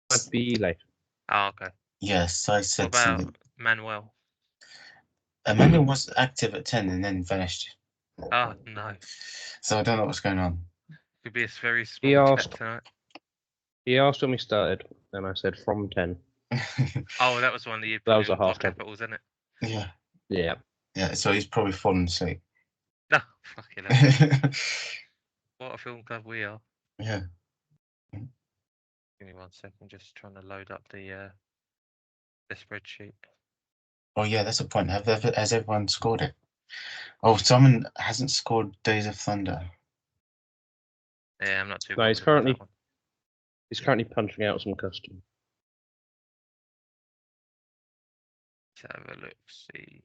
Might be later. Oh, okay. Yes, I What said about something. Manuel? Emmanuel was active at 10 and then vanished. Oh, no. So I don't know what's going on. Could be a very He small chat asked. tonight. He asked when we started, and I said from 10. Oh, that was one that you That put was in a half block 10. capitals, isn't it? Yeah. Yeah. Yeah, so he's probably fallen asleep. No, fucking hell. What a film club we are. Yeah. Give me 1 second, just trying to load up the spreadsheet. Oh yeah, that's a point. Has everyone scored it? Oh, someone hasn't scored Days of Thunder. Yeah, I'm not too No, bothered about that one. he's currently punching out some custom. Let's have a look, see.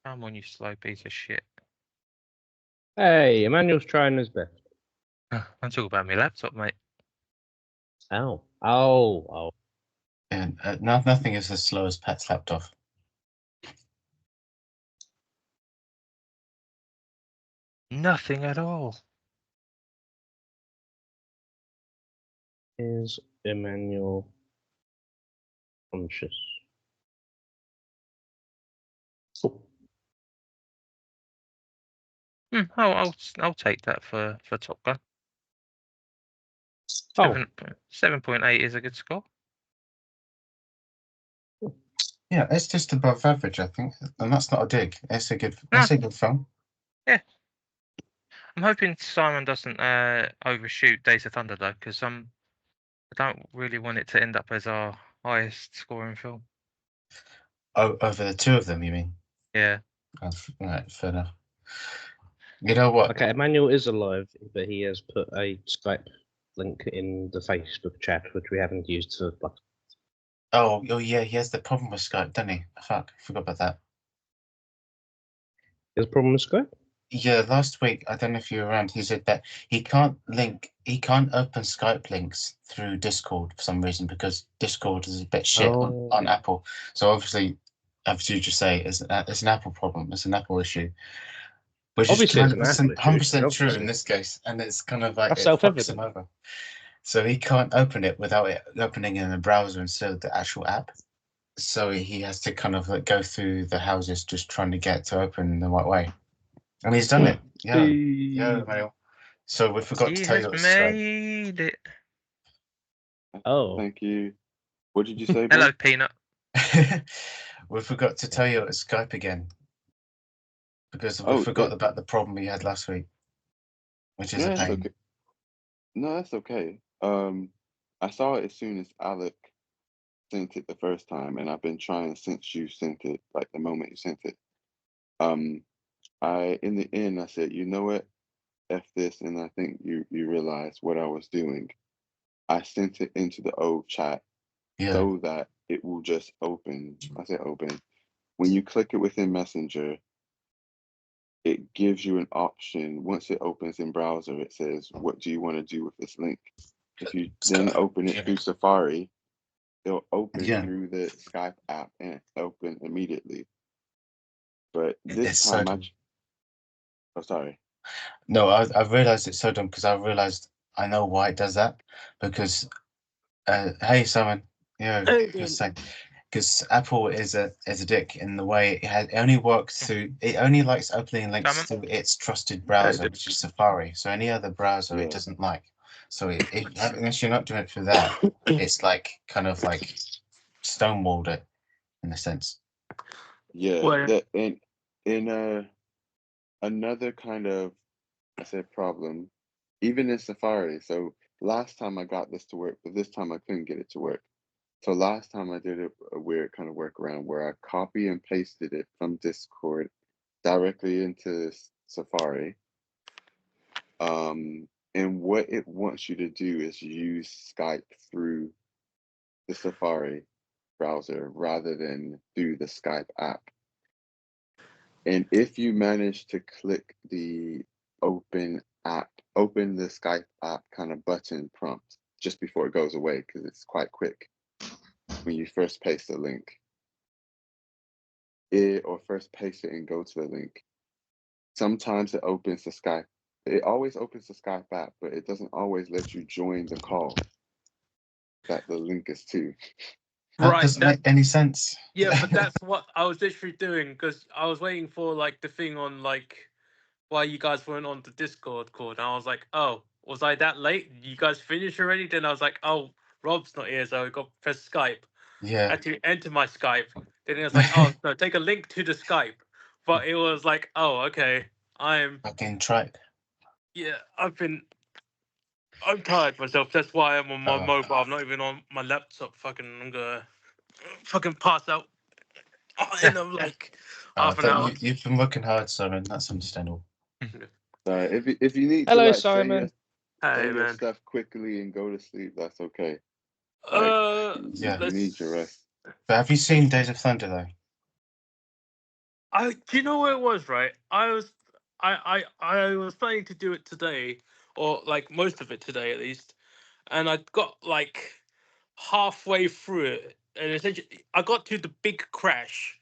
Come on, you slow piece of shit. Hey, Emmanuel's trying his best. I'm talking about my laptop, mate. Oh. And nothing is as slow as Pat's laptop. Nothing at all. Is Emmanuel conscious? Oh. I'll take that for Top Gun. Oh. 7.8 is a good score. Yeah, it's just above average, I think, and that's not a dig. It's a good film. Yeah. I'm hoping Simon doesn't overshoot Days of Thunder though, because I don't really want it to end up as our highest scoring film. Oh, over the two of them, you mean? Yeah. Right, fair enough. You know what? Okay, Emmanuel is alive, but he has put a Skype link in the Facebook chat, which we haven't used for. Oh yeah, he has the problem with Skype, doesn't he? Fuck, I forgot about that. He has a problem with Skype? Yeah, last week, I don't know if you were around, he said that he can't open Skype links through Discord for some reason because Discord is a bit shit on Apple. So obviously, as you just say, it's an Apple problem. It's an Apple issue. Which Obviously, is it's an 100% true in this case, and it's kind of like That's it fucks self-evident. him over. So he can't open it without it opening in a browser instead of the actual app. So he has to kind of like go through the houses just trying to get to open in the right way. And he's done it. Yeah, Mario. So we forgot to tell you He has made it. Oh. Thank you. What did you say, Hello, Ben? Peanut. We forgot to tell you it's Skype again. Because we forgot about the problem we had last week. Which is a pain. Okay. No, that's okay. I saw it as soon as Alec sent it the first time, and I've been trying since you sent it, like the moment you sent it. In the end, I said, you know what? F this, and I think you realized what I was doing. I sent it into the old chat so that it will just open. I said open. When you click it within Messenger, it gives you an option. Once it opens in browser, it says, what do you want to do with this link? If you then open it through Safari, it'll open through the Skype app and open immediately. But this time sorry. No, I realized it's so dumb because I realized I know why it does that. Because hey Simon, because Apple is a dick in the way it only works through, it only likes opening links to its trusted browser, which is Safari. So any other browser it doesn't like. So unless you're not doing it for that, it's like kind of like stonewalled it in a sense. Yeah, in another kind of, I said, problem, even in Safari. So last time I got this to work, but this time I couldn't get it to work. So last time I did a weird kind of workaround where I copy and pasted it from Discord directly into Safari. And what it wants you to do is use Skype through the Safari browser rather than through the Skype app. And if you manage to click the open the Skype app kind of button prompt just before it goes away, because it's quite quick when you first paste the link. it or first paste it and go to the link. Sometimes it opens the Skype. It always opens the Skype app, but it doesn't always let you join the call that the link is to. That doesn't make any sense. Yeah, but that's what I was literally doing, because I was waiting for like the thing on like why you guys weren't on the Discord call, and I was like, oh, was I that late? You guys finished already? Then I was like, oh, Rob's not here, so I got to press Skype. Yeah. I had to enter my Skype. Then it was like, oh no, take a link to the Skype. But it was like, oh, okay, I'm fucking track. Yeah, I'm tired myself. That's why I'm on my mobile. I'm not even on my laptop. I'm gonna fucking pass out in like half an hour. You've been working hard, Simon. That's understandable. If you need Hello, to, like, Simon. say Hey, your man. stuff quickly and go to sleep, that's okay. Yeah. You need your rest. But have you seen Days of Thunder though? Do you know what it was? Right, I was planning to do it today, or like most of it today at least, and I got like halfway through it, and essentially I got to the big crash,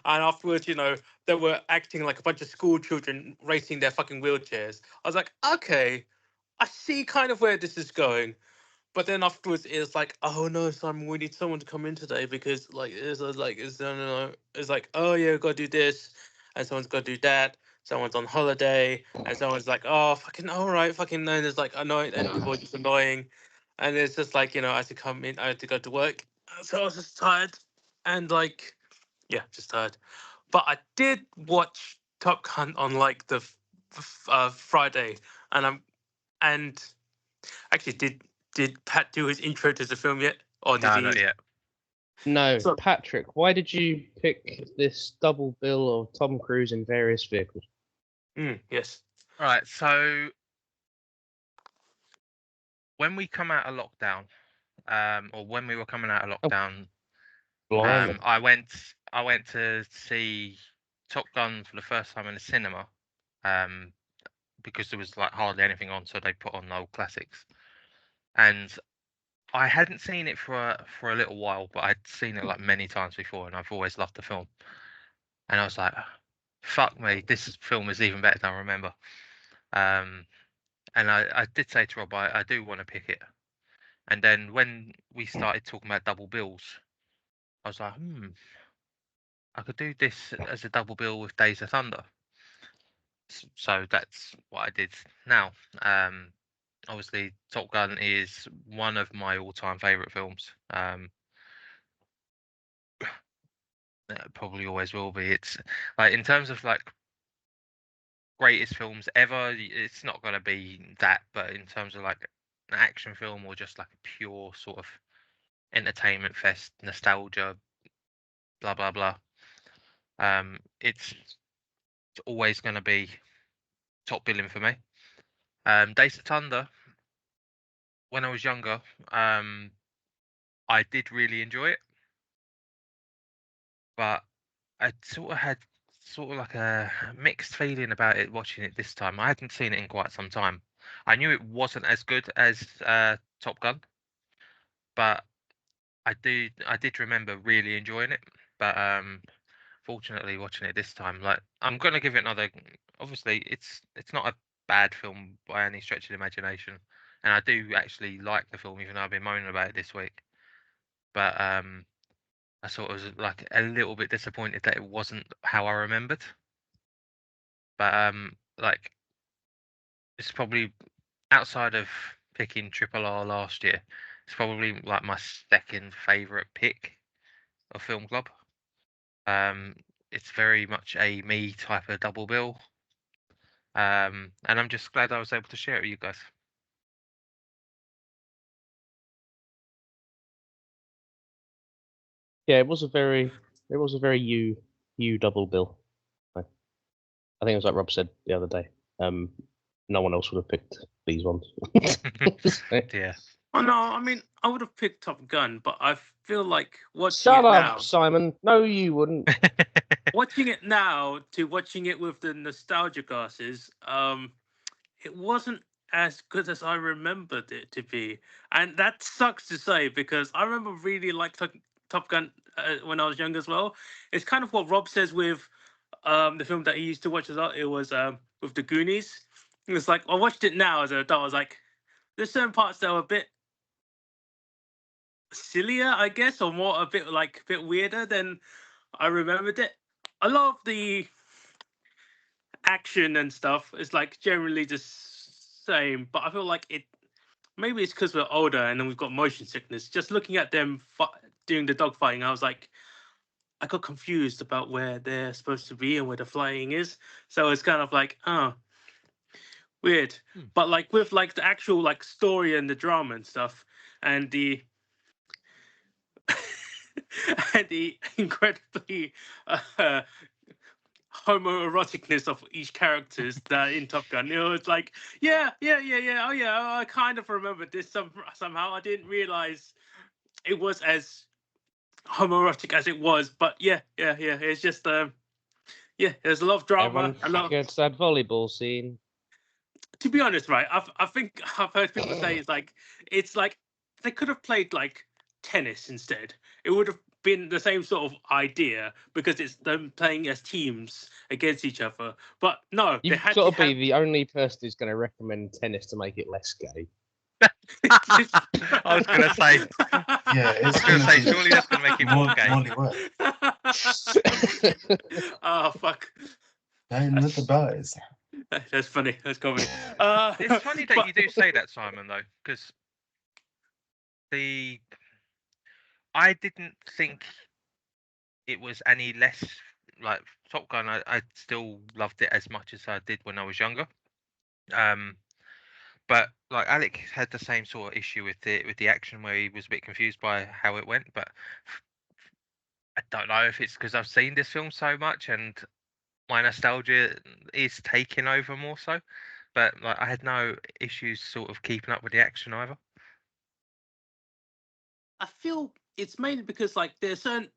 and afterwards, they were acting like a bunch of school children racing their fucking wheelchairs. I was like, okay, I see kind of where this is going. But then afterwards, it's like, oh no, Simon, we need someone to come in today because it's like, oh yeah, gotta do this, and someone's gotta do that. Someone's on holiday, and someone's like, oh fucking all right, fucking no. And it's like annoying, and people are just annoying, and it's just like I had to come in, I had to go to work, so I was just tired, and like, yeah, just tired. But I did watch Top Gun on like the Friday, and actually did Pat do his intro to the film yet? Or did No, he? not yet. No, So- Patrick, why did you pick this double bill of Tom Cruise in various vehicles? Yes. Right, so when we come out of lockdown, or when we were coming out of lockdown, Blimey. I went to see Top Gun for the first time in the cinema, because there was like hardly anything on, so they put on the old classics, and I hadn't seen it for a little while, but I'd seen it like many times before, and I've always loved the film. And I was like, "Fuck me, this film is even better than I remember." And I did say to Rob, I do want to pick it. And then when we started talking about double bills, I was like, I could do this as a double bill with Days of Thunder. So that's what I did now. Obviously, Top Gun is one of my all-time favorite films. It probably always will be. It's like, in terms of like greatest films ever, it's not going to be that. But in terms of like an action film or just like a pure sort of entertainment fest, nostalgia, blah blah blah, it's always going to be top billing for me. Days of Thunder, when I was younger, I did really enjoy it, but I sort of had like a mixed feeling about it watching it this time. I hadn't seen it in quite some time. I knew it wasn't as good as Top Gun, but I did remember really enjoying it. But fortunately, watching it this time, like, I'm gonna give it another. Obviously, it's not a bad film by any stretch of the imagination, and I do actually like the film, even though I've been moaning about it this week. But I sort of was like a little bit disappointed that it wasn't how I remembered. But like, it's probably, outside of picking Triple R last year, it's probably like my second favourite pick of Film Club. It's very much a me type of double bill. And I'm just glad I was able to share it with you guys. Yeah, it was a very you double bill. I think it was like Rob said the other day. No one else would have picked these ones. Yeah. Oh no, I mean I would have picked Top Gun, but I feel like watching Shut it up, now. Simon. No, you wouldn't. Watching it now to watching it with the nostalgia glasses, it wasn't as good as I remembered it to be, and that sucks to say because I remember really Top Gun when I was young as well. It's kind of what Rob says with the film that he used to watch as well. It was with the Goonies. It's like I watched it now as an adult. I was like, there's certain parts that were a bit sillier, I guess, or more a bit weirder than I remembered it. A lot of the action and stuff is like generally the same, but I feel like it. Maybe it's because we're older and then we've got motion sickness. Just looking at them doing the dogfighting, I was like, I got confused about where they're supposed to be and where the flying is. So it's kind of like, oh, weird. But like with like the actual like story and the drama and stuff, and the and the incredibly homoeroticness of each characters that in Top Gun, it was like, yeah. Oh yeah, I kind of remembered this somehow. I didn't realize it was as homoerotic as it was, but yeah. It's just there's a lot of drama. Everyone gets that volleyball scene. To be honest, right, I think I've heard people say it's like they could have played like tennis instead. It would have been the same sort of idea because it's them playing as teams against each other. But no, You've got to be the only person who's going to recommend tennis to make it less gay. I was going to say. Yeah, it's going to say, surely that's going to make it more gay. Oh, fuck. Playing with the boys. That's funny. That's comedy. It's funny that you do say that, Simon, though, because I didn't think it was any less like Top Gun. I still loved it as much as I did when I was younger. But like Alec had the same sort of issue with the action where he was a bit confused by how it went. But I don't know if it's because I've seen this film so much and my nostalgia is taking over more so. But like I had no issues sort of keeping up with the action either. I feel it's mainly because like there's certain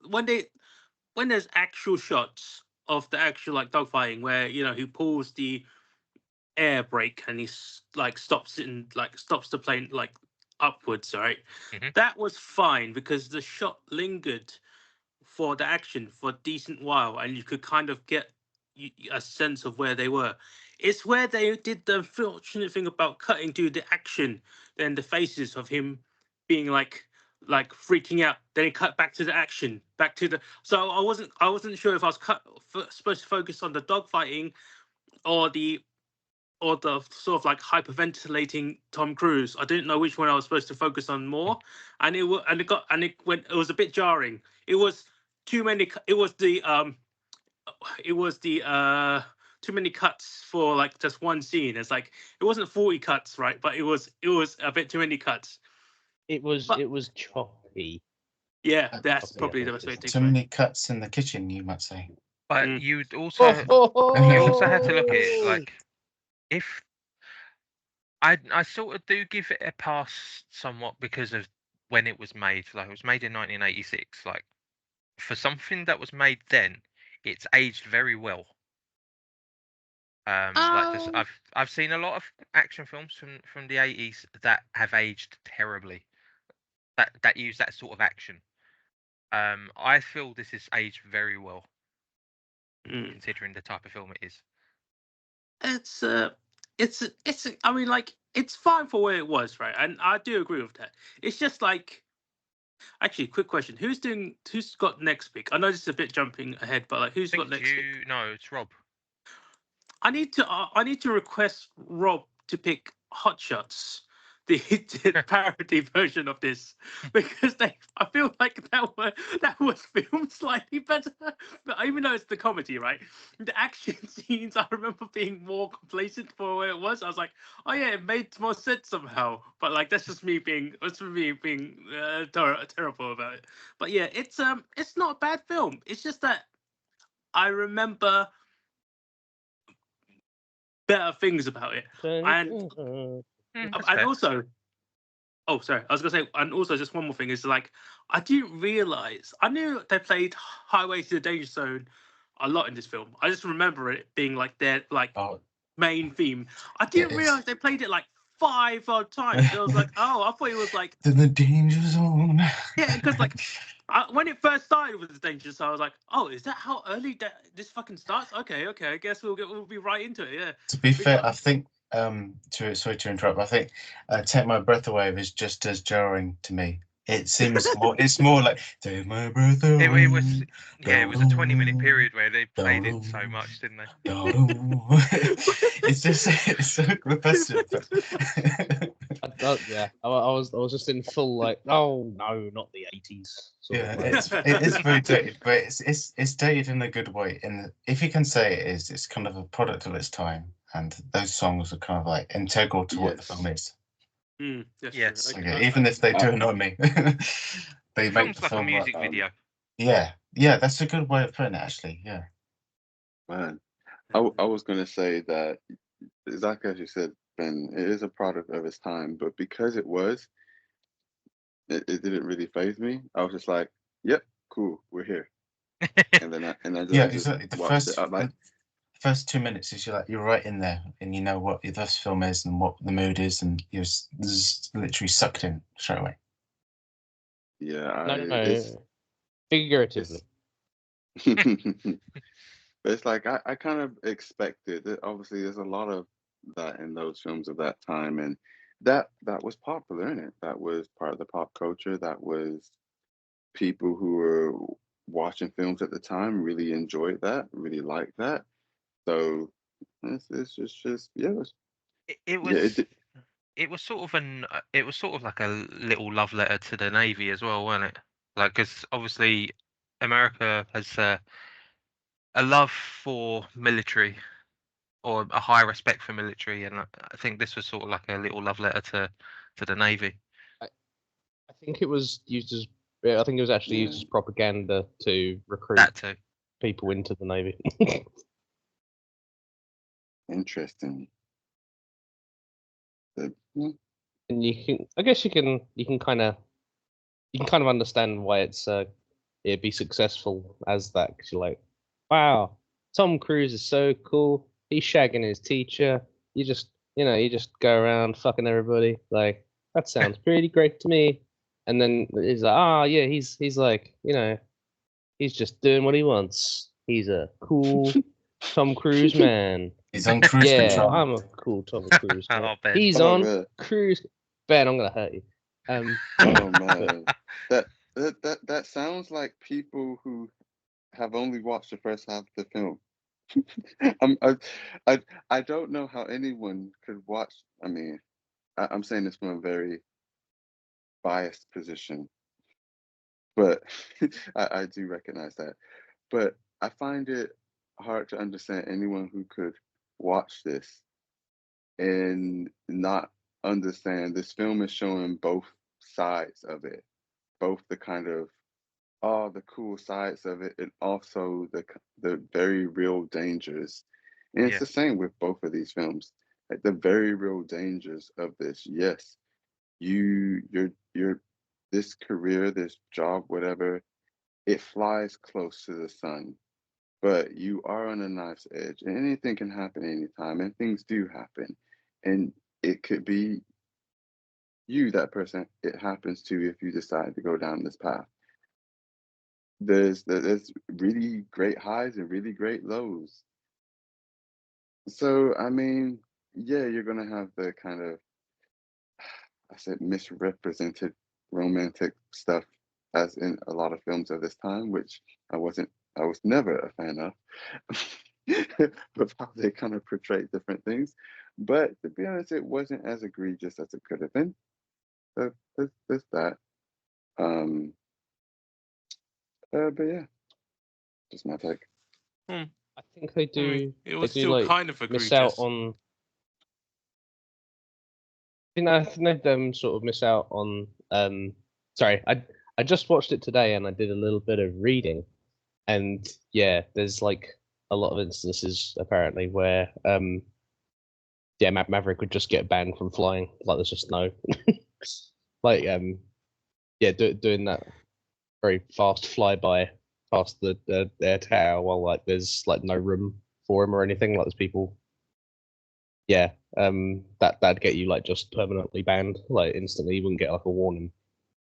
when there's actual shots of the actual like dogfighting where he pulls the air brake and he like stops the plane like upwards, right? Mm-hmm. That was fine because the shot lingered for the action for a decent while and you could kind of get a sense of where they were. It's where they did the unfortunate thing about cutting to the action, then the faces of him being like freaking out, then it cut back to the action, so I wasn't sure if I was supposed to focus on the dogfighting or the sort of like hyperventilating Tom Cruise. I didn't know which one I was supposed to focus on more, and it was a bit jarring. It was too many. It was the too many cuts for like just one scene. It's like it wasn't 40 cuts, right? But it was a bit too many cuts. It was choppy. Yeah, that's probably the best way to explain. Too many cuts in the kitchen, you might say. But you'd also had to look at it like. If I sort of do give it a pass somewhat because of when it was made. Like it was made in 1986. Like for something that was made then, it's aged very well. Like this, I've seen a lot of action films from the 80s that have aged terribly. That use that sort of action. I feel this is aged very well, considering the type of film it is. It's I mean, like, it's fine for where it was, right? And I do agree with that. It's just like, actually, quick question: who's got next week? I know this is a bit jumping ahead, but like, who's got next week? No, it's Rob. I need to request Rob to pick Hot Shots, the parody version of this, because I feel like that was filmed slightly better. But even though it's the comedy, right? The action scenes, I remember being more complacent for where it was. I was like, oh yeah, it made more sense somehow. But like that's just me being terrible about it. But yeah, it's not a bad film. It's just that I remember better things about it, and also, oh sorry, I was gonna say, and also just one more thing is like I didn't realize I knew they played Highway to the Danger Zone a lot in this film. I just remember it being like their main theme. I didn't realize they played it like 5 odd times. I was like, oh, I thought it was like in the danger zone. Yeah, because like when it first started with the Danger Zone, I was like, "Oh, is that how early this fucking starts?" Okay. I guess we'll be right into it. Yeah. To be fair, I think sorry to interrupt. I think "Take My Breath Away" is just as jarring to me. It seems more. It's more like "Take my breath away." It was it was a 20-minute period where they played it so much, didn't they? It's just it's so repetitive. Yeah, I was just in full like, oh no, not the 80s. Yeah, it is very dated, but it's dated in a good way. And if you can say it is, it's kind of a product of its time, and those songs are kind of like integral to what the film is. Yes. Okay, even if they do annoy me, they make the like film a music work. video. Yeah, that's a good way of putting it, actually. Yeah. Man, I was gonna say that exactly as you said, Ben. It is a product of its time, but because it didn't really faze me. I was just like, "Yep, cool, we're here." And then I just exactly. The watched it. first 2 minutes is you're right in there, and you know what this film is and what the mood is, and you're just literally sucked in straight away. Yeah, No, figuratively. It's like I kind of expected that. Obviously, there's a lot of that in those films of that time, and that was popular in it. That was part of the pop culture. That was people who were watching films at the time really enjoyed that, really liked that. So it's just yeah. It was sort of like a little love letter to the Navy as well, wasn't it? Like, because obviously America has a love for military or a high respect for military, and I think this was sort of like a little love letter to the Navy. I think it was used as. I think it was actually used as propaganda to recruit people into the Navy. Interesting. And I guess you can kind of understand why it'd be successful as that, because you're like, wow, Tom Cruise is so cool. He's shagging his teacher. You just go around fucking everybody. Like, that sounds pretty great to me. And then he's like, yeah, he's like, he's just doing what he wants. He's a cool Tom Cruise man. He's on cruise control. I'm a cool Tom Cruise man. He's on cruise. Ben, I'm gonna hurt you. Oh man, that sounds like people who have only watched the first half of the film. I don't know how anyone could watch. I mean, I'm saying this from a very biased position, but I do recognize that. But I find it hard to understand anyone who could watch this and not understand this film is showing both sides of it, both the kind of the cool sides of it and also the very real dangers. And it's the same with both of these films. Like the very real dangers of this. Yes, you're this career, this job, whatever, it flies close to the sun. But you are on a knife's edge, and anything can happen anytime, and things do happen. And it could be you, that person, it happens to if you decide to go down this path. There's really great highs and really great lows. So, I mean, yeah, you're going to have the kind of, I said, misrepresented romantic stuff as in a lot of films of this time, which I was never a fan of. Of how they kind of portray different things. But to be honest, it wasn't as egregious as it could have been. So there's that. But yeah, just my take. I think they do. It was they still like, kind of egregious. Miss out on. I think they sort of miss out on. Sorry, I just watched it today and I did a little bit of reading, and yeah, there's like a lot of instances apparently where Maverick would just get banned from flying. Like, there's just no like doing that very fast flyby past the air tower while like there's like no room for him or anything. Like, there's people that'd get you like just permanently banned, like instantly. You wouldn't get like a warning.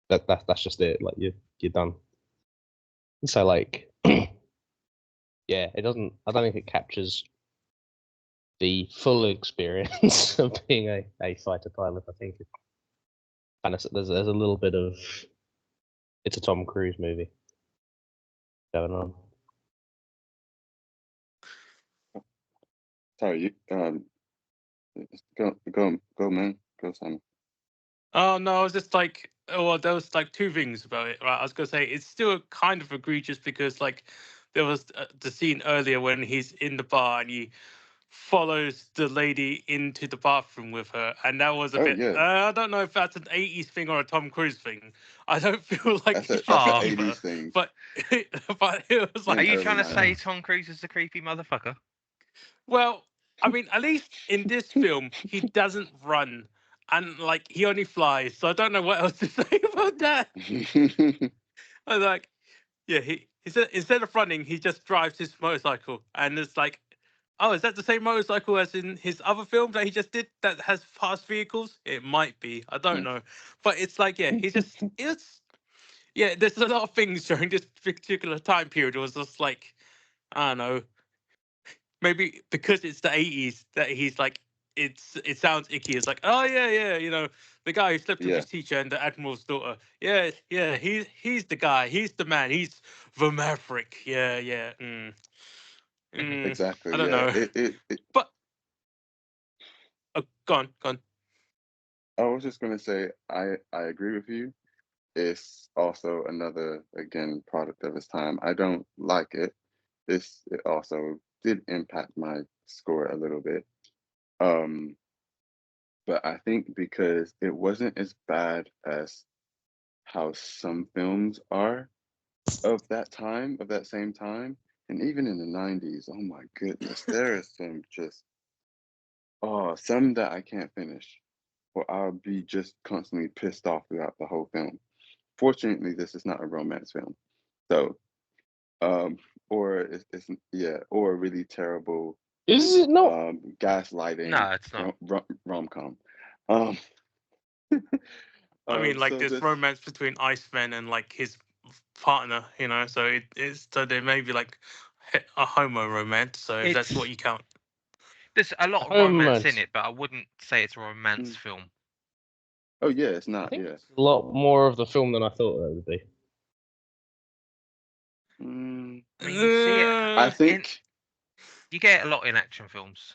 That's just it. Like, you're done. So like, yeah, it doesn't. I don't think it captures the full experience of being a fighter pilot. I think it kind of there's a little bit of it's a Tom Cruise movie going on. Sorry, you go, man, go, Simon. Oh no, I was just like, oh, well, there was like two things about it. Right, I was gonna say it's still kind of egregious because like there was the scene earlier when he's in the bar and he follows the lady into the bathroom with her, and that was a Oh bit. yeah, I don't know if that's an '80s thing or a Tom Cruise thing. I don't feel like that's he an should keep her, '80s thing. but but it was Are like, you early trying to say 90s. Tom Cruise is a creepy motherfucker? well, I mean, at least in this film he doesn't run. And like he only flies, so I don't know what else to say about that. I was like, yeah, he said instead of running, he just drives his motorcycle, and it's like, oh, is that the same motorcycle as in his other film that he just did that has fast vehicles? It might be, I don't know, but it's like, yeah, he just it's yeah. There's a lot of things during this particular time period. It was just like, I don't know, maybe because it's the '80s that he's like. It sounds icky. It's like, oh yeah, yeah, the guy who slept with Yeah, his teacher and the admiral's daughter. Yeah, yeah, he's the guy. He's the man. He's the maverick. Yeah, yeah. I exactly. don't Yeah, know, but go on, go on. I was just gonna say I agree with you. It's also another, again, product of its time. I don't like it. It also did impact my score a little bit. Um, but I think because it wasn't as bad as how some films are of that time, of that same time, and even in the 90s, oh my goodness, there is some just some that I can't finish, or I'll be just constantly pissed off throughout the whole film. Fortunately, this is not a romance film, so um, or it's yeah, or a really terrible Is it not? gaslighting No, it's not. rom-com. Um, I mean, like so there's this romance between Iceman and like his partner, so it's so there may be like a homo romance. So if that's It's what you count. there's a lot of romance in Romance. it, but I wouldn't say it's a romance mm, film. oh yeah, it's I not, think yeah. it's a lot more of the film than I thought it would be. Mm, I mean, you see it I Uh, in think you get a lot in action films,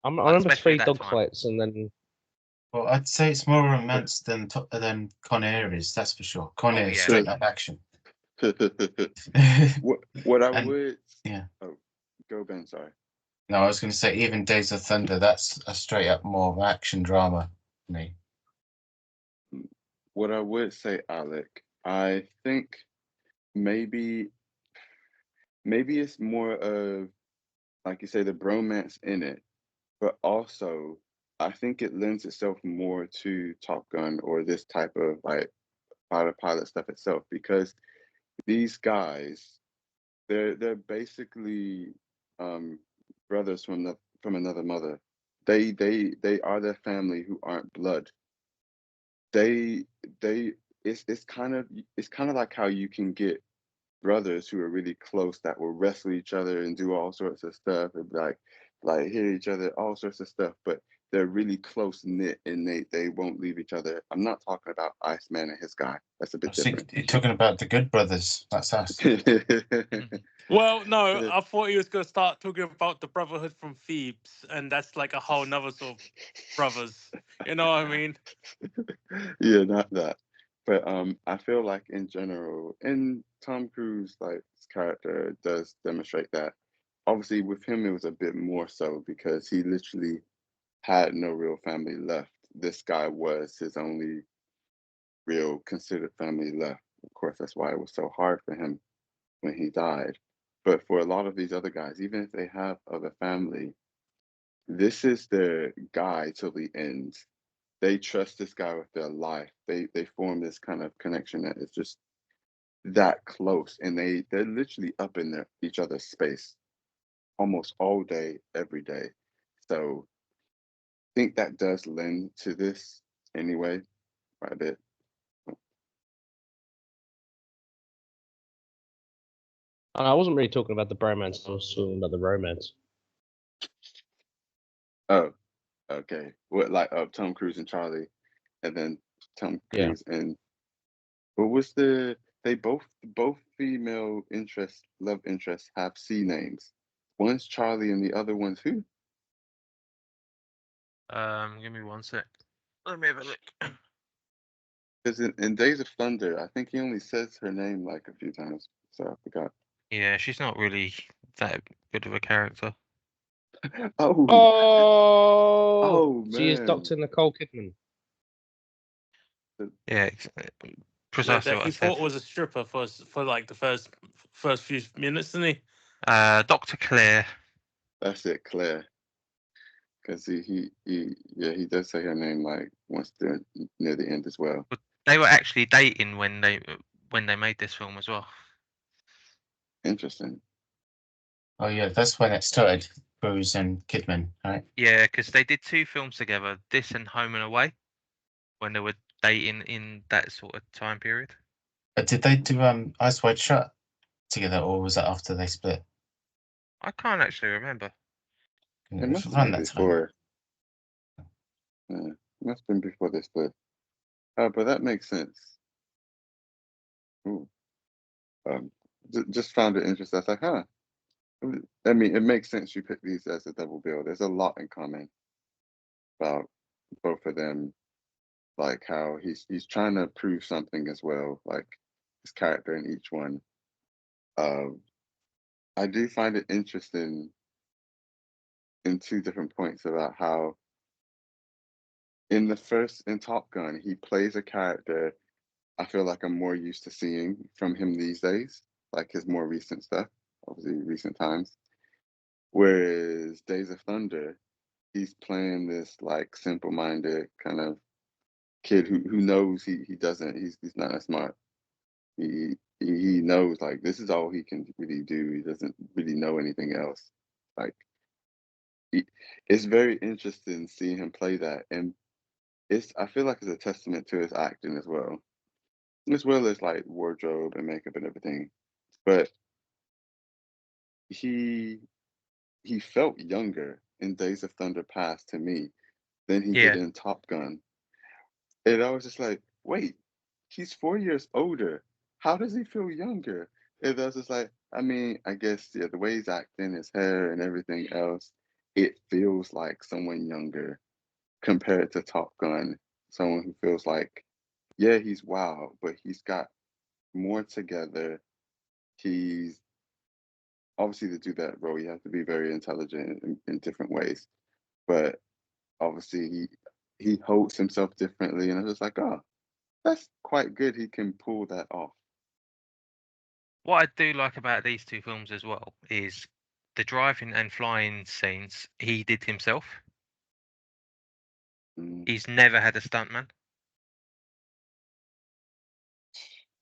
I like remember especially three at that time. dogfights and then Well, I'd say it's more romance than Con Air is. That's for sure. Con Oh Air is yeah, straight up action. what I And would yeah, oh go Ben, sorry. no, I was going to say even Days of Thunder. That's a straight up more of action drama for me. What I would say, Alec, I think maybe it's more of, like you say, the bromance in it, but also I think it lends itself more to Top Gun or this type of like pilot stuff itself, because these guys, they're basically um brothers from another mother. They are their family who aren't blood. They they it's kind of like how you can get brothers who are really close that will wrestle each other and do all sorts of stuff and like hit each other, all sorts of stuff, but they're really close knit and they won't leave each other. I'm not talking about Iceman and his guy. That's a I bit think different. you're talking about the Good Brothers. That's us. well, no, I thought he was going to start talking about the Brotherhood from Thebes, and that's like a whole nother sort of brothers. You know what I mean? Yeah, not that. But I feel like in general, in Tom Cruise, like his character does demonstrate that. Obviously, with him, it was a bit more so because he literally had no real family left. This guy was his only real considered family left. Of course, that's why it was so hard for him when he died. But for a lot of these other guys, even if they have other family, this is their guy till the end. They trust this guy with their life. They form this kind of connection that is just that close, and they're literally up in their each other's space almost all day, every day. So I think that does lend to this anyway, quite a bit. And I wasn't really talking about the bromance. I was talking about the romance. Oh, okay. What like Tom Cruise and Charlie, and then Tom Yeah. Cruise and what was they both female love interests have C names. One's Charlie and the other one's who? Give me 1 sec. Let me have a look. Because in Days of Thunder, I think he only says her name like a few times, so I forgot. Yeah, she's not really that good of a character. Oh, Oh, she is man. Dr. Nicole Kidman. Yeah, precisely That what he I said. thought was a stripper for like the first few minutes, didn't he? Dr. Claire. That's it, Claire. Because he does say her name like once near the end as well. But they were actually dating when they made this film as well. Interesting. Oh yeah, that's when it started. Cruise and Kidman, right? Yeah, because they did 2 films together, this and Home and Away, when they were dating in that sort of time period. But did they do Eyes Wide Shut together, or was that after they split? I can't actually remember. It must have been before. Yeah, must have been before they split. But that makes sense. Ooh. Just found it interesting. I was like, huh. I mean, it makes sense you pick these as a double bill. There's a lot in common about both of them, like how he's trying to prove something as well, like his character in each one. I do find it interesting in 2 different points about how in Top Gun he plays a character I feel like I'm more used to seeing from him these days, like his more recent stuff, obviously recent times. Whereas Days of Thunder, he's playing this like simple-minded kind of kid who knows he doesn't he's not as smart. He knows like this is all he can really do. He doesn't really know anything else. Like he, it's very interesting seeing him play that, and I feel like it's a testament to his acting as well as like wardrobe and makeup and everything. But he he felt younger in Days of Thunder Past to me than he did Yeah. in Top Gun. And I was just like, wait, he's 4 years older. How does he feel younger? And I was just like, I mean, I guess yeah, the way he's acting, his hair and everything else, it feels like someone younger compared to Top Gun. Someone who feels like, yeah, he's wild, but he's got more together. He's obviously to do that role, you have to be very intelligent in different ways. But obviously he holds himself differently, and I was like, oh, that's quite good. He can pull that off. What I do like about these 2 films as well is the driving and flying scenes he did himself. He's never had a stuntman.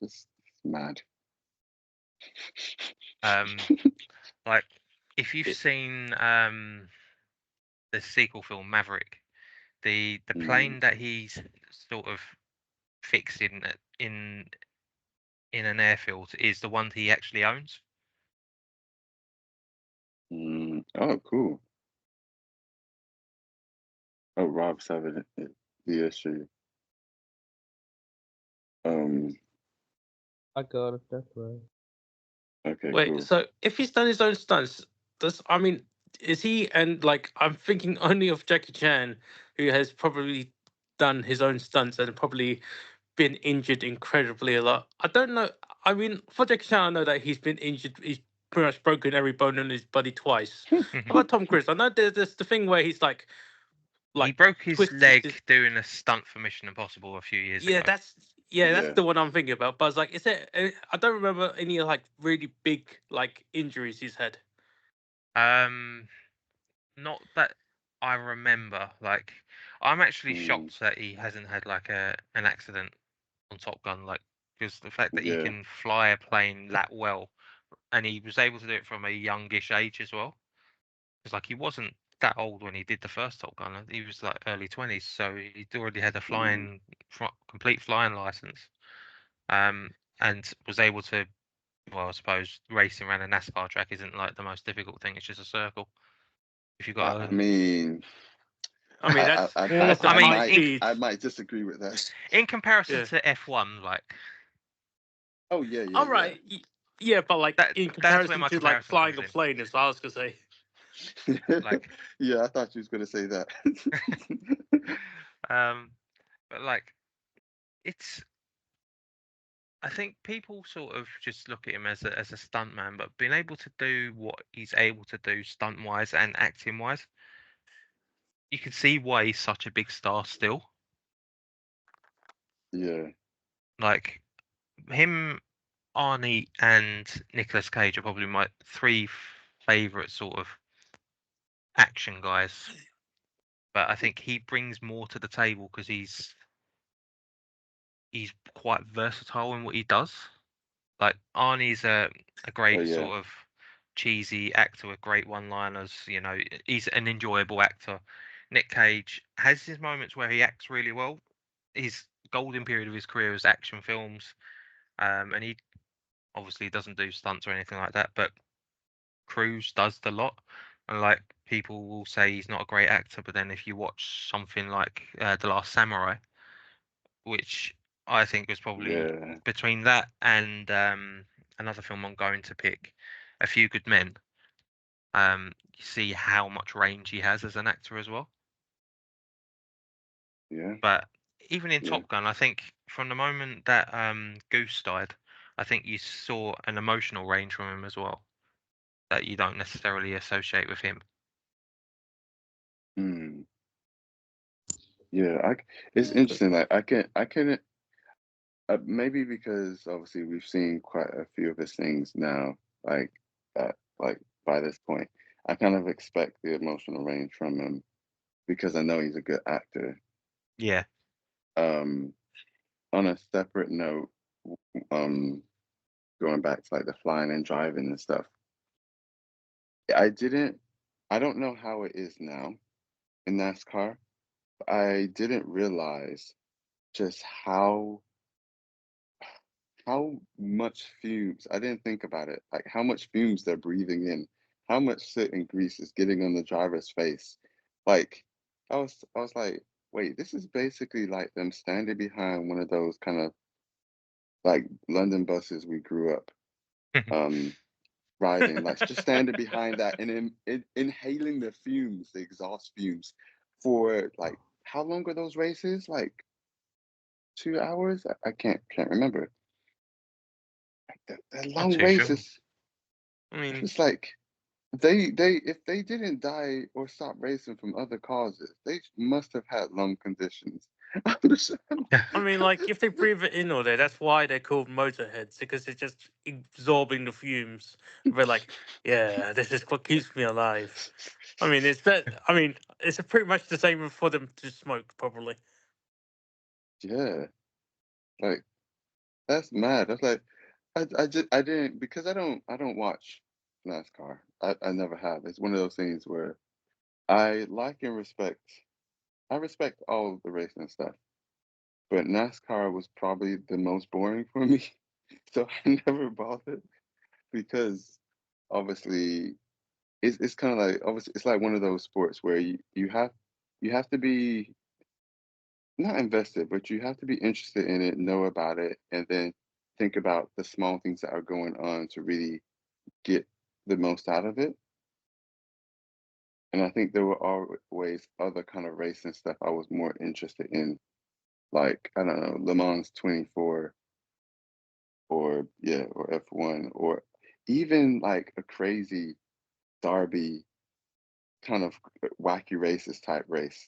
It's mad. Like if you've seen the sequel film Maverick, the plane that he's sort of fixed in an airfield is the one he actually owns. Oh, cool. Oh, Rob's having the issue. I got it. That's right. Okay, Wait, cool. so if he's done his own stunts, is he and like I'm thinking only of Jackie Chan, who has probably done his own stunts and probably been injured incredibly a lot. I don't know. I mean, for Jackie Chan, I know that he's been injured. He's pretty much broken every bone in his body twice. How about Tom Cruise? I know there's the thing where he's like he broke his twisted leg doing a stunt for Mission Impossible a few years ago. that's the one I'm thinking about. But I was like, is there? I don't remember any like really big like injuries he's had. Not that I remember. Like, I'm actually shocked that he hasn't had like an accident on Top Gun. Like, because the fact that he can fly a plane that well, and he was able to do it from a youngish age as well. Because like he wasn't that old when he did the first Top Gun. He was like early 20s, so he'd already had a complete flying license, and was able to Well, I suppose racing around a NASCAR track isn't like the most difficult thing. It's just a circle. If you got, I mean, that's Yeah. the I mean, high speed. I might disagree with that. in comparison Yeah. to F1, like Oh yeah, All right. Yeah, but like That- in that's where comparison my to like comparison flying a comes in. plane, is what I was gonna say. Like, yeah, I thought you was gonna say that. but like, it's. I think people sort of just look at him as a stuntman, but being able to do what he's able to do stunt wise and acting wise, you can see why he's such a big star still. Yeah. Like him, Arnie, and Nicolas Cage are probably my three favorite sort of action guys. But I think he brings more to the table because he's quite versatile in what he does. Like Arnie's a great Oh, yeah. sort of cheesy actor with great one-liners. You know, he's an enjoyable actor. Nick Cage has his moments where he acts really well. His golden period of his career is action films, and he obviously doesn't do stunts or anything like that. But Cruise does the lot, and like people will say he's not a great actor, but then if you watch something like The Last Samurai, which I think was probably Yeah. between that and another film I'm going to pick, A Few Good Men. You see how much range he has as an actor as well. Yeah. But even in Yeah. Top Gun, I think from the moment that Goose died, I think you saw an emotional range from him as well that you don't necessarily associate with him. Yeah, it's interesting. Like I can maybe because obviously we've seen quite a few of his things now. Like by this point, I kind of expect the emotional range from him because I know he's a good actor. Yeah. On a separate note, um, going back to like the flying and driving and stuff, I don't know how it is now in NASCAR. I didn't realize just how much fumes. I didn't think about it, like how much fumes they're breathing in, how much soot and grease is getting on the driver's face. Like I was like, wait, this is basically like them standing behind one of those kind of like London buses we grew up um riding, like just standing behind that and inhaling the fumes, the exhaust fumes for like how long are those races? Like 2 hours? I can't remember. They're Not long too sure. races. I mean, It's like they if they didn't die or stop racing from other causes, they must have had lung conditions. I mean, like if they breathe it in all day, that's why they're called motorheads, because they're just absorbing the fumes. They're like, yeah, this is what keeps me alive. I mean, it's that. I mean, it's pretty much the same for them to smoke, probably. Yeah, like that's mad. That's like I didn't because I don't watch NASCAR. I never have. It's one of those things where I like and respect. I respect all of the racing stuff, but NASCAR was probably the most boring for me. So I never bothered because obviously it's kind of like obviously it's like one of those sports where you have to be not invested, but you have to be interested in it, know about it, and then think about the small things that are going on to really get the most out of it. And I think there were always other kind of racing stuff I was more interested in, like I don't know, Le Mans 24, or yeah, or F1, or even like a crazy Derby kind of wacky races type race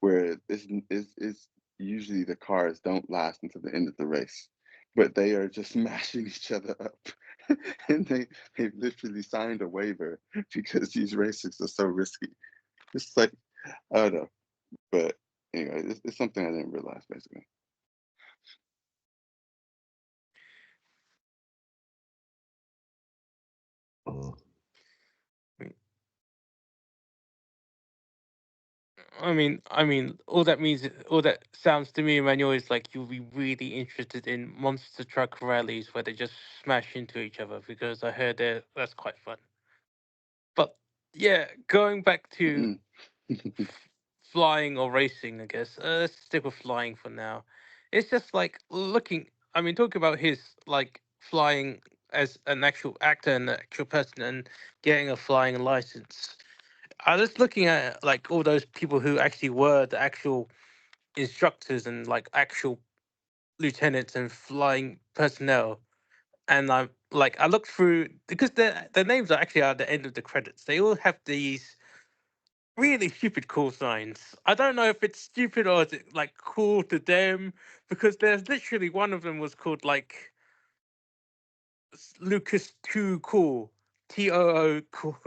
where is usually the cars don't last until the end of the race, but they are just smashing each other up, and they literally signed a waiver because these races are so risky. It's like I don't know, but anyway, it's something I didn't realize basically. I mean, all that sounds to me, Emmanuel, is like you'll be really interested in monster truck rallies where they just smash into each other, because I heard that's quite fun. But yeah, going back to flying or racing, I guess. Let's stick with flying for now. It's just like looking. I mean, talking about his like flying as an actual actor and an actual person and getting a flying license. I was looking at like all those people who actually were the actual instructors and like actual lieutenants and flying personnel, and I looked through because their names are actually at the end of the credits. They all have these really stupid call signs. I don't know if it's stupid or is it like cool to them, because there's literally one of them was called like Lucas Too Cool, Too cool,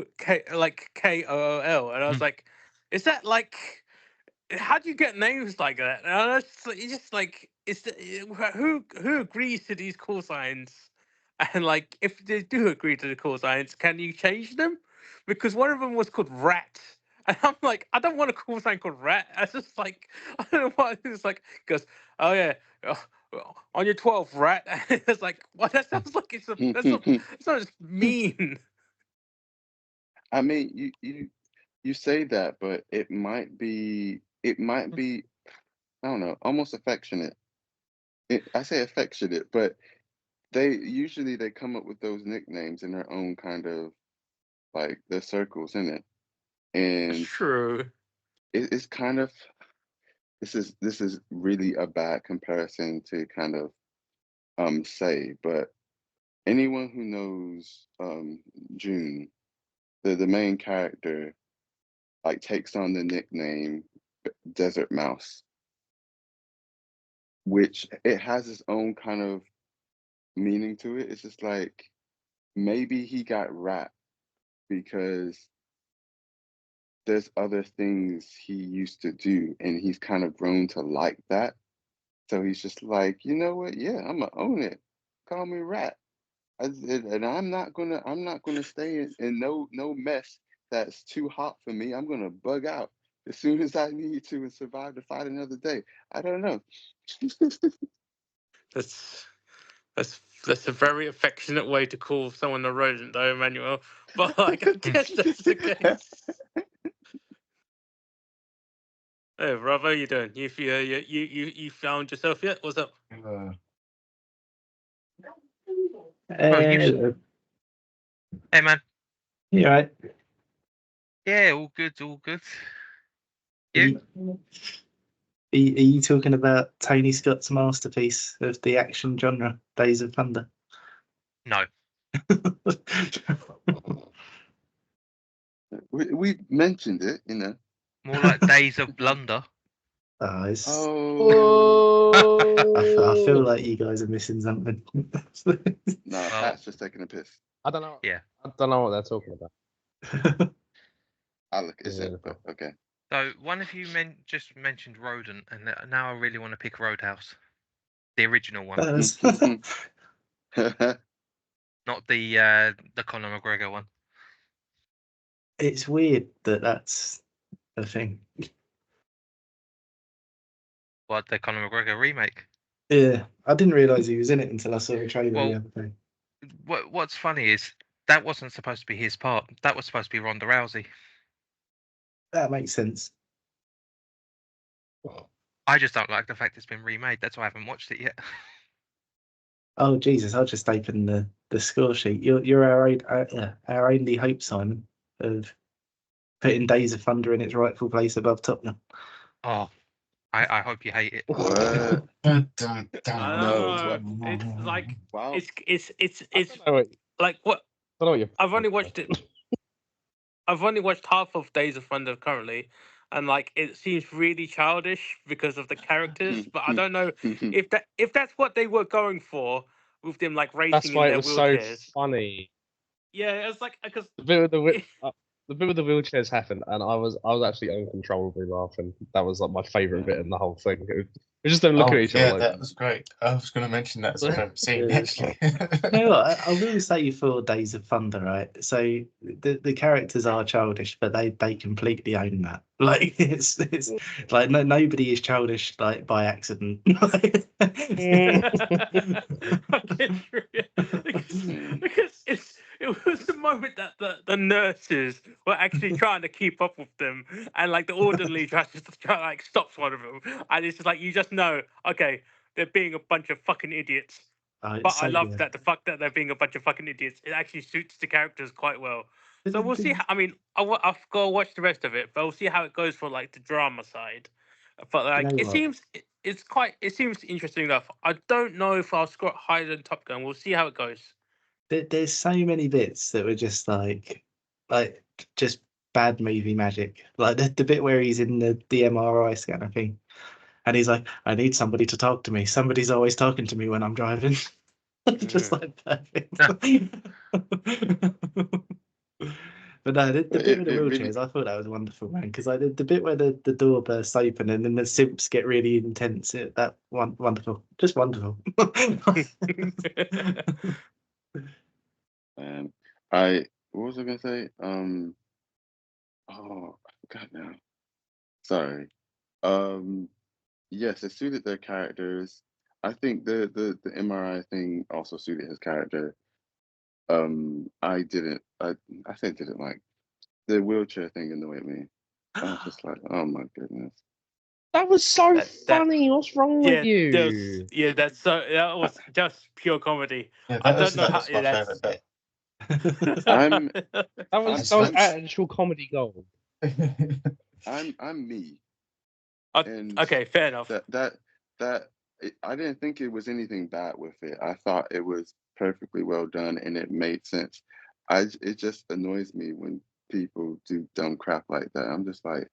like Kool, and I was like, is that like? How do you get names like that? And I was it's just like who agrees to these call signs? And like, if they do agree to the call signs, can you change them? Because one of them was called Rat, and I'm like, I don't want a call sign called Rat. I just like, I don't know what it's like. Because oh yeah, on your 12th, Rat. And it's like, what? That sounds like that's not just mean. I mean, you say that, but it might be, I don't know, almost affectionate. I say affectionate, but they come up with those nicknames in their own kind of like their circles, in it, and True. it's kind of, this is really a bad comparison to kind of say, but anyone who knows June, the main character, like takes on the nickname Desert Mouse, which it has its own kind of meaning to it. It's just like maybe he got Rat because there's other things he used to do and he's kind of grown to like that. So he's just like, you know what? Yeah, I'm gonna own it. Call me Rat. And I'm not gonna stay in no mess that's too hot for me. I'm gonna bug out as soon as I need to and survive to fight another day. I don't know. That's that's a very affectionate way to call someone a rodent, though, Emmanuel. But like, I guess that's the case. Hey, Rob, how you doing? You found yourself yet? What's up? Hey man. You all right? Yeah, all good, all good. Are you talking about Tony Scott's masterpiece of the action genre, Days of Thunder? No. We mentioned it, you know. More like Days of Blunder. I Oh, feel like you guys are missing something. No, Pat's just taking a piss. I don't know. Yeah. I don't know what they're talking about. I look at Yeah. it, but okay. So one of you just mentioned Rodent, and now I really want to pick Roadhouse, the original one, not the Conor McGregor one. It's weird that that's a thing. What, the Conor McGregor remake? Yeah, I didn't realise he was in it until I saw a trailer Well, the other day. What's funny is that wasn't supposed to be his part. That was supposed to be Ronda Rousey. That makes sense. I just don't like the fact it's been remade. That's why I haven't watched it yet. Oh Jesus! I'll just open the score sheet. You're our only hope, Simon, of putting Days of Thunder in its rightful place above Tottenham. Oh, I hope you hate it. What? No, it's like Wow. it's like what I don't know what you're. I've only watched it. I've only watched half of Days of Thunder currently, and like it seems really childish because of the characters. But I don't know if that's what they were going for with them like racing That's in why their it was wheelchairs. so funny. Yeah, it's like because The bit with the bit with the wheelchairs happened, and I was actually uncontrollably laughing. That was like my favorite bit in the whole thing. We just don't look at each other. Yeah, Like, that was great. I was going to mention that as a favorite scene, actually. You know what? I will say for Days of Thunder, right? So the characters are childish, but they completely own that. Like it's like nobody is childish like by accident. Because it was the moment that the nurses were actually trying to keep up with them, and like the orderly tries to like stops one of them, and it's just like you just know, okay, they're being a bunch of fucking idiots. But I love that the fact that they're being a bunch of fucking idiots. It actually suits the characters quite well. So we'll see. I mean, I've got to watch the rest of it, but we'll see how it goes for like the drama side. But like, You know it what? seems it seems interesting enough. I don't know if I'll score it higher than Top Gun. We'll see how it goes. There's so many bits that were just like just bad movie magic. Like the bit where he's in the MRI scanner thing, and he's like, "I need somebody to talk to me. Somebody's always talking to me when I'm driving." Just like perfect. But no, the bit with the wheelchairs, I thought that was wonderful, man. Because like the bit where the door bursts open and then the simps get really intense, that wonderful, just wonderful. What was I gonna say? Oh, I forgot now. Sorry. Yes, it suited their characters. I think the MRI thing also suited his character. I didn't like the wheelchair thing annoyed me. I was just like, oh my goodness. that was so That- funny. What's wrong with you? that was just pure comedy. Yeah, I that don't was, know that how. was my favorite bit. I'm That was I'm- actual comedy gold. I'm me. And okay, fair enough. I didn't think it was anything bad with it. I thought it was perfectly well done and it made sense. It just annoys me when people do dumb crap like that. I'm just like,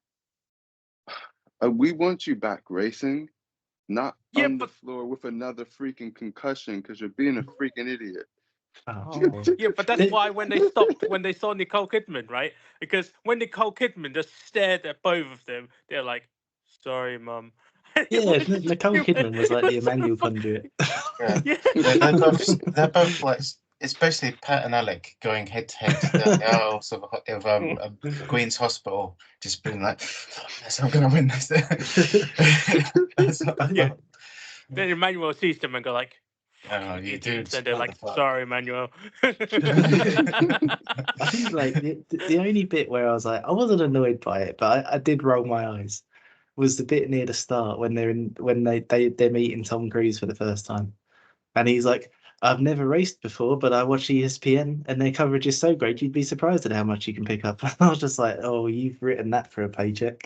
we want you back racing, not Yeah, on the but floor with another freaking concussion because you're being a freaking idiot. yeah, but that's why when they saw Nicole Kidman, right? Because when Nicole Kidman just stared at both of them, they're like, "Sorry, mum." Yeah, Nicole Kidman was like the Emmanuel conduit. Yeah. They're both like, it's basically Pat and Alec going head to head in the aisles of Queen's Hospital, just being like, yes, I'm going to win this. That's what I Yeah. thought. Then Emmanuel sees them and go like, Oh, you idiots. dude. And they're what like, the fuck? "Sorry, Emmanuel." I think like the only bit where I was like, I wasn't annoyed by it, but I did roll my eyes, was the bit near the start when they're meeting Tom Cruise for the first time, and he's like, "I've never raced before, but I watch ESPN and their coverage is so great, you'd be surprised at how much you can pick up." And I was just like, "Oh, you've written that for a paycheck."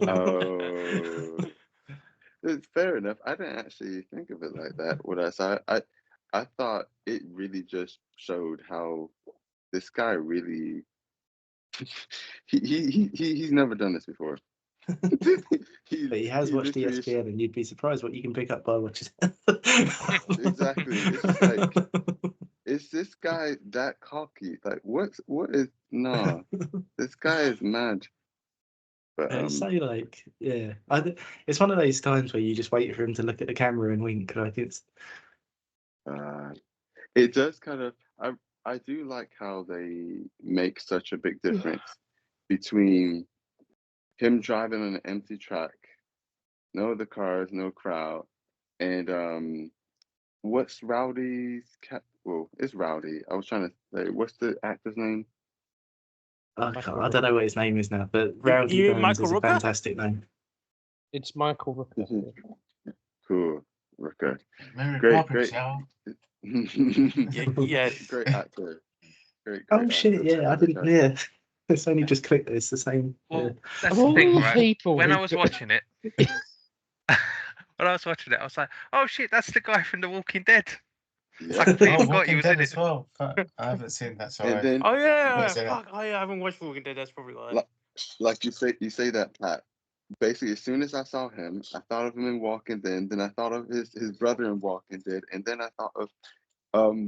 Oh, it's fair enough. I didn't actually think of it like that. What I saw, I thought it really just showed how this guy really he's never done this before. But he has watched literally ESPN, and you'd be surprised what you can pick up by watching. Exactly. It's just like, is this guy that cocky? Like, what is no? This guy is mad. But It's so like, yeah, it's one of those times where you just wait for him to look at the camera and wink. Like it's. It does kind of. I do like how they make such a big difference between him driving on an empty track, no other cars, no crowd, and what's Rowdy's cat? Well, it's Rowdy. I was trying to say, what's the actor's name? I don't know what his name is now, but Rowdy Burns Michael is a Rooker? fantastic name. It's Michael Rooker. Cool, Rooker. Great. Yes. Great actor. Great Oh actor. shit! Yeah, I didn't. Yeah, it's only just clicked. That it's the same. Well, Yeah. that's Of the all thing, the right? people When who I was could- watching it, I was like, "Oh shit, that's the guy from The Walking Dead." Yeah. I completely Oh, forgot he Walking was Dead in as it. well. Fuck, I haven't seen that, so And then, Oh yeah, Who's in it? fuck. Oh yeah, I haven't watched Walking Dead. That's probably why. like you say that, Pat. Basically, as soon as I saw him, I thought of him in Walking Dead. Then I thought of his brother in Walking Dead, and then I thought of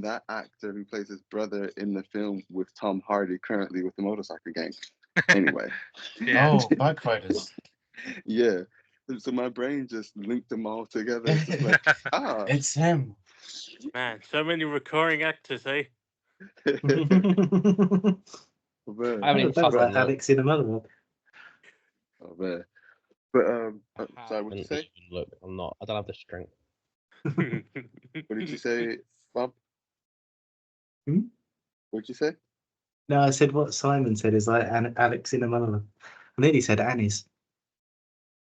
that actor who plays his brother in the film with Tom Hardy, currently with the Motorcycle Gang. Anyway, Yeah. Oh, Bike Riders. Yeah. So my brain just linked them all together. It's just like, It's him. Man, so many recurring actors, eh? man. I haven't even That was like fucking looked. Alex in a mother. Oh man. But I sorry, what'd you haven't say? even looked. I'm not. I don't have the strength. What did you say, Bob? Hmm? What'd you say? No, I said what Simon said is like Alex in a mother. I nearly said Annie's.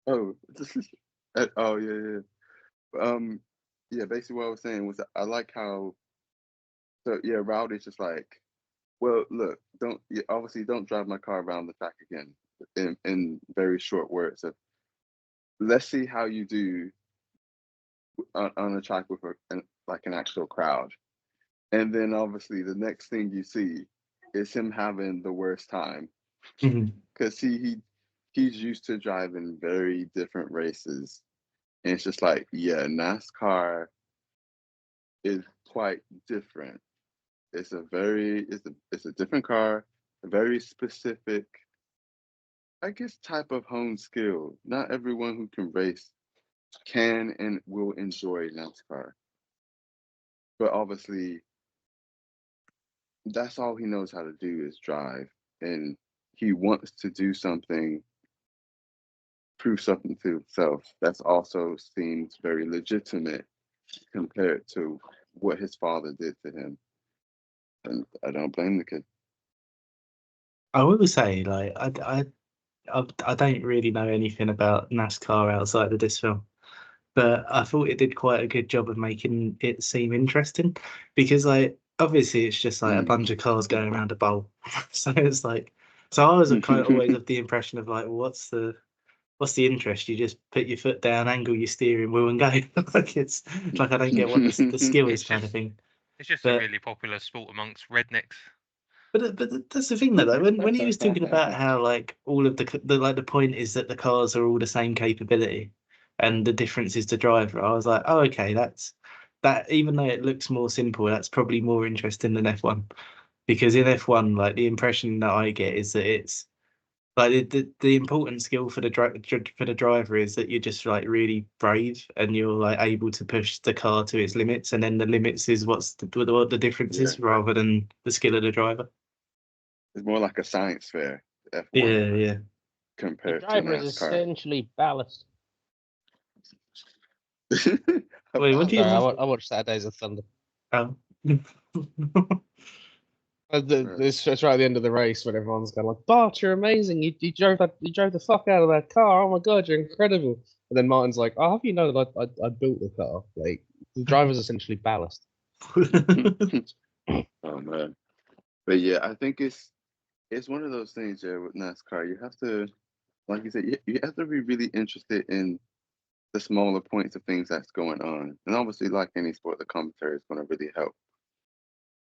Oh, oh yeah. Yeah. Basically, what I was saying was that I like how. So yeah, Rowdy's just like, well, look, obviously don't drive my car around the track again. In very short words, of, let's see how you do on a track with like an actual crowd. And then obviously the next thing you see is him having the worst time because he's used to driving very different races, and it's just like, yeah, NASCAR is quite different. It's a different car, a very specific, I guess, type of hone skill. Not everyone who can race can and will enjoy NASCAR, but obviously that's all he knows how to do is drive, and he wants to do something, prove something to himself. That's also seems very legitimate compared to what his father did to him, and I don't blame the kid. I will say, like, I don't really know anything about NASCAR outside of this film, but I thought it did quite a good job of making it seem interesting because, like, obviously it's just like a bunch of cars going around a bowl, so it's like, so I was kind of always of the impression of like, what's the interest? You just put your foot down, angle your steering wheel, and go. Like it's like I don't get what the skill is, kind of thing. It's just But- a really popular sport amongst rednecks. But that's the thing though. Like, when he was talking about how like all of the point is that the cars are all the same capability, and the difference is the driver. I was like, oh okay, that. Even though it looks more simple, that's probably more interesting than F1, because in F1, like the impression that I get is that it's like the important skill for the driver is that you're just like really brave and you're like able to push the car to its limits, and then the limits is what the difference is rather than the skill of the driver. It's more like a science fair, F1, Yeah. The compared to driver is NASCAR. essentially ballast. Wait, what do you Sorry, I watched Saturdays of Thunder. Oh. It's right at the end of the race when everyone's going like, Bart, you're amazing. You drove the fuck out of that car. Oh my god, you're incredible. And then Martin's like, oh, how do you know that I built the car? Like the driver's essentially ballast. Oh man, but yeah, I think it's one of those things. Yeah, with NASCAR, you have to, like you said, you have to be really interested in the smaller points of things that's going on, and obviously, like any sport, the commentary is going to really help.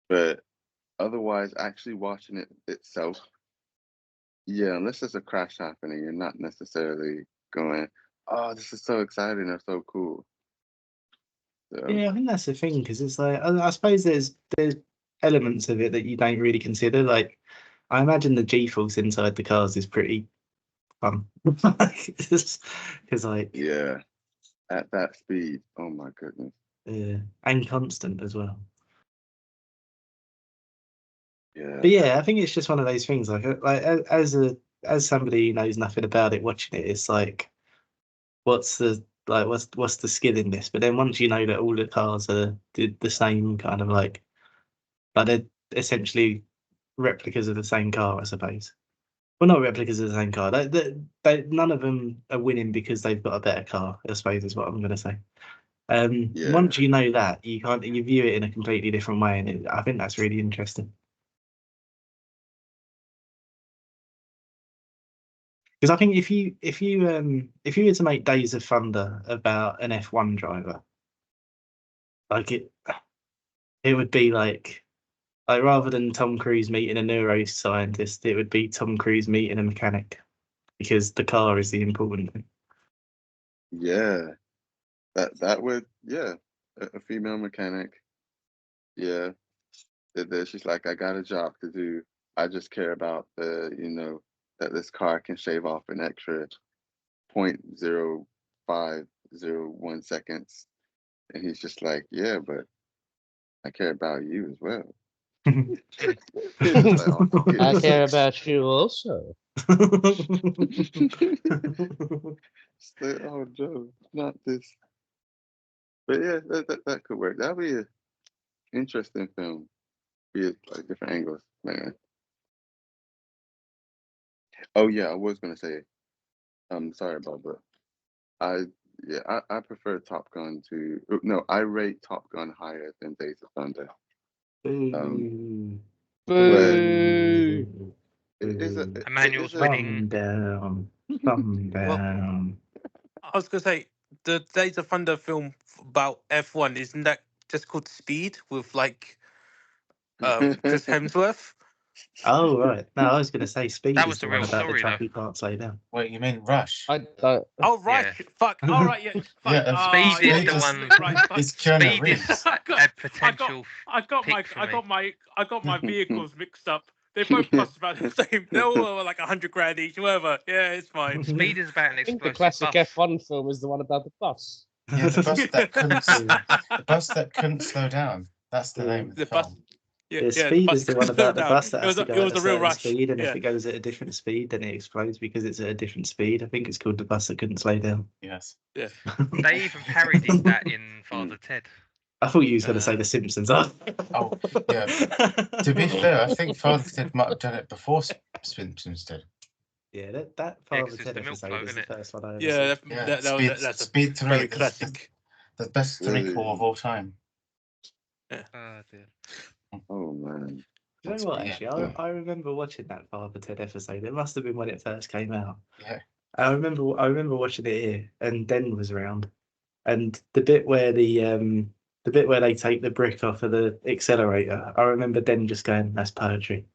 But otherwise, actually watching it itself, yeah, unless there's a crash happening, you're not necessarily going, "Oh, this is so exciting or so cool." So, Yeah, I think that's the thing because it's like I suppose there's elements of it that you don't really consider. Like I imagine the G-force inside the cars is pretty fun because like yeah, at that speed, oh my goodness. yeah, and constant as well. Yeah. But yeah, I think it's just one of those things. Like as somebody who knows nothing about it, watching it, it's like, what's the skill in this? But then once you know that all the cars are the same kind of like they're essentially replicas of the same car, I suppose. Well, not replicas of the same car. None of them are winning because they've got a better car, I suppose is what I'm going to say. Once you know that, you view it in a completely different way, and I think that's really interesting. Because I think if you were to make Days of Thunder about an F1 driver, like it would be like rather than Tom Cruise meeting a neuroscientist, it would be Tom Cruise meeting a mechanic, because the car is the important thing. Yeah, that would, yeah, a female mechanic. Yeah, she's like, I got a job to do. I just care about that this car can shave off an extra 0.0501 seconds, and he's just like, yeah, but I care about you as well. It's like, oh, I goodness. care about you also. It's like, oh Joe, not this. But yeah, that could work. That'd be an interesting film. Be like different angles, man. Oh yeah, I was gonna say, I'm sorry about that. I prefer Top Gun to no, I rate Top Gun higher than Days of Thunder. Boo! Emmanuel's winning. Calm down. I was gonna say the Days of Thunder film about F1, isn't that just called Speed with like Chris Hemsworth? Oh right. No, I was going to say Speed That is was the the one real about the story, truck though. you can't slow down. Wait, you mean Rush? I don't. Oh right, Yeah. fuck. All right, yeah. Fuck. Yeah, Speed is the is- one. Right, fuck. It's Keanu Speed Reeves. is I a got potential. pick for me. I got my vehicles mixed up. They both cost about the same. They all were like $100,000 each, whatever. Yeah, it's fine. Speed is about an I think the explosive classic buff. F1 film is the one about the bus. Yeah, the bus that couldn't slow down. That's the name of the The bus. film. Yeah, Speed bus is the one couldn't about slow the down. bus that has to go It was at a a real certain rush. speed, and Yeah. if it goes at a different speed, then it explodes because it's at a different speed. I think it's called the bus that couldn't slow down. Yes. Yeah. They even parodied that in Father Ted. I thought you was going to say The Simpsons. Oh, yeah. To be fair, I think Father Ted might have done it before Simpsons did. Yeah, that Yeah, Father 'cause it's Ted the milk episode float, is the isn't it? first one I ever Yeah, saw. Yeah, that's a Speed 3, very the classic. best threequel of all time. Oh dear. Oh man. You know what? Actually, I remember watching that Father Ted episode. It must have been when it first came out. Yeah. I remember watching it here, and Den was around, and the bit where they take the brick off of the accelerator. I remember Den just going, "That's poetry."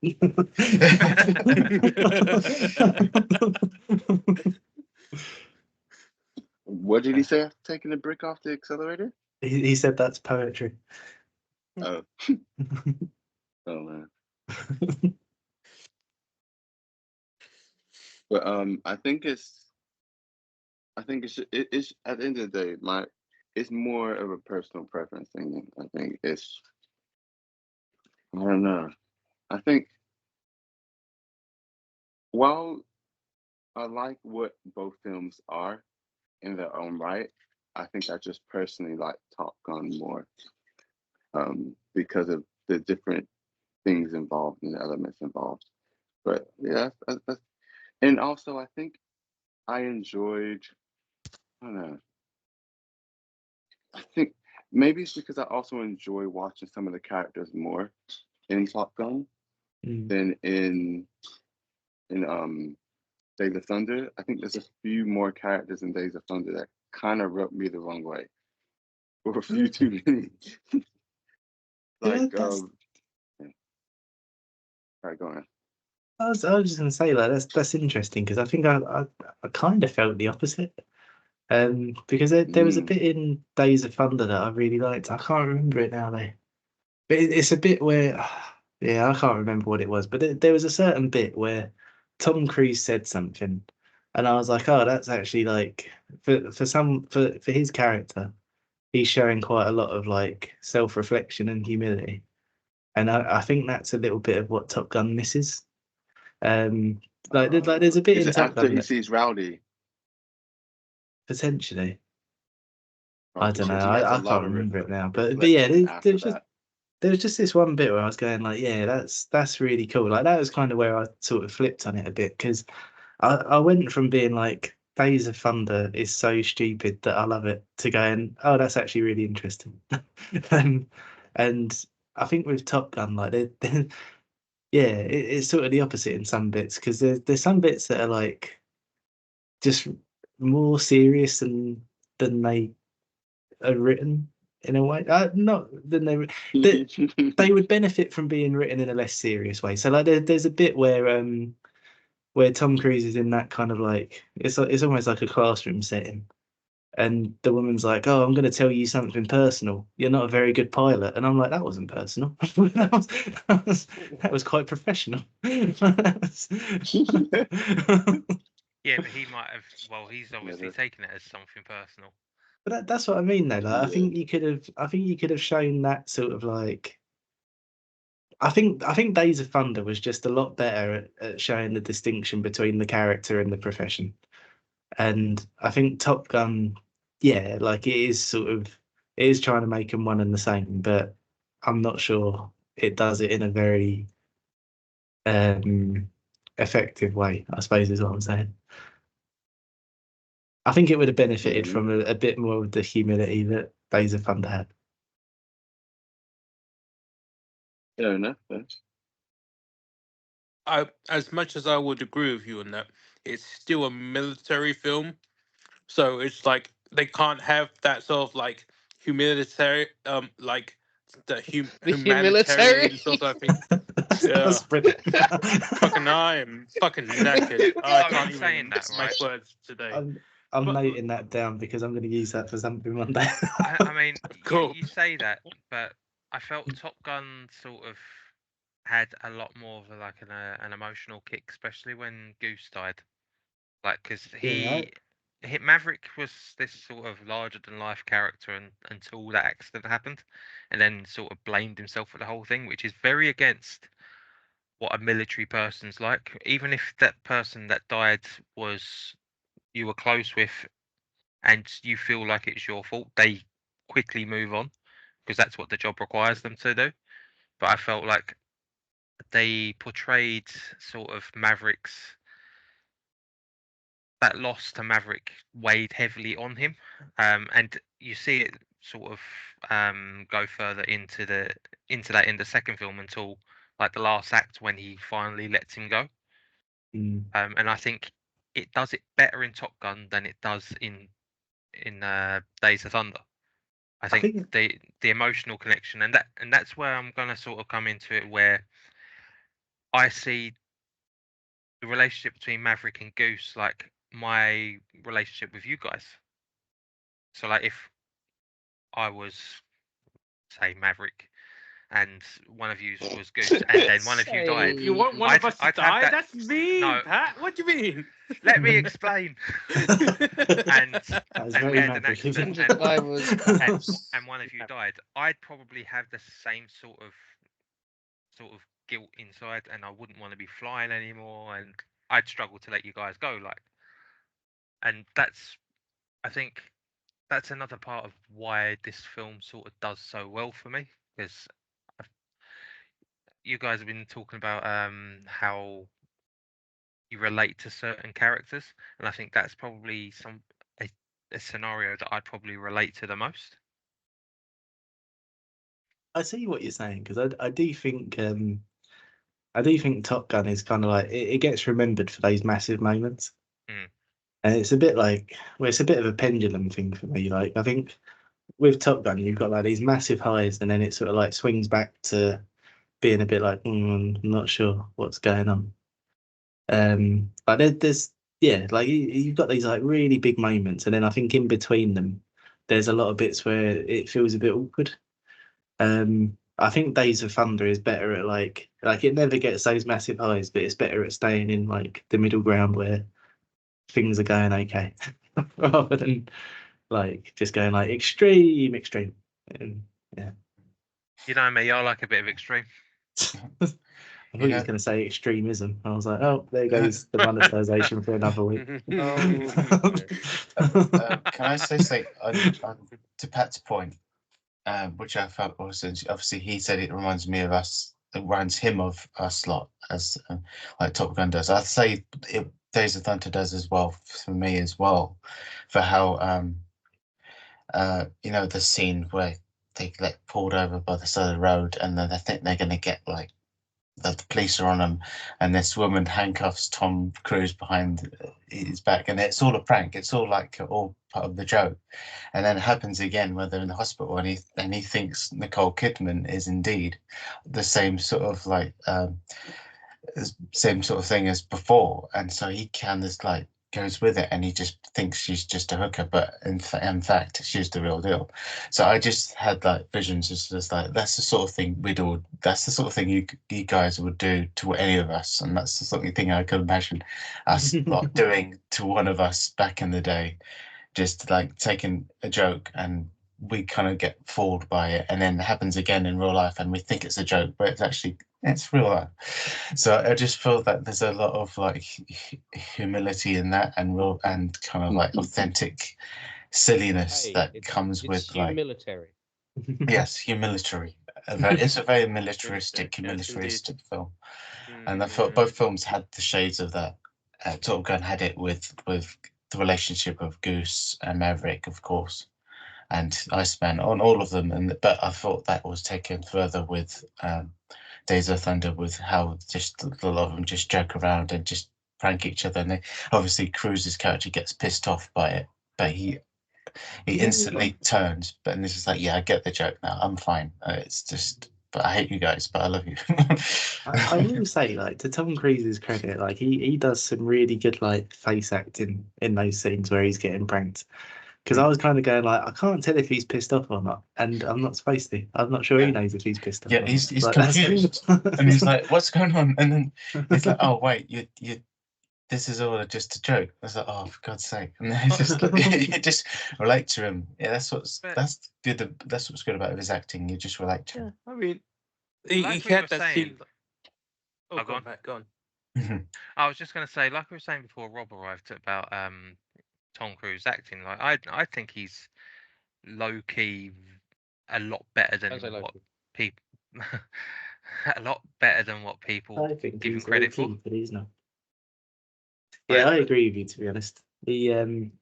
What did he say after taking the brick off the accelerator? He said that's poetry. Oh. Oh man. But I think it's at the end of the day, it's more of a personal preference thing. I think I don't know. I think while I like what both films are in their own right, I think I just personally like Top Gun more. Because of the different things involved and the elements involved. But yeah, and also I think I enjoyed, I don't know, I think maybe it's because I also enjoy watching some of the characters more in Top Gun than in Days of Thunder. I think there's a few more characters in Days of Thunder that kind of rubbed me the wrong way. Or a few too many. Like, Yeah, all right, go on. I was just going to say that's interesting because I think I kind of felt the opposite. Because there was a bit in Days of Thunder that I really liked. I can't remember it now though. But it's a bit where, yeah, I can't remember what it was. But there was a certain bit where Tom Cruise said something, and I was like, oh, that's actually like for his character, he's showing quite a lot of like self-reflection and humility, and I think that's a little bit of what Top Gun misses. Like there's a bit Is in it Top after Gun he that sees Rowdy? potentially. Oh, I don't know. because he has a I lot can't of remember it now. But yeah, reflection after there's just that. there was just this one bit where I was going like, yeah, that's really cool. Like that was kind of where I sort of flipped on it a bit because I went from being like Days of Thunder is so stupid that I love it to going, oh, that's actually really interesting. And I think with Top Gun, like yeah, it's sort of the opposite in some bits because there's some bits that are like just more serious than they are written in a way. Not than they would benefit from being written in a less serious way. So like there's a bit where Tom Cruise is in that kind of like it's almost like a classroom setting. And the woman's like, "Oh, I'm going to tell you something personal. You're not a very good pilot." And I'm like, "That wasn't personal. that was quite professional." Yeah, but he might have. Well, he's obviously taken it as something personal. But that's what I mean, though. Like, Yeah. I think you could have shown that sort of like. I think Days of Thunder was just a lot better at showing the distinction between the character and the profession, and I think Top Gun, yeah, like it is trying to make them one and the same, but I'm not sure it does it in a very effective way, I suppose is what I'm saying. I think it would have benefited from a bit more of the humility that Days of Thunder had. Fair enough. As much as I would agree with you on that, it's still a military film, so it's like they can't have that sort of like humanitarian, like the humanitarian sort of thing. Yeah. Fucking I'm fucking knackered. I can't even saying that, make right? words today. I'm noting that down because I'm going to use that for something one day. I mean, Cool. you say that, but I felt Top Gun sort of had a lot more of an emotional kick, especially when Goose died. Like, because Maverick was this sort of larger than life character until that accident happened, and then sort of blamed himself for the whole thing, which is very against what a military person's like. Even if that person that died was you were close with and you feel like it's your fault, they quickly move on because that's what the job requires them to do. But I felt like they portrayed sort of that loss to Maverick weighed heavily on him, and you see it sort of go further into that in the second film until like the last act when he finally lets him go. And I think it does it better in Top Gun than it does in Days of Thunder. I think the emotional connection and that's where I'm gonna sort of come into it, where I see the relationship between Maverick and Goose like my relationship with you guys. So like if I was say Maverick and one of you was Goose and then one of you died, You want one of us to die? That's mean, No. Pat. What do you mean? Let me explain. and we had an accident and one of you died. I'd probably have the same sort of guilt inside, and I wouldn't want to be flying anymore, and I'd struggle to let you guys go. Like, and I think that's another part of why this film sort of does so well for me, because you guys have been talking about how you relate to certain characters, and I think that's probably a scenario that I'd probably relate to the most. I see what you're saying, because I do think Top Gun is kind of like it gets remembered for those massive moments, and it's a bit like it's a bit of a pendulum thing for me. Like I think with Top Gun, you've got like these massive highs, and then it sort of like swings back to being a bit like I'm not sure what's going on. But there's like you've got these like really big moments, and then I think in between them, there's a lot of bits where it feels a bit awkward. I think Days of Thunder is better at like it never gets those massive highs, but it's better at staying in like the middle ground where things are going okay, rather than like just going like extreme. And, yeah. You know me, I like a bit of extreme. I thought he was going to say extremism. I was like, oh, there goes the monetization for another week. Can I say to Pat's point, which I felt was obviously he said it reminds me of us, it reminds him of us lot as like Top Gun does. I'd say Days of Thunder does as well for me as well, for how the scene where they get pulled over by the side of the road and then they think they're going to get like the police are on them, and this woman handcuffs Tom Cruise behind his back, and it's all a prank. It's all like all part of the joke, and then it happens again when they're in the hospital, and he thinks Nicole Kidman is indeed the same sort of like same sort of thing as before, and so he can just like goes with it, and he just thinks she's just a hooker, but in fact she's the real deal. So I just had like visions, just like that's the sort of thing that's the sort of thing you guys would do to any of us, and that's the sort of thing I could imagine us like doing to one of us back in the day, just like taking a joke and we kind of get fooled by it, and then it happens again in real life and we think it's a joke, but it's real life. So I just feel that there's a lot of like humility in that, and kind of like authentic silliness that comes with like humilitary. Yes, humilitary. It's a very militaristic film, and I thought both films had the shades of that. Top Gun had it with the relationship of Goose and Maverick, of course, and Iceman on all of them, but I thought that was taken further with Days of Thunder, with how just a lot of them just joke around and just prank each other, and obviously Cruise's character gets pissed off by it, but he instantly turns, and this is like, yeah, I get the joke now, I'm fine. It's just, but I hate you guys, but I love you. I will say, like, to Tom Cruise's credit, like he does some really good like face acting in those scenes where he's getting pranked. Because I was kind of going like, I can't tell if he's pissed off or not, and I'm not supposed to. I'm not sure he knows if he's pissed off. Yeah, he's confused, and he's like, "What's going on?" And then he's like, "Oh wait, you this is all just a joke." I was like, "Oh, for God's sake!" And then it's just you just relate to him. Yeah, that's good. That's what's good about his acting. You just relate to him. I mean, he had that scene. Oh, go on, Matt, go on. I was just going to say, like we were saying before, Rob arrived about Tom Cruise acting. Like I think he's low key a lot better than what people a lot better than what people I think give him he's credit for. but he's not. Yeah, I agree with you, to be honest. He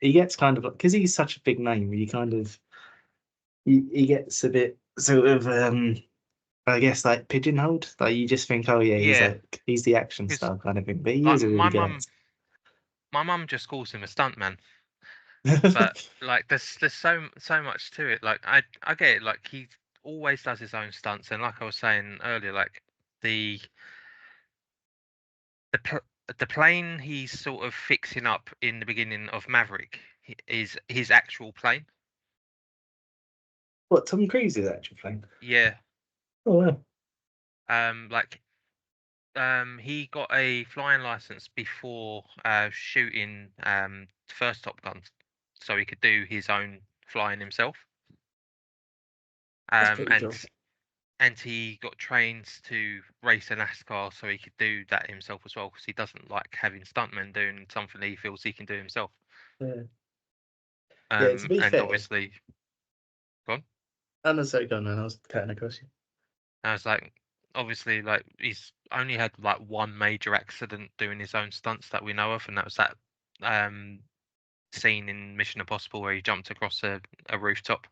gets kind of, because he's such a big name, he kind of he gets a bit sort of I guess like pigeonholed. Like you just think, oh yeah, he's the action star kind of thing. But he is a really good. My mum just calls him a stuntman. But like there's so much to it. Like I get it, like he always does his own stunts, and like I was saying earlier, like the plane he's sort of fixing up in the beginning of Maverick is his actual plane. What, Tom Cruise's actual plane? Yeah. Oh wow. He got a flying license before shooting the first Top Gun, so he could do his own flying himself. And he got trained to race a NASCAR, so he could do that himself as well, because he doesn't like having stuntmen doing something he feels he can do himself. Yeah. To be fair, obviously, go on. I'm not so gone, man. I was cutting across you. I was like, obviously, like he's only had like one major accident doing his own stunts that we know of, and that was that scene in Mission Impossible where he jumped across a rooftop.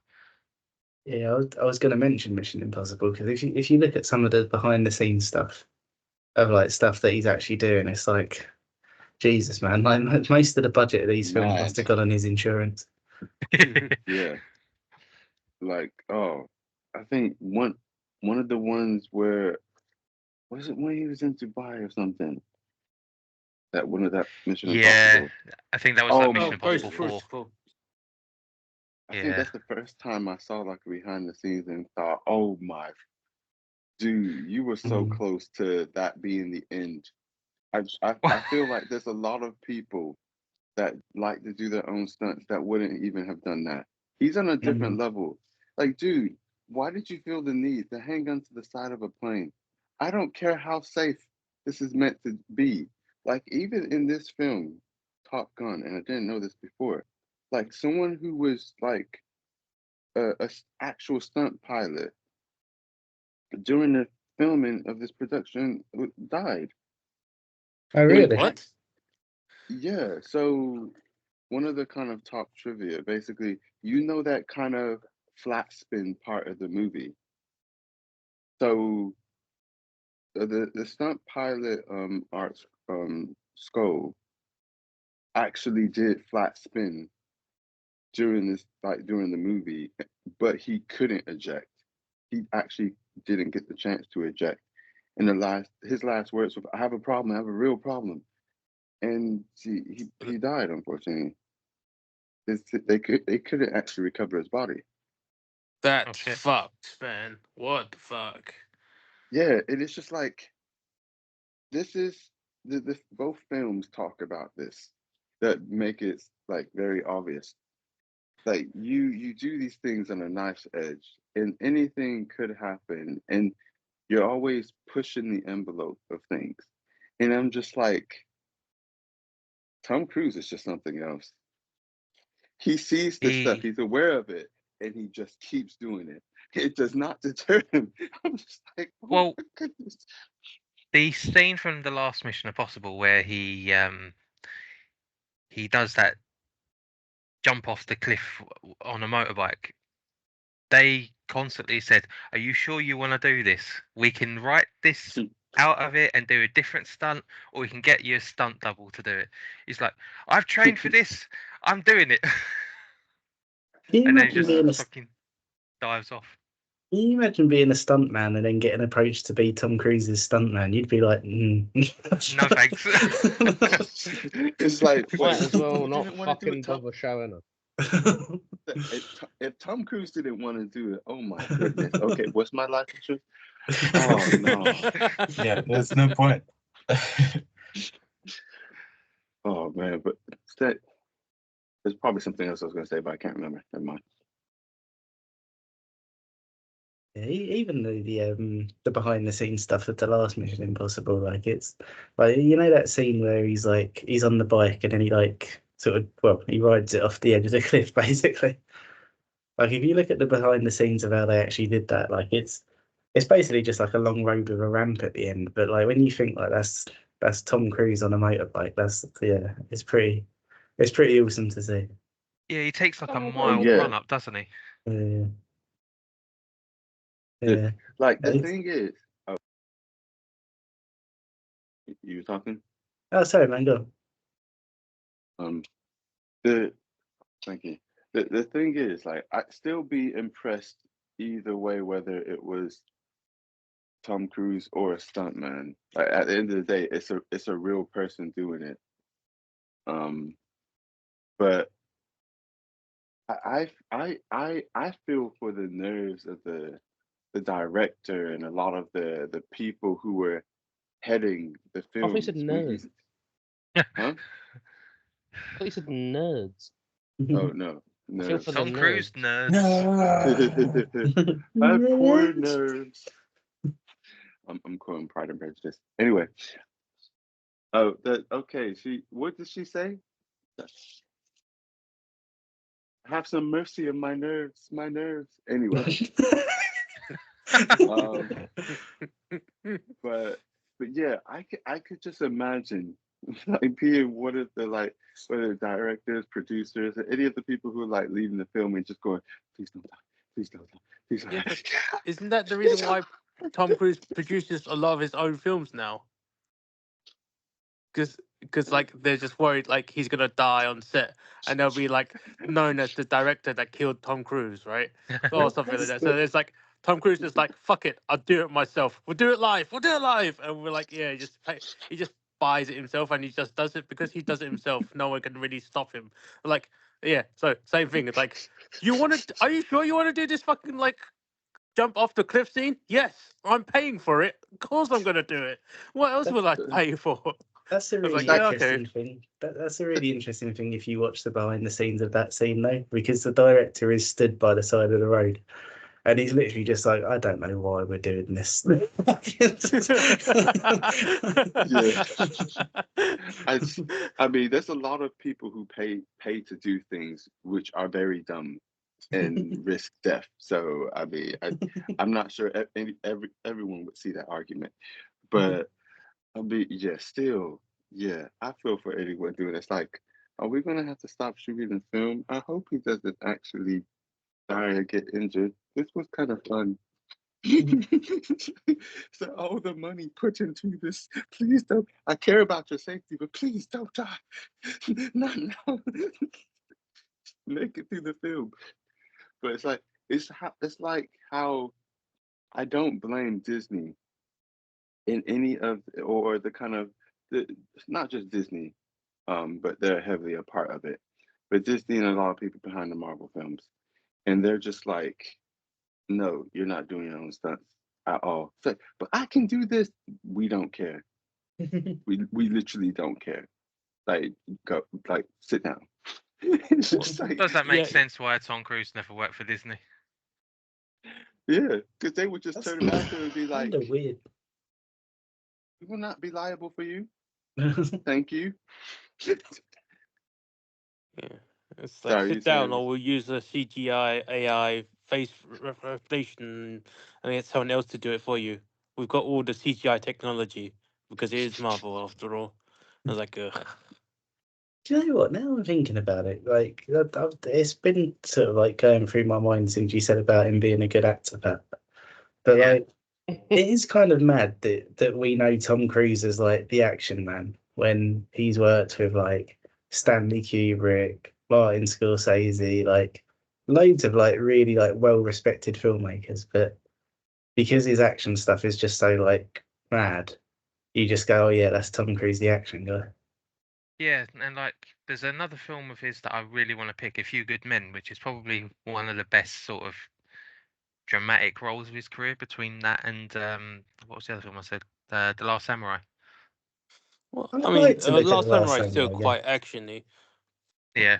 Yeah, I was going to mention Mission Impossible, because if you look at some of the behind the scenes stuff of like stuff that he's actually doing, it's like, Jesus, man! Like most of the budget of these films must have gone on his insurance. Yeah, like I think one of the ones where was it when he was in Dubai or something? That one of that Mission Impossible. I think that was Mission Impossible 4. I think that's the first time I saw like behind the scenes and thought, oh my dude, you were so close to that being the end. I feel like there's a lot of people that like to do their own stunts that wouldn't even have done that. He's on a different level. Like, dude, why did you feel the need to hang onto the side of a plane? I don't care how safe this is meant to be. Like, even in this film, Top Gun, and I didn't know this before, like someone who was like a actual stunt pilot during the filming of this production died. Oh, really? What? Yeah, so one of the kind of top trivia, basically, that kind of flat spin part of the movie. So the stunt pilot Art Skull actually did flat spin during the movie, but he couldn't eject. He actually didn't get the chance to eject. And his last words were, "I have a problem. I have a real problem." and he died, unfortunately. They couldn't actually recover his body. That's shit. fucked, man. What the fuck? Yeah, and it's just like this is the both films talk about this that make it like very obvious. Like you do these things on a knife's edge, and anything could happen, and you're always pushing the envelope of things. And I'm just like, Tom Cruise is just something else. He sees this stuff, he's aware of it, and he just keeps doing it. It does not deter him. I'm just like, oh Well, my goodness. the scene from the last Mission Impossible where he does that jump off the cliff on a motorbike. They constantly said, "Are you sure you want to do this? We can write this out of it and do a different stunt, or we can get you a stunt double to do it." He's like, "I've trained for this. I'm doing it." Can you And then he imagine being a just fucking dives off. Can you imagine being a stuntman and then getting approached to be Tom Cruise's stuntman? You'd be like, No thanks. It's like, Might wait, as well you not didn't wanna do fucking it, Tom? bother showing up. If Tom Cruise didn't want to do it, oh my goodness. Okay, what's my life insurance? Oh no. Yeah, there's no point. Oh man, but there's probably something else I was gonna say, but I can't remember. Never mind. Yeah, even the behind the scenes stuff of the last Mission Impossible, like it's like that scene where he's on the bike and then he he rides it off the edge of the cliff basically. Like if you look at the behind the scenes of how they actually did that, like it's basically just like a long road with a ramp at the end. But like when you think like that's Tom Cruise on a motorbike, it's pretty awesome to see. Yeah, he takes like a Oh, mile yeah. run up, doesn't he? Yeah. Like the thing is, oh, you were talking? Oh, sorry, man, go. Thank you. The thing is, like, I'd still be impressed either way, whether it was Tom Cruise or a stuntman. Like, at the end of the day, it's a real person doing it. But I feel for the nerves of the director and a lot of the people who were heading the I thought you films. said nerds. Huh? I thought you said nerds. Oh no, I feel nerds. for Tom the Cruise nerds. nerds. My poor nerves. I'm quoting Pride and Prejudice. Anyway. Oh, okay. What did she say? Have some mercy on my nerves, Anyway. But yeah, I could just imagine like being one of the whether directors, producers, or any of the people who are like leading the film and just going, please don't die, please don't die, please don't Yeah, die. but isn't that the reason why Tom Cruise produces a lot of his own films now? Because like they're just worried like he's gonna die on set, and they'll be like known as the director that killed Tom Cruise, right? Or something like that. So it's like Tom Cruise is like, fuck it, I'll do it myself. We'll do it live. And we're like, yeah, he just buys it himself, and he just does it because he does it himself. No one can really stop him. Like, yeah. So same thing. It's like, are you sure you want to do this fucking like jump off the cliff scene? Yes, I'm paying for it. Of course I'm gonna do it. What else will I pay for? That's a really interesting thing. That's a really interesting thing if you watch the behind the scenes of that scene, though, because the director is stood by the side of the road, and he's literally just like, I don't know why we're doing this. I mean, there's a lot of people who pay to do things which are very dumb and risk death. So I mean, I'm not sure everyone would see that argument, but I mean, yeah, still, yeah, I feel for anyone doing this. Like, are we gonna have to stop shooting the film? I hope he doesn't actually die or get injured. This was kind of fun. So all the money put into this, please don't. I care about your safety, but please don't die. Not now. Make it through the film. But it's like how I don't blame Disney in any of or the kind of not just Disney, but they're heavily a part of it. But just seeing a lot of people behind the Marvel films, and they're just like, no, you're not doing your own stunts at all. It's like, but I can do this. We don't care. We literally don't care. Like, go, like, sit down. It's just like, Does that make Yeah. sense why Tom Cruise never worked for Disney? yeah, because they would just That's turn around to him and be like, kind of weird. we will not be liable for you. Thank you. Yeah. It's like Sorry, you sit down, saying- or we'll use a CGI AI face recognition and get someone else to do it for you. We've got all the CGI technology because it is Marvel after all. I was like, ugh. Do you know what? Now I'm thinking about it, like it's been sort of like going through my mind since you said about him being a good actor, but Yeah. like it is kind of mad that we know Tom Cruise as like the action man when he's worked with like Stanley Kubrick, Martin Scorsese, like loads of like really like well respected filmmakers, but because his action stuff is just so like mad, you just go, oh yeah, that's Tom Cruise, the action guy. Yeah, and like there's another film of his that I really want to pick, A Few Good Men, which is probably one of the best sort of dramatic roles of his career. Between that and what was the other film I said? The Last Samurai. Well, I I mean, liked a bit of Last Last Samurai is still Samurai, yeah. quite actiony, Yeah,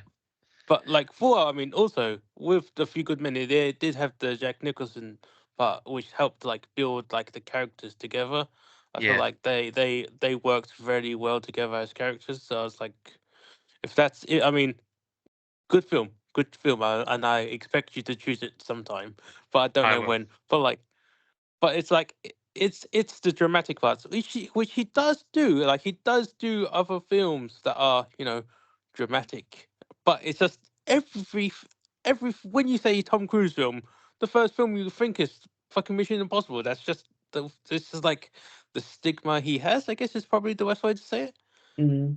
but like I mean, also with the Few Good Men, they did have the Jack Nicholson part, which helped like build like the characters together. I feel Yeah. like they worked very well together as characters. So I was like, if that's it, I mean, good film, and I expect you to choose it sometime, but I don't I know will. when. But it's like it's the dramatic parts, which he does do. Like he does do other films that are dramatic, but it's just every when you say Tom Cruise film, the first film you think is fucking Mission Impossible. That's just this is like the stigma he has. I guess is probably the best way to say it. Mm.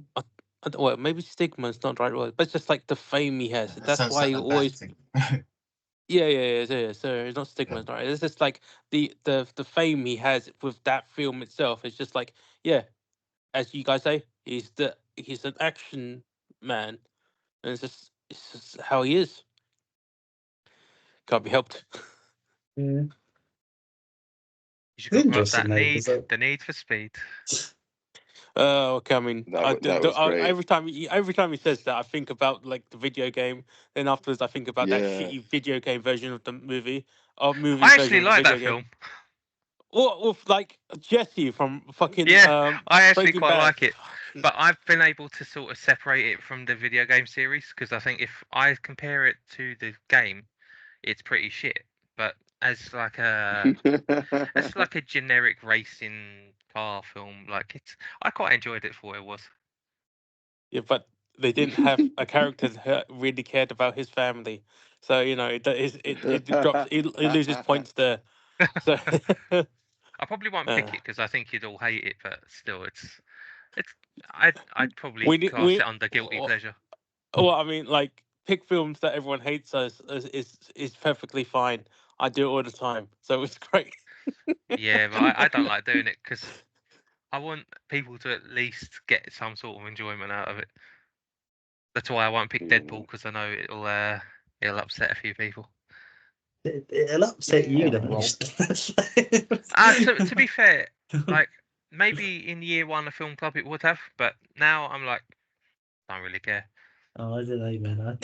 Well, maybe stigma is not the right word, but it's just like the fame he has. That's why he always. Yeah. So it's not stigma, it's not right. It's just like the fame he has with that film itself. It's just like, yeah, as you guys say, he's an action man, and it's just how he is. Can't be helped. Yeah. You should talk about Interesting, that though, 'cause, like, the need for speed. Okay, I mean, That was great. every time he says that, I think about like the video game. Then afterwards, I think about that Yeah. shitty video game version of the movie. I actually like that film. Or with like Jesse from fucking Yeah, I actually Breaking quite Bad. like it. Fucking- But I've been able to sort of separate it from the video game series because I think if I compare it to the game, it's pretty shit. But as like a generic racing car film, like I quite enjoyed it for what it was. Yeah, but they didn't have a character that really cared about his family, so it drops. He loses points there. So I probably won't pick it because I think you'd all hate it, but still, I'd probably we need class we. it under guilty pleasure. Well, I mean, like pick films that everyone hates us is perfectly fine. I do it all the time, so it's great. Yeah, but I don't like doing it because I want people to at least get some sort of enjoyment out of it. That's why I won't pick Deadpool because I know it'll upset a few people. it'll upset you the Yeah, most. To be fair, like maybe in year one of film club it would have, but now I'm like, don't really care. Oh, I don't know, man.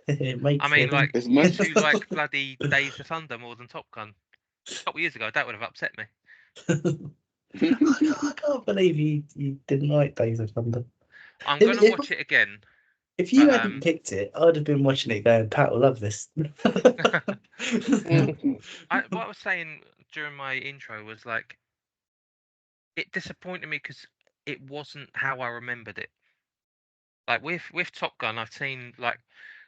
It makes I mean, it- like, It's you much- two like bloody Days of Thunder more than Top Gun. A couple of years ago, that would have upset me. I can't believe you didn't like Days of Thunder. I'm gonna watch it again. If you But, hadn't picked it, I'd have been watching it going, Pat will love this. what I was saying during my intro was like, it disappointed me because it wasn't how I remembered it. Like with Top Gun, I've seen like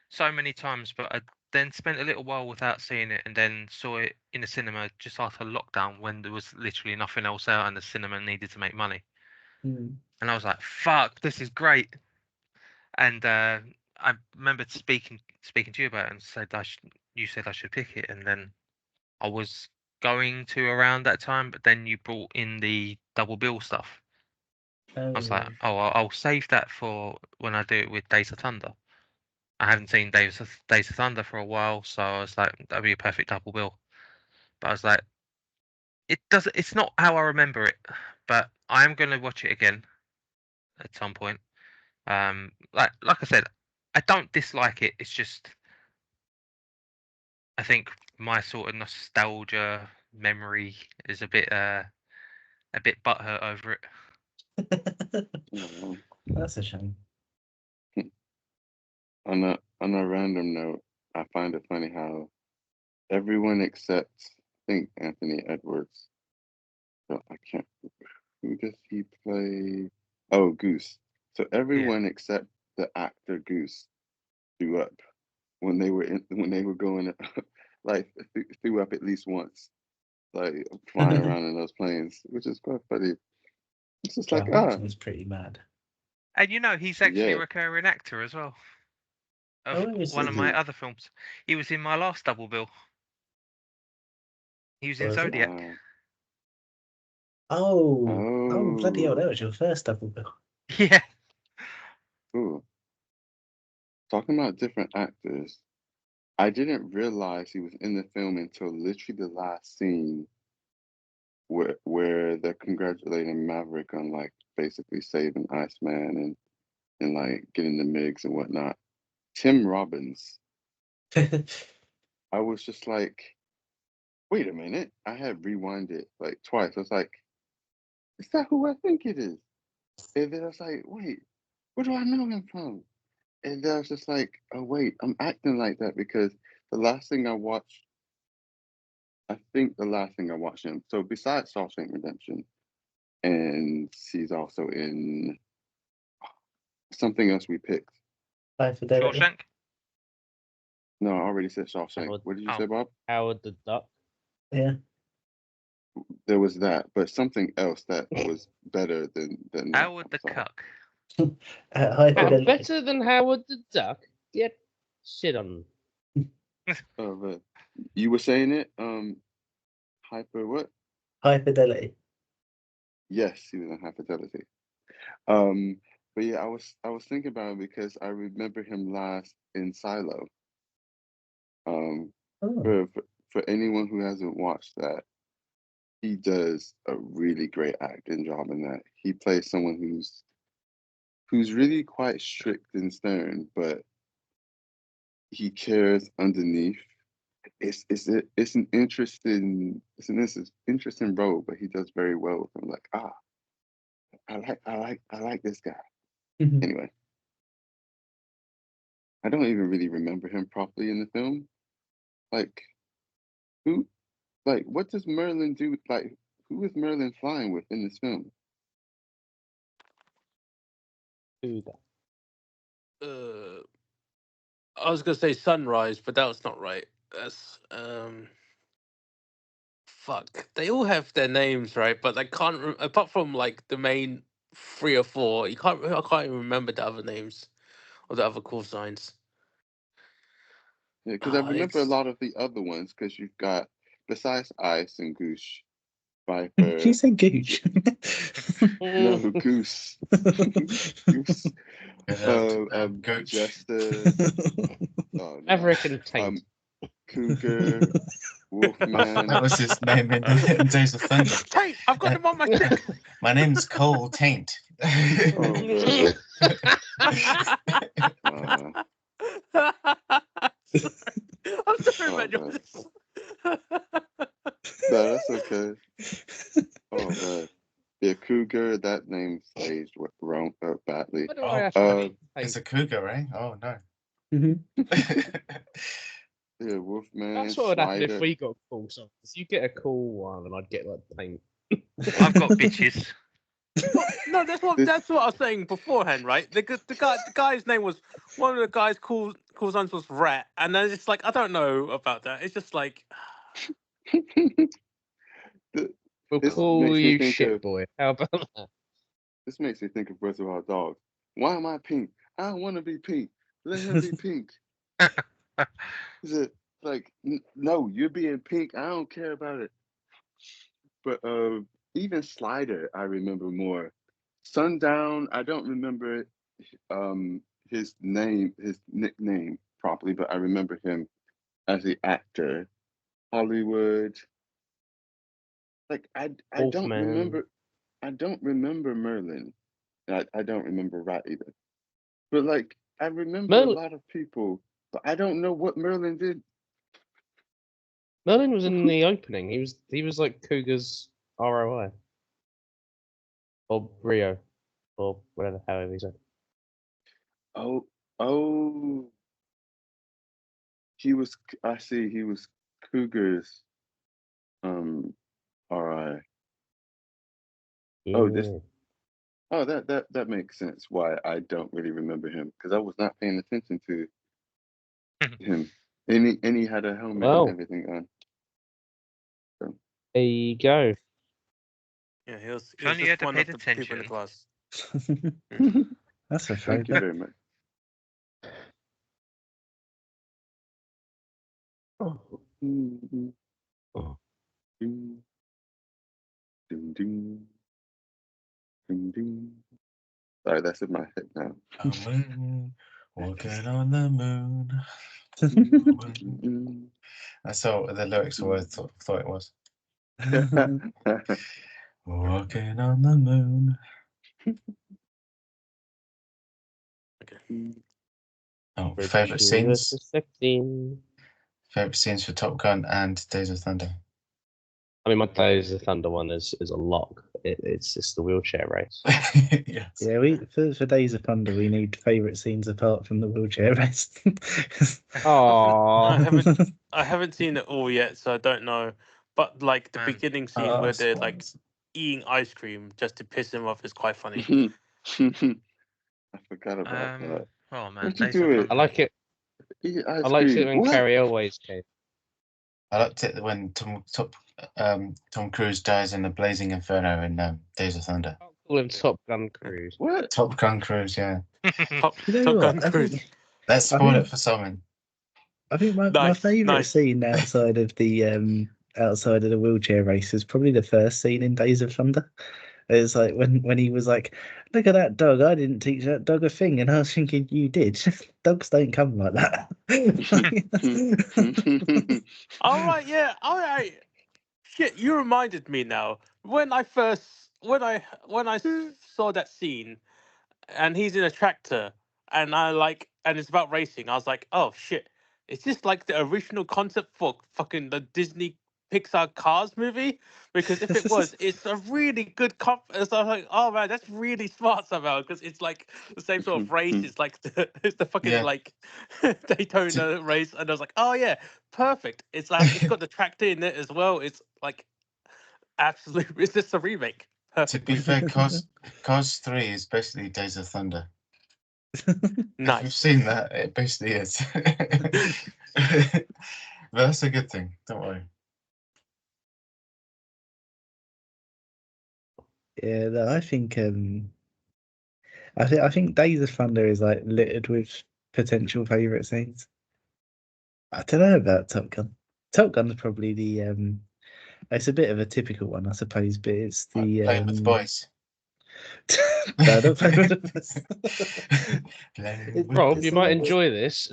so many times, but I then spent a little while without seeing it, and then saw it in the cinema just after lockdown when there was literally nothing else out, and the cinema needed to make money. Mm. And I was like, "Fuck, this is great!" And I remember speaking to you about it, and you said I should pick it, and then I was going to around that time, but then you brought in the double bill stuff, I was like, oh, I'll save that for when I do it with Days of Thunder. I haven't seen Days of Thunder for a while, so I was like, that'd be a perfect double bill. But I was like, it's not how I remember it, but I am going to watch it again at some point. Like I said, I don't dislike it. It's just, I think my sort of nostalgia memory is a bit butthurt over it. That's a shame. On a random note, I find it funny how everyone except, I think, Anthony Edwards. So I can't. Who does he play? Oh, Goose. So everyone except the actor Goose threw up when they were going like threw up at least once, like flying around in those planes, which is quite funny. It's just like was pretty mad. And he's actually a recurring actor as well. Of one of my other films. He was in my last double bill. He was in Zodiac. Oh, bloody hell, that was your first double bill. Yeah. Ooh. Talking about different actors, I didn't realize he was in the film until literally the last scene where they're congratulating Maverick on like basically saving Iceman and like getting the MiGs and whatnot. Tim Robbins. I was just like, wait a minute. I had rewind it like twice. I was like, is that who I think it is? And then I was like, wait, where do I know him from? And then I was just like, oh wait, I'm acting like that because the last thing I watched, I think the last thing I watched him. So besides Shawshank Redemption, and he's also in something else we picked. Shawshank? No, I already said Shawshank. What did you say, Bob? Howard the Duck. Yeah. There was that, but something else that was better than Howard the Cuck. Better than Howard the Duck? Get shit on. Oh, but you were saying it? Hyper what? High Fidelity. Yes, he was in High Fidelity. But yeah, I was thinking about it because I remember him last in Silo. For anyone who hasn't watched that, he does a really great acting job in that. He plays someone who's really quite strict and stern, but he cares underneath. It's an interesting role, but he does very well with him. Like, I like this guy. Anyway, I don't even really remember him properly in the film. Like, what does Merlin do? Like, who is Merlin flying with in this film? I was gonna say Sunrise, but that was not right. That's fuck. They all have their names right, but I can't. Apart from like the main 3 or 4, I can't even remember the other names or the other call signs. Yeah, because I remember a lot of the other ones. Because you've got besides Ice and Goose, Viper. Did you say Gooch? No, Goose. Goose. Jester. Oh, no. Maverick and Taint. Cougar. Wolfman. That was his name in Days of Thunder. Taint! I've got him on my stick! My name's Cole Taint. I'm sorry about yours. No, that's okay. Oh man, yeah, Cougar. That name's aged wrong badly. It's a cougar, right? Oh no. Yeah, Wolfman. That's what would happen if we got cool songs. You get a cool one, and I'd get like Taint. I've got bitches. No, that's what I was saying beforehand, right? The guy's name was one of the guys cool signs was Rat, and then it's like I don't know about that. It's just like we'll call you shit boy. How about that? This makes me think of Reservoir Dogs. Why am I pink? I don't want to be pink. Let him be pink. Is it like no? You're being pink. I don't care about it. But even Slider, I remember more Sundown. I don't remember his nickname properly, but I remember him as the actor. Hollywood. Like I don't remember. I don't remember Merlin. I don't remember Rat either. But like I remember a lot of people, but I don't know what Merlin did. Merlin was in the opening. He was like Cougar's ROI. Or Rio. Or whatever, however he said. Oh. He was Cougar's RI. Yeah. That makes sense why I don't really remember him, because I was not paying attention to him. And he had a helmet and everything on. So. There you go. Yeah, he was Only just had one paid of the people in the class. That's a Thank you very much. Oh. Oh. Ding. Ding, ding. Ding, ding. Sorry, that's in my head now. A moon, walking on the moon. That's what the lyrics were. I thought it was. Walking on the moon. Okay. Oh, favorite scenes? 16. Favorite scenes for Top Gun and Days of Thunder. I mean, my Days of Thunder one is a lock. It's just the wheelchair race. Yes. Yeah, for Days of Thunder, we need favourite scenes apart from the wheelchair race. Oh, I haven't seen it all yet, so I don't know. But like the beginning scene where they're like eating ice cream just to piss him off is quite funny. I forgot about that. Oh man, What'd you do it? I like it. Eat ice I liked cream. it when What? Carrie Elways came. I liked it when Tom Cruise dies in the blazing inferno in Days of Thunder. I'll call him Top Gun Cruise. What? Top Gun Cruise, yeah. Top You know Gun what? Cruise. Let's spoil it for someone. I think my Nice, favourite nice. scene outside of the wheelchair race is probably the first scene in Days of Thunder. It's like when he was like, "Look at that dog! I didn't teach that dog a thing," and I was thinking, "You did. Dogs don't come like that." All right, yeah, all right. Shit, you reminded me now. When I saw that scene, and he's in a tractor, and and it's about racing. I was like, oh shit, is this like the original concept for fucking the Disney Pixar Cars movie? Because if it was, it's a really good So I was like, oh man, that's really smart somehow, because it's like the same sort of race. It's like it's the fucking like Daytona race, and I was like, oh yeah, perfect. It's like it's got the tractor in it as well. It's like absolutely, it's just a remake. To be fair, Cars 3 is basically Days of Thunder. Nice. If you've seen that, it basically is. But that's a good thing. Don't worry. Yeah, no, I think I think Days of Thunder is like littered with potential favourite scenes. I don't know about Top Gun. Top Gun's probably the it's a bit of a typical one, I suppose, but it's the Playing with the boys. No, don't play with the Rob, you might enjoy this.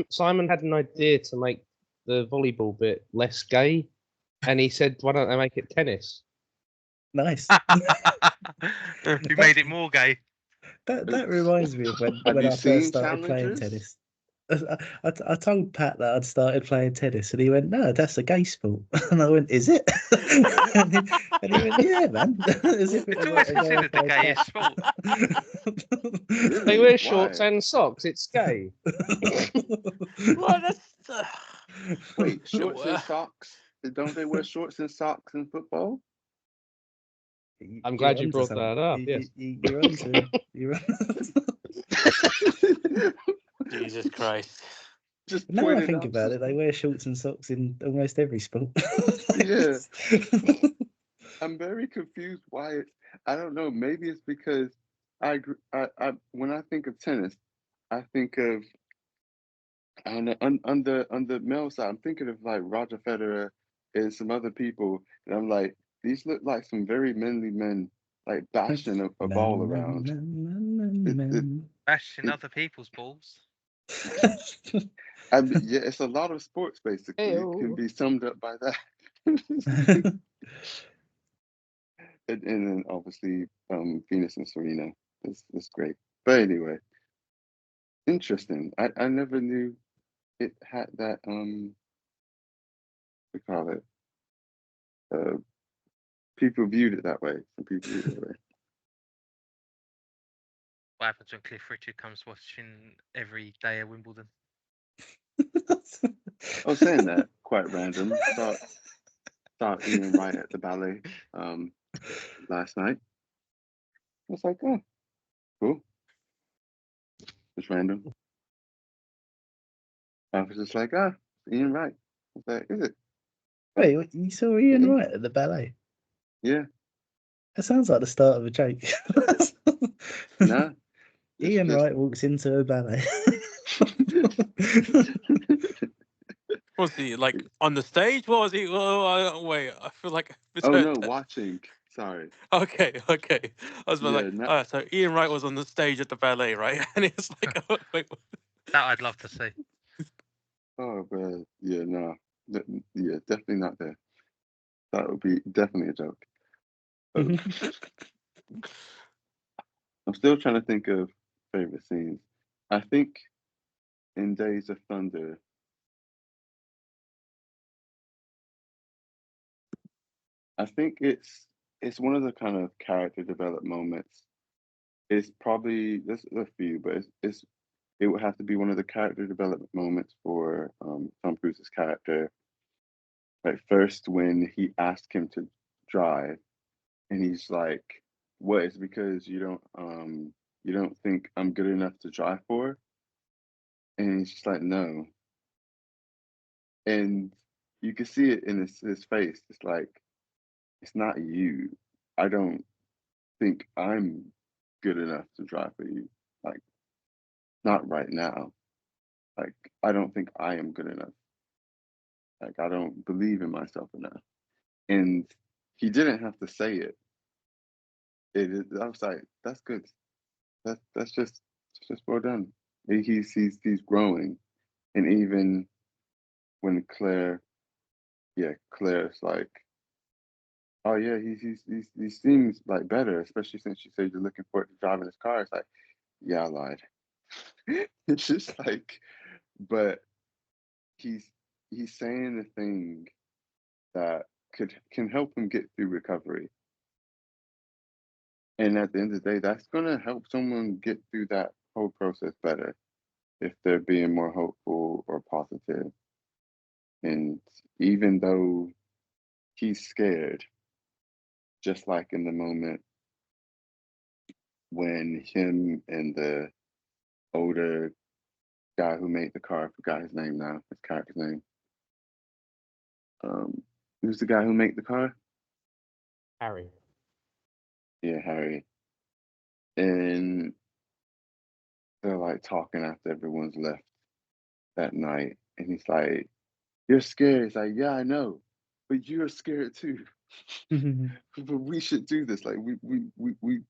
Simon had an idea to make the volleyball bit less gay, and he said, "Why don't they make it tennis?" Nice. You made it more gay. That reminds me of when I first started playing tennis. I told Pat that I'd started playing tennis, and he went, "No, that's a gay sport." And I went, "Is it?" and he went, "Yeah, man." As if It's always considered the gayest sport. They wear shorts and socks. It's gay. Well, that's Wait, shorts and socks? Don't they wear shorts and socks in football? I'm glad you brought that up. Yes. You're onto. Jesus Christ. Just now I think about it, they wear shorts and socks in almost every sport. Yeah. I'm very confused why I don't know. Maybe it's because I when I think of tennis, I think of on the male side, I'm thinking of like Roger Federer and some other people, and I'm like, these look like some very manly men like bashing a ball around. Bashing other people's balls. I mean, yeah, it's a lot of sports basically. It can Ayo. be summed up by that. And then obviously Venus and Serena is great. But anyway, interesting. I never knew it had that we call it people viewed it that way. Some people viewed it that way. What happens when Cliff Richard comes watching every day at Wimbledon? I was saying that quite random. Saw Ian Wright at the ballet last night. I was like, oh, cool. Just random. I was just like, Ian Wright. I was like, is it? Wait, you saw Ian Wright at the ballet? Yeah. That sounds like the start of a joke. Nah. Ian Wright walks into a ballet. Was he like on the stage? What was he? Oh, wait, I feel like I Oh misheard no, that. watching. Sorry. Okay. I was Yeah, like, so Ian Wright was on the stage at the ballet, right? And it's like, oh, wait, That I'd love to see. Oh, but yeah, no. Yeah, definitely not there. That would be definitely a joke. I'm still trying to think of favorite scenes. I think in Days of Thunder, I think it's one of the kind of character development moments. It's probably there's a few, but it would have to be one of the character development moments for Tom Cruise's character. Like first when he asked him to drive, and he's like, "What? It's because you don't think I'm good enough to drive for?" And he's just like, "No." And you can see it in his face. It's like, it's not you. I don't think I'm good enough to drive for you. Like, not right now. Like, I don't think I am good enough. Like, I don't believe in myself enough. And he didn't have to say it. I was like, that's good. That's just well done. He's growing. And even when Claire's like, oh yeah, he seems like better, especially since you said you're looking forward to driving his car. It's like, yeah, I lied. It's just like, but he's saying the thing that can help him get through recovery. And at the end of the day, that's gonna help someone get through that whole process better if they're being more hopeful or positive. And even though he's scared, just like in the moment when him and the older guy who made the car, I forgot his name now, his character's name. Who's the guy who made the car? Harry. Yeah, Harry. And they're like talking after everyone's left that night. And he's like, "You're scared." He's like, "Yeah, I know. But you're scared too." But we should do this. Like we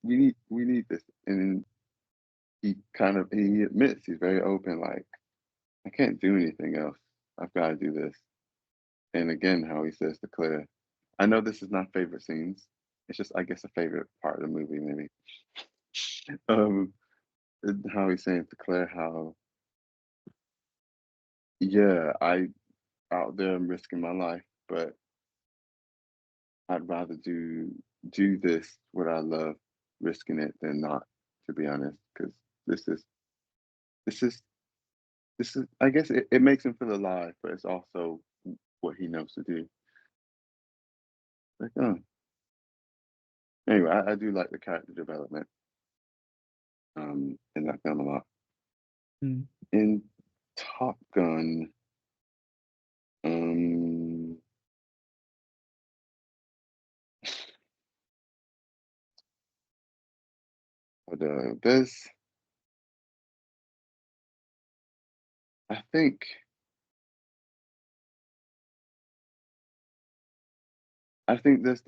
need this. And he admits, he's very open, like, I can't do anything else. I've got to do this. And again, how he says to Claire, I know this is not favorite scenes. It's just, I guess, a favorite part of the movie, maybe. How he's saying to Claire how, yeah, I out there I'm risking my life, but I'd rather do this what I love, risking it than not, to be honest, because this is this is I guess it makes him feel alive, but it's also what he knows to do. Like, oh. Anyway, I do like the character development in that film a lot. In Top Gun, there's, I think, I think there's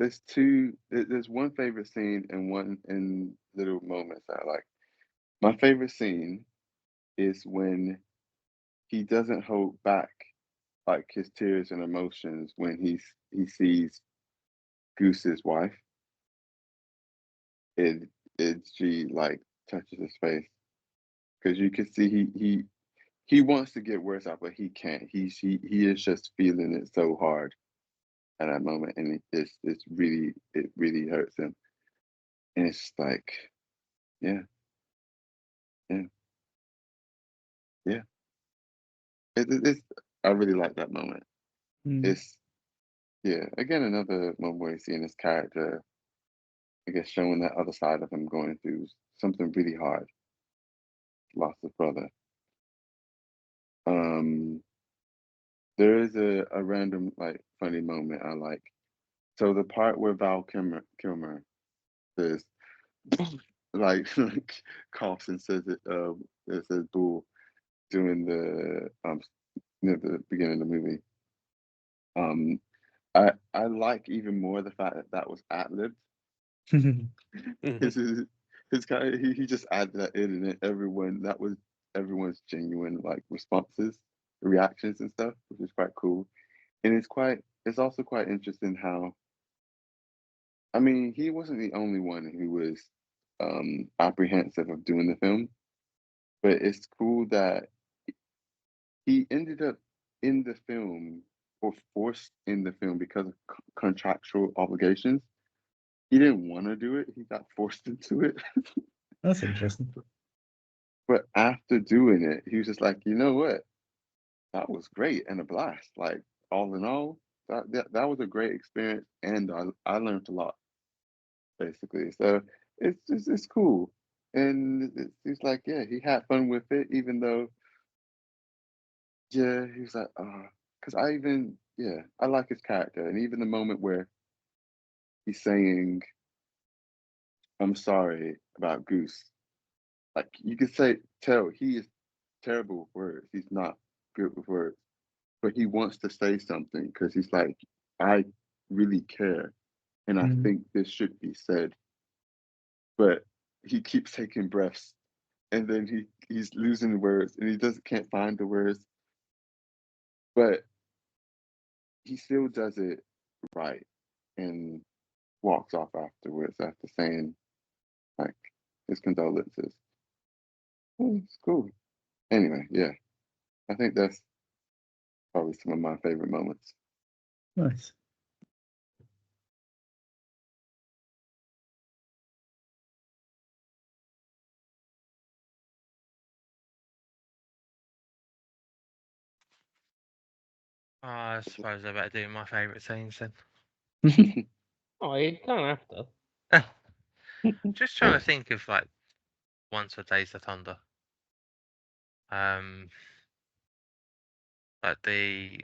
one favorite scene and one in little moments that I like. My favorite scene is when he doesn't hold back like his tears and emotions when he sees Goose's wife. She like touches his face because you can see he wants to get words out, but he can't. He is just feeling it so hard at that moment, and it really hurts him. And it's like, yeah, yeah, yeah. It's I really like that moment. It's yeah. Again, another moment where you seeing his character, I guess, showing that other side of him going through something really hard, lost his brother. There is a random like funny moment I like. So the part where Val Kilmer says like coughs and says it says "bull" during the near the beginning of the movie. I like even more the fact that that was ad-libbed. His guy he just added that in, and that was everyone's genuine like responses, reactions and stuff, which is quite cool. And it's also quite interesting how, I mean, he wasn't the only one who was apprehensive of doing the film, but it's cool that he ended up in the film or forced in the film because of contractual obligations. He didn't want to do it, he got forced into it. That's interesting. But after doing it, he was just like, you know what? That was great and a blast. Like, all in all, that was a great experience, and I learned a lot, basically. So it's cool. And it's like, yeah, he had fun with it, even though, yeah, he was like, because I like his character. And even the moment where he's saying, I'm sorry about Goose, like, you could tell he is terrible with words. He's not good with words, but he wants to say something because he's like, I really care. And I think this should be said. But he keeps taking breaths, and then he's losing the words, and he can't find the words, but he still does it right and walks off afterwards after saying like his condolences. It's cool. Anyway, yeah, I think that's probably some of my favorite moments. Nice. I suppose I better do my favourite scenes then. Oh, you don't have to. Just trying to think of like ones for Days of Thunder. Like the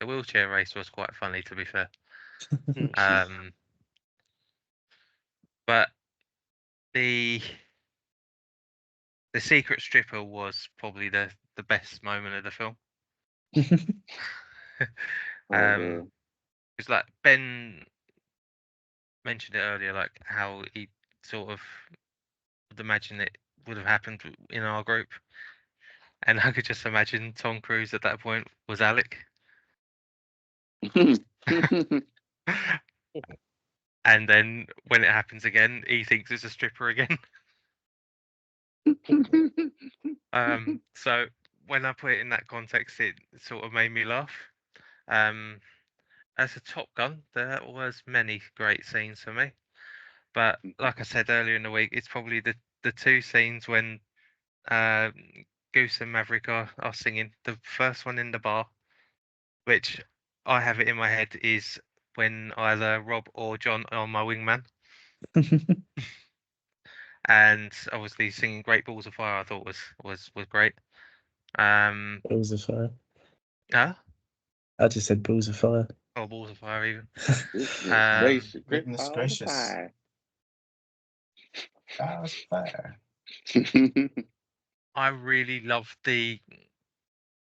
wheelchair race was quite funny, to be fair. But the secret stripper was probably the best moment of the film. It's like Ben mentioned it earlier, like how he sort of would imagine it would have happened in our group, and I could just imagine Tom Cruise at that point was Alec. And then when it happens again, he thinks it's a stripper again. So when I put it in that context, it sort of made me laugh. As a Top Gun, there was many great scenes for me, but like I said earlier in the week, it's probably the two scenes when Goose and Maverick are singing. The first one in the bar, which I have it in my head, is when either Rob or John are my wingman. And obviously singing Great Balls of Fire I thought was great. Balls of Fire. Huh? I just said Balls of Fire. Oh, Balls of Fire even. Goodness gracious. That was fire. I really loved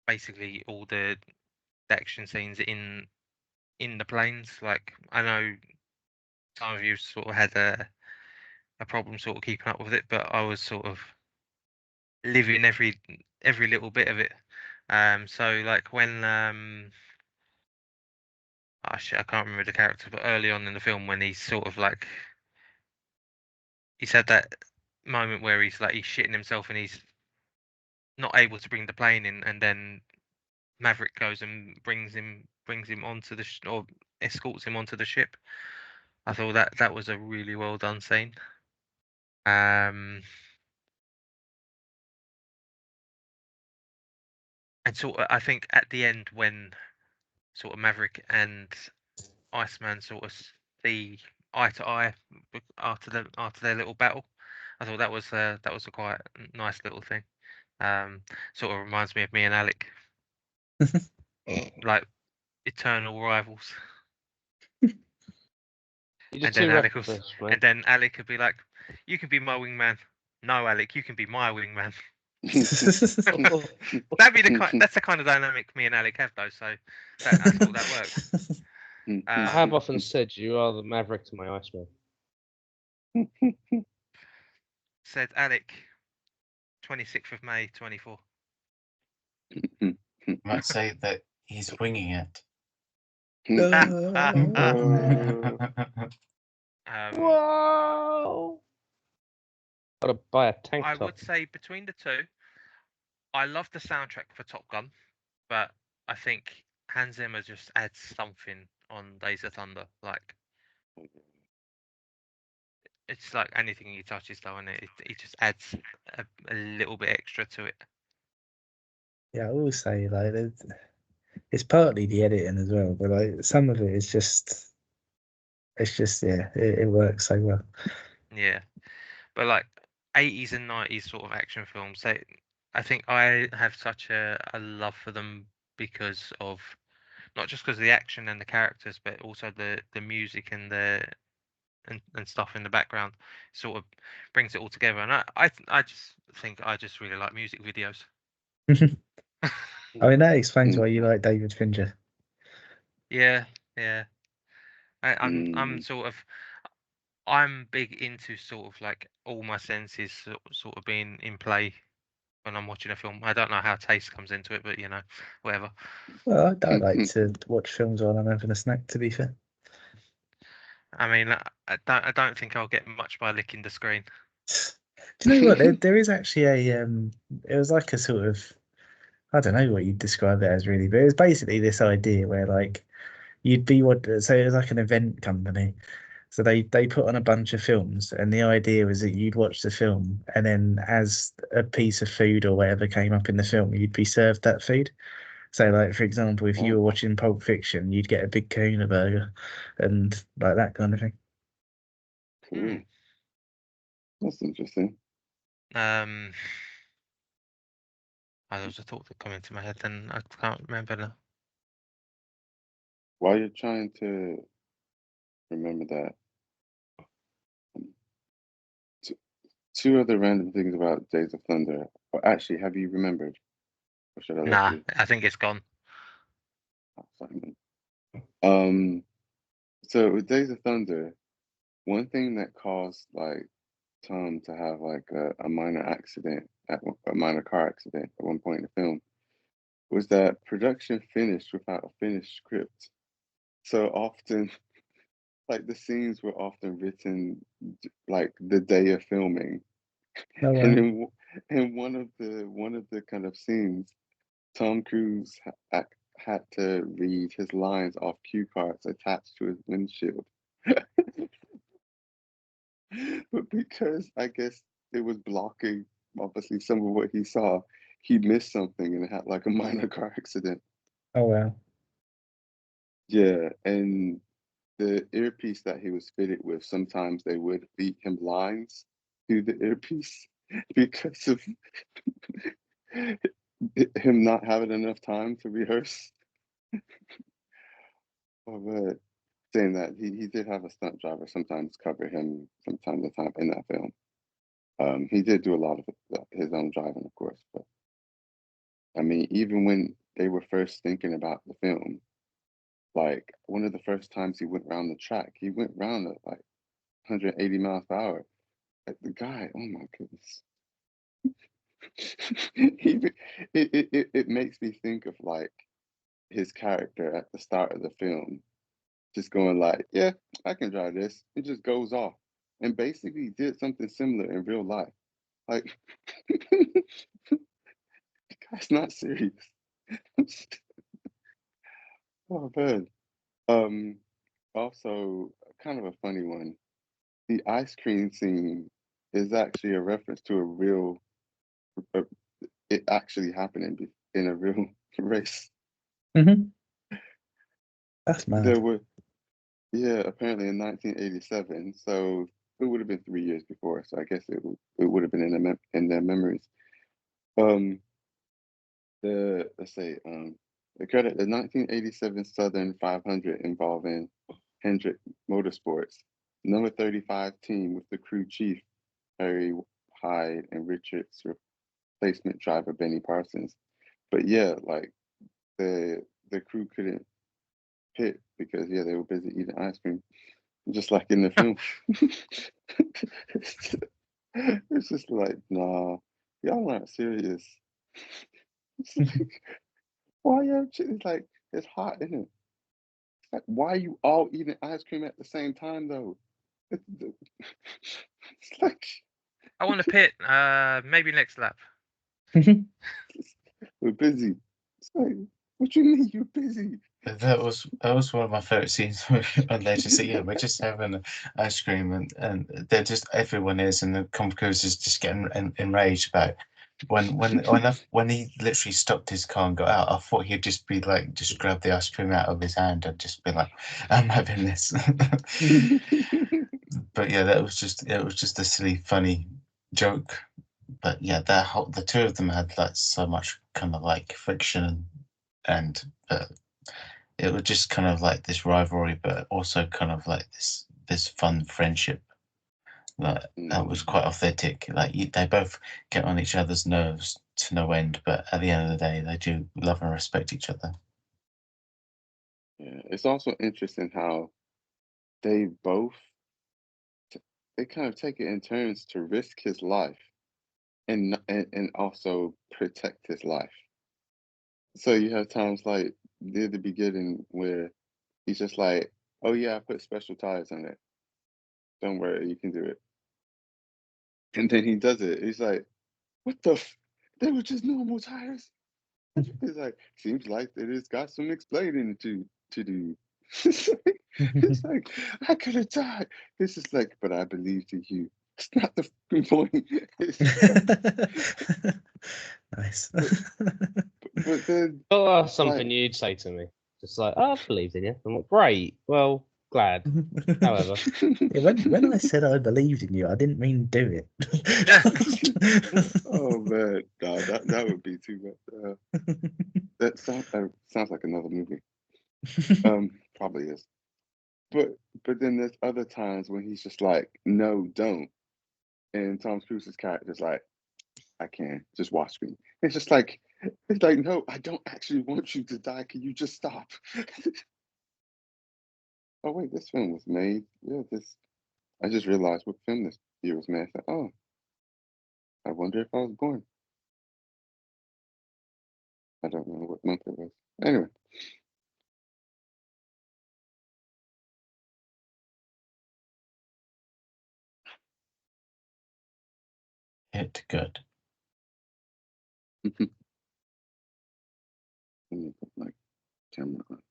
basically all the action scenes in in the planes. Like, I know some of you sort of had a problem sort of keeping up with it, but I was sort of living every little bit of it. So like when I can't remember the character, but early on in the film when he's sort of like he's had that moment where he's shitting himself and he's not able to bring the plane in, and then Maverick goes and brings him onto the or escorts him onto the ship. I thought that was a really well done scene. And sort of, I think at the end when sort of Maverick and Iceman sort of see eye to eye after their little battle, I thought that was a quite nice little thing. Sort of reminds me of me and Alec, like eternal rivals. And then Alec could be like, "You can be my wingman." No, Alec, you can be my wingman. That'd be that's the kind of dynamic me and Alec have, though. So I thought that works. I have often said you are the Maverick to my Iceman. Said Alec, 26th of May, 24. I might say that he's winging it. Whoa! Gotta buy a tank top. I would say between the two, I love the soundtrack for Top Gun, but I think Hans Zimmer just adds something on Days of Thunder. Like, it's like anything he touches, though, and it just adds a little bit extra to it. Yeah, I will say like it's partly the editing as well, but like some of it is just it works so well. Yeah, but like 80s and 90s sort of action films, I think I have such a love for them because of not just because of the action and the characters, but also the music and and stuff in the background sort of brings it all together. And I just think I just really like music videos. I mean, that explains why you like David Fincher. Yeah. I'm sort of I'm big into sort of like all my senses sort of being in play when I'm watching a film. I don't know how taste comes into it, but whatever. Well, I like to watch films while I'm having a snack, to be fair. I mean, I don't think I'll get much by licking the screen. Do you know what? There is actually it was like a sort of, I don't know what you'd describe it as really, but it was basically this idea where like you'd be so it was like an event company. So they put on a bunch of films, and the idea was that you'd watch the film, and then as a piece of food or whatever came up in the film, you'd be served that food. So, like for example, if you were watching Pulp Fiction, you'd get a big Kahuna burger, and like that kind of thing. Cool. That's interesting. There was a thought that came into my head, and I can't remember now. While you're trying to remember that, two other random things about Days of Thunder. Or actually, have you remembered? Or should I let you? I think it's gone. Oh, Simon. So with Days of Thunder, one thing that caused like Tom to have like a minor accident, a minor car accident at one point in the film, was that production finished without a finished script. So often, like the scenes were often written like the day of filming. Oh, wow. And in one of the kind of scenes, Tom Cruise had to read his lines off cue cards attached to his windshield. But because I guess it was blocking obviously some of what he saw, he missed something and had like a minor car accident. Oh, wow. Yeah, and the earpiece that he was fitted with, sometimes they would feed him lines through the earpiece because of him not having enough time to rehearse. But saying that, he did have a stunt driver sometimes cover him from time to time in that film. He did do a lot of his own driving, of course, but I mean, even when they were first thinking about the film, Like one of the first times he went around the track, he went round at like 180 miles per hour. Like the guy, oh my goodness. It makes me think of like his character at the start of the film, just going like, yeah, I can drive this. It just goes off. And basically did something similar in real life. Like, the guy's not serious. Oh man. Also, kind of a funny one. The ice cream scene is actually a reference to a real, uh, it actually happening in a real race. That's mad. There were, yeah, apparently in 1987. So it would have been 3 years before. So I guess it would have been in their memories. Let's say the 1987 Southern 500 involving Hendrick Motorsports, number 35 team with the crew chief Harry Hyde and Richard's replacement driver Benny Parsons. But yeah, like the crew couldn't pit because they were busy eating ice cream, just like in the film. It's just like, nah, y'all aren't serious. It's like, why y'all? It's like it's hot, isn't it? It's like, why are you all eating ice cream at the same time though? It's like I want to pit. Maybe next lap. we're busy. It's like, what you mean you're busy? That was one of my favorite scenes when they just say, "Yeah, we're just having ice cream," and they're just everyone is, and the Tom Cruise is just getting enraged about when he literally stopped his car and got out. I thought he'd just be like, just grab the ice cream out of his hand and just be like, "I'm having this." But yeah, it was just a silly, funny joke. But yeah, the two of them had like so much kind of like friction and. It was just kind of like this rivalry, but also kind of like this fun friendship that was quite authentic. Like they both get on each other's nerves to no end, but at the end of the day, they do love and respect each other. Yeah, it's also interesting how they both they kind of take it in turns to risk his life and also protect his life. So you have times like near the beginning where he's just like, "Oh yeah, I put special tires on it. Don't worry, you can do it." And then he does it. He's like, "What the? They were just normal tires." He's like, "Seems like it has got some explaining to do." It's like I could have died. It's just like, but I believed in you. It's not the fucking point. Nice. But then, Oh, something like, you'd say to me. Just like, oh, I believed in you. I'm like, great. Well, glad. However. Yeah, when I said I believed in you, I didn't mean do it. oh man, no, that would be too much. That sounds like another movie. Probably is. But then there's other times when he's just like, no, don't. And Tom Cruise's character's like, I can, just watch me. It's like, no, I don't actually want you to die. Can you just stop? Oh wait, this film was made. Yeah, I just realized what film this year was made. Oh, I wonder if I was born. I don't know what month it was. Anyway. Hit good. Let me put my camera on.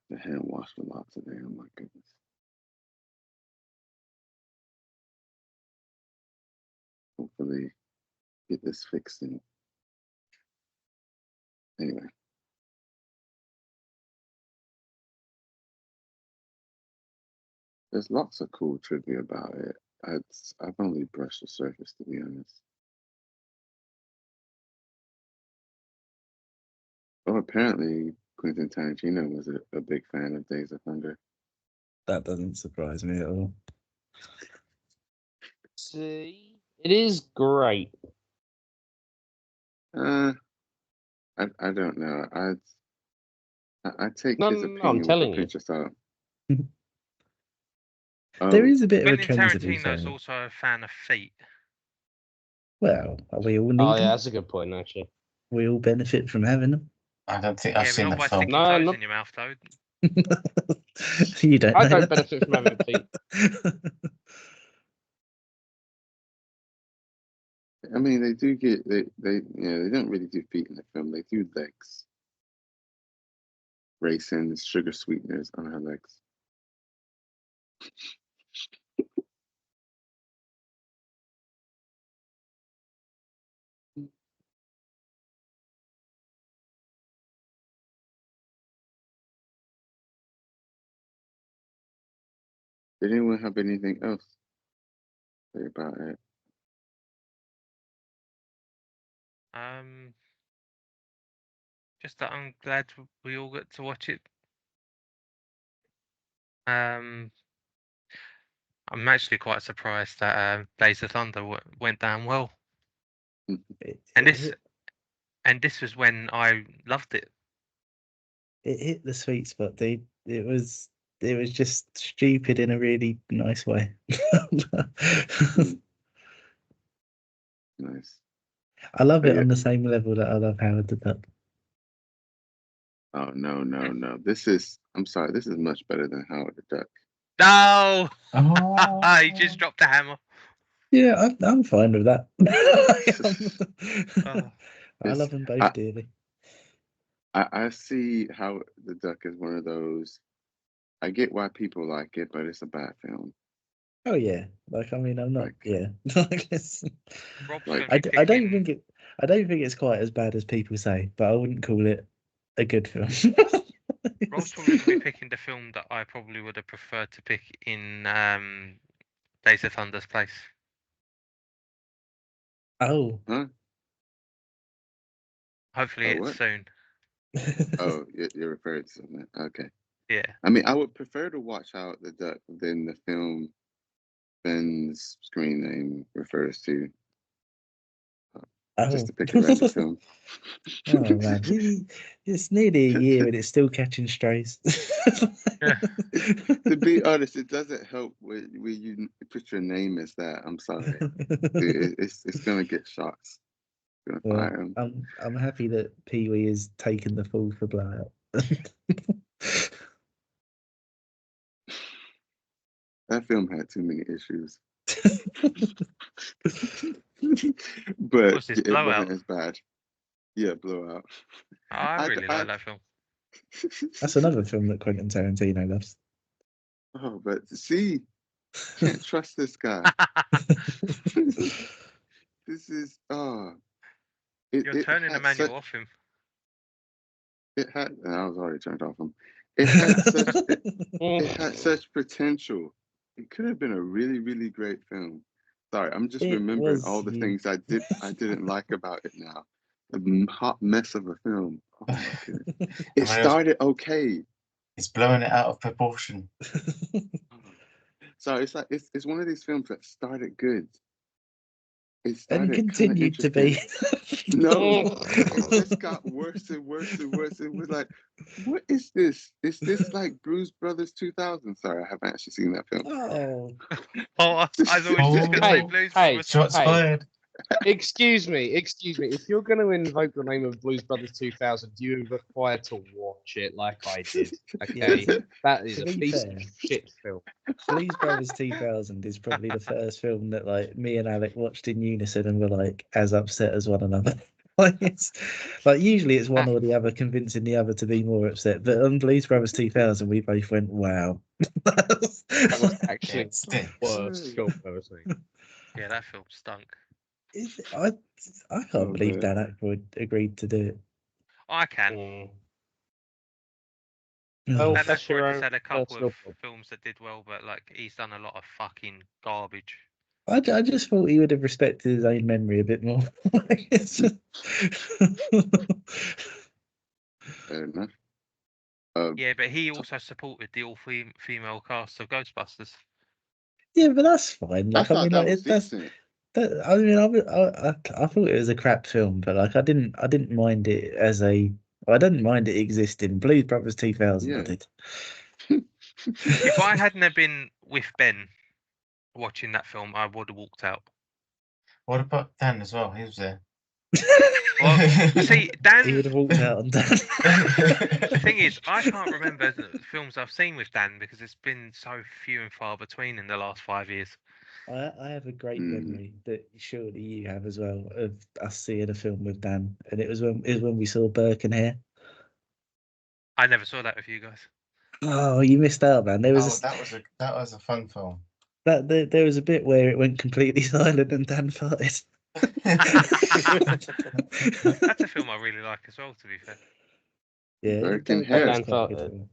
The hand wash a lot today. Oh my goodness. Hopefully get this fixed in. Anyway. There's lots of cool trivia about it. I've only brushed the surface, to be honest. Oh, apparently Quentin Tarantino was a big fan of Days of Thunder. That doesn't surprise me at all. See, it is great. I don't know. I take No, his no, I'm opinion with a telling you. pinch of salt. There is a bit of a Quentin trend to be Tarantino's fair. also a fan of feet. Well, we all need Oh yeah, them. that's a good point actually. We all benefit from having them. I don't think Yeah, I've but seen not that by film. sticking No, toes not- in your mouth, though. You don't. I know don't that. benefit from having feet. I mean, they do get they they don't really do feet in the film. They do legs. Raisins, sugar sweeteners on her legs. Did anyone have anything else to say about it? Just that I'm glad we all got to watch it. I'm actually quite surprised that Days of Thunder went down well, and this was when I loved it. It hit the sweet spot, dude. It was just stupid in a really nice way. Nice. I love But it yeah. on the same level that I love Howard the Duck. Oh no. I'm sorry. This is much better than Howard the Duck. No, Oh. he just dropped a hammer. Yeah, I'm fine with that. Oh. I love them both dearly. I see how the Duck is one of those. I get why people like it, but it's a bad film. Oh yeah, like I mean, I'm not. Like- Yeah, Rob's Like- gonna be I don't picking- think it. I don't think it's quite as bad as people say, but I wouldn't call it a good film. Rob's probably gonna be picking the film that I probably would have preferred to pick in Days of Thunder's place. Oh. Huh? Hopefully, Oh, it's what? soon. Oh, you're referring to something. Okay. Yeah. I mean, I would prefer to watch Howard the Duck than the film Ben's screen name refers to. Just to pick a random film. Oh man, it's nearly a year and it's still catching strays. To be honest, it doesn't help when you put your name as that. I'm sorry. It's gonna get shots. Gonna Well, fire him. I'm happy that Pee Wee has taken the fall for Blowout. That film had too many issues. But What's this, it Blowout? wasn't as bad. Yeah, Blowout. I really like that film. That's another film that Quentin Tarantino loves. Oh, but see, can't trust this guy. This is You're turning the manual off him. It had, and I was already turned off him. It had such it had such potential. It could have been a really, really great film. Sorry, I'm just remembering all the things I didn't like about it now. The hot mess of a film. Oh my goodness. It started okay. It's blowing it out of proportion. So it's like it's one of these films that started good. It started And continued to be. No, it just got worse and worse and worse. It was like, what is this? Is this like Blues Brothers 2000? Sorry, I haven't actually seen that film. Oh, I was just going to say Blues Brothers. Shots fired. Excuse me. If you're going to invoke the name of Blues Brothers 2000, you are required to watch it like I did. Okay, that is a piece of shit film. Blues Brothers 2000 is probably the first film that like me and Alec watched in unison and were like as upset as one another. Like usually it's one or the other convincing the other to be more upset, but on Blues Brothers 2000 we both went, "Wow." That was actually the worst film I've ever seen. Yeah, that film stunk. I can't believe Dan Aykroyd agreed to do it. I can. Well, Dan that's your Aykroyd has own had a couple personal of problem. films that did well, but like he's done a lot of fucking garbage. I just thought he would have respected his own memory a bit more. Fair enough. Yeah, but he also supported the all-female cast of Ghostbusters. Yeah, but that's fine. I Like, thought I mean, that like, was decent. I mean, I thought it was a crap film, but like I didn't mind it as a. I didn't mind it existing. Blues Brothers 2000, I Yeah. did. If I hadn't have been with Ben watching that film, I would have walked out. What about Dan as well? He was there. Well, see, He Dan. would have walked out on that. The thing is, I can't remember the films I've seen with Dan because it's been so few and far between in the last 5 years. I have a great Mm. memory that surely you have as well of us seeing a film with Dan, and it was when we saw Burke and Hare. I never saw that with you guys. Oh, you missed out, man. There was that was a fun film. there was a bit where it went completely silent and Dan farted. That's a film I really like as well, to be fair. Yeah, Burke and that Hare. was Dan quite a good farted. film.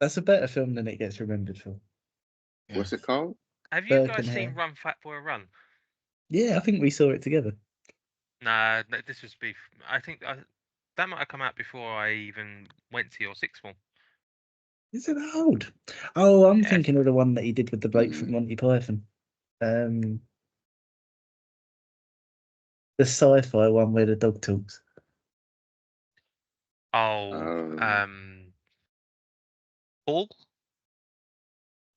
That's a better film than it gets remembered for. What's it called? Have you Burke guys and seen Hare. Run Fat Boy Run? Yeah, I think we saw it together. Nah, this was I think that might have come out before I even went to your sixth form. Is it that old? Oh, I'm Yeah. thinking of the one that he did with the bloke Mm. from Monty Python. The sci-fi one where the dog talks. Oh, Paul?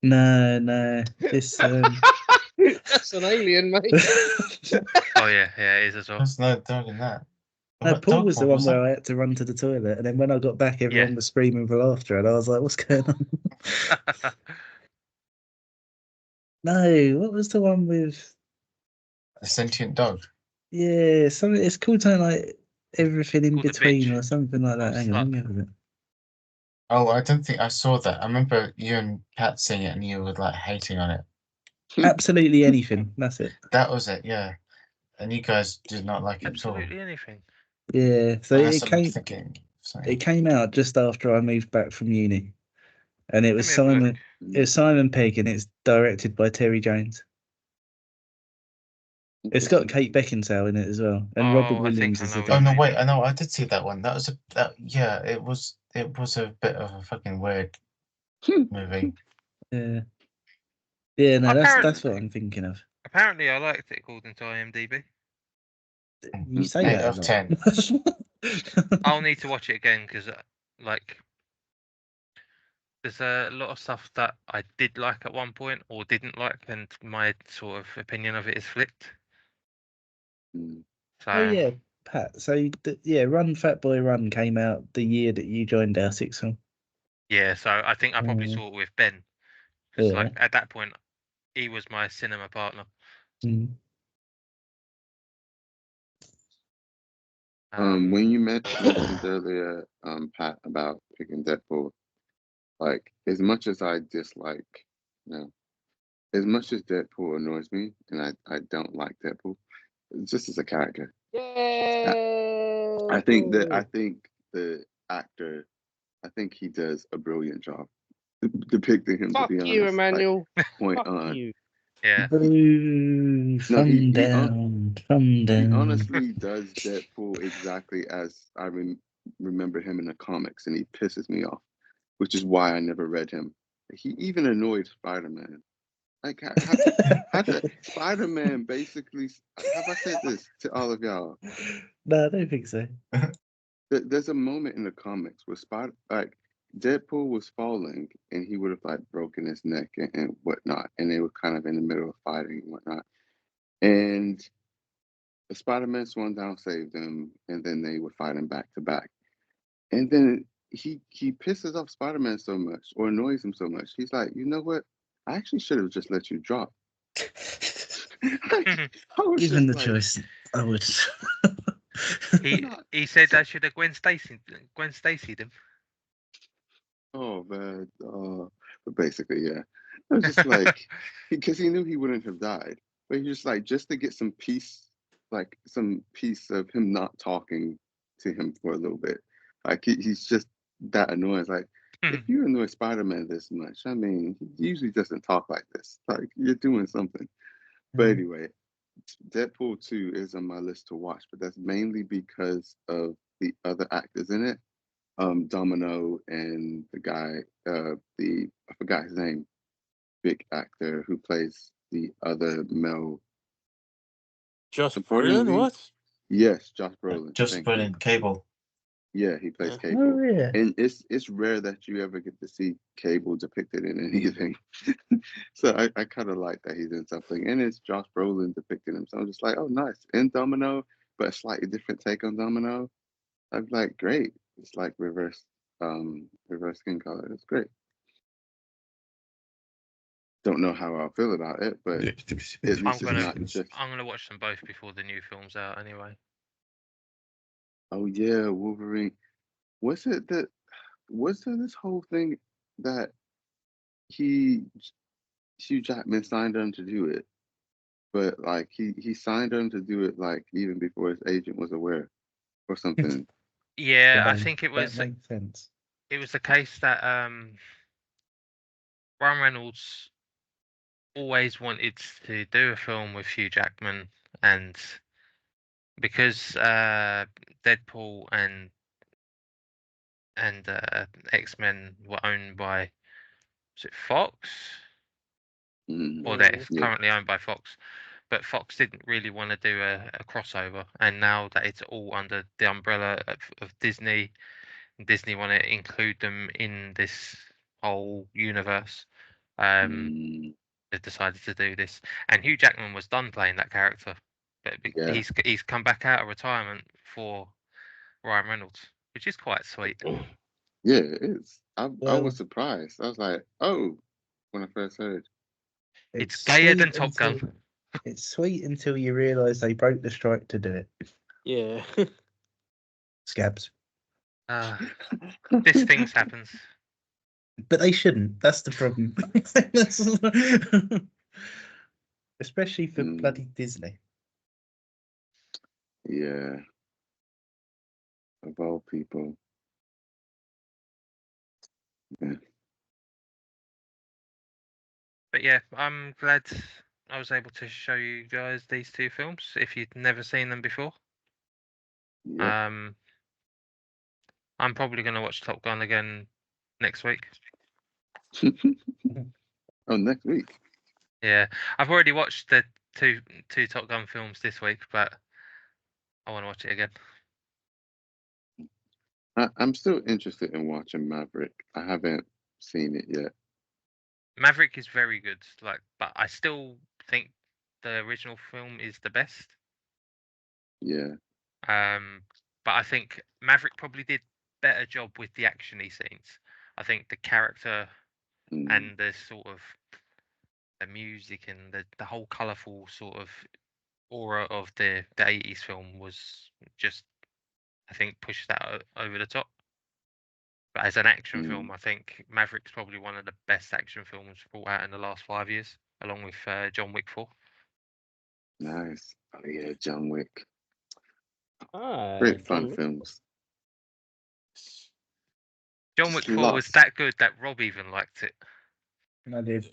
No, this. That's an alien, mate. Oh yeah, it is as well. There's no dog in that. No, What Paul dog was the one one was where that? I had to run to the toilet, and then when I got back, everyone Yeah. was screaming for laughter, and I was like, "What's going on?" No, what was the one with? A sentient dog. Yeah, something. It's called something like Everything in Called The Between Bitch. or something like that. Or Hang on, let me have a bit. Oh, I don't think I saw that. I remember you and Pat seeing it, and you were like hating on it. Absolutely anything. That's it. That was it, yeah. And you guys did not like it at all. Absolutely anything. Yeah, so Unless it I'm came. thinking. It came out just after I moved back from uni, and it was Let me have a look. It's Simon Pegg, and it's directed by Terry Jones. It's got Kate Beckinsale in it as well, and Robin Oh, I think Williams I is know the what Oh you no, mean. wait! I know I did see that one. That was yeah. It was a bit of a fucking weird movie. Yeah. No, Apparently- that's what I'm thinking of. Apparently, I liked it according to IMDb. You say 8 that out of a 10. lot. I'll need to watch it again because, there's a lot of stuff that I did like at one point or didn't like, and my sort of opinion of it is flipped. Mm. So, Oh yeah, Pat. So Run Fat Boy Run came out the year that you joined our sixth form. yeah, so I think I probably Mm. saw it with Ben because, Yeah. at that point, he was my cinema partner. Mm. When you mentioned earlier, Pat, about picking Deadpool, like as much as I dislike, as much as Deadpool annoys me, and I don't like Deadpool, just as a character. Yay! I think the actor, I think he does a brilliant job depicting him. Fuck to be honest, you, Emmanuel. point Fuck on. you. Yeah. Boo, No, thumb down, thumb He down. honestly does Deadpool exactly as I remember him in the comics, and he pisses me off, which is why I never read him. He even annoyed Spider-Man. Like, Spider-Man basically, have I said this to all of y'all? No, I don't think so. There's a moment in the comics where Deadpool was falling, and he would have like broken his neck and whatnot, and they were kind of in the middle of fighting and whatnot. And the Spider-Man swung down, saved him, and then they were fighting back to back. And then he pisses off Spider-Man so much, or annoys him so much. He's like, you know what? I actually should have just let you drop. Given the choice, I would. He said I should have Gwen Stacy'd him. Oh man, but basically, yeah. I was just like, because he knew he wouldn't have died, but he's just like, just to get some peace, like some piece of him not talking to him for a little bit. Like he's just that annoying. It's like, if you annoy Spider-Man this much, I mean, he usually doesn't talk like this. Like you're doing something. But anyway, Deadpool 2 is on my list to watch, but that's mainly because of the other actors in it. Domino and the guy, I forgot his name, big actor who plays the other male Josh Surprisingly, Brolin, what? Yes, Josh Brolin. Just Thank put you. in Cable. Yeah, he plays Yeah. Cable. Oh yeah. And it's rare that you ever get to see Cable depicted in anything. So I kind of like that he's in something. And it's Josh Brolin depicting him. So I'm just like, oh, nice. In Domino, but a slightly different take on Domino. I'm like, great. It's like reverse skin color. It's great. Don't know how I'll feel about it, but at least I'm it's gonna not just. I'm gonna watch them both before the new film's out anyway. Oh yeah, Wolverine. Was it that? Was there this whole thing that Hugh Jackman signed on to do it, but like he signed on to do it like even before his agent was aware or something. Yeah, I Fine. think it That was makes sense. the case that Ryan Reynolds always wanted to do a film with Hugh Jackman, and because Deadpool and X-Men were owned by, was it Fox? Or they're Yeah. currently owned by Fox, but Fox didn't really want to do a crossover, and now that it's all under the umbrella of Disney, Disney want to include them in this whole universe. Mm, They've decided to do this, and Hugh Jackman was done playing that character, but yeah. he's come back out of retirement for Ryan Reynolds, which is quite sweet. Yeah, it is. I Well- was surprised. I was like, oh, when I first heard. It's gayer than sweet Top Gun. until- It's sweet until you realise they broke the strike to do it. Yeah. Scabs. This things happens. But they shouldn't. That's the problem. Especially for Mm. bloody Disney. Yeah. Of all people. Yeah. But yeah, I'm glad I was able to show you guys these two films if you'd never seen them before. Yeah. I'm probably going to watch Top Gun again next week. Oh, next week. Yeah, I've already watched the two Top Gun films this week, but I want to watch it again. I'm still interested in watching Maverick. I haven't seen it yet. Maverick is very good, but I still think the original film is the best. Yeah. But I think Maverick probably did better job with the actiony scenes. I think the character and the sort of the music and the whole colourful sort of aura of the 80s film was just, I think, pushed that over the top. But as an action film, I think Maverick's probably one of the best action films brought out in the last 5 years, along with John Wick 4. Nice. Oh yeah, John Wick. Ah, Great fun John Wick. films. John Wick Just 4 was lots. that good that Rob even liked it. I did.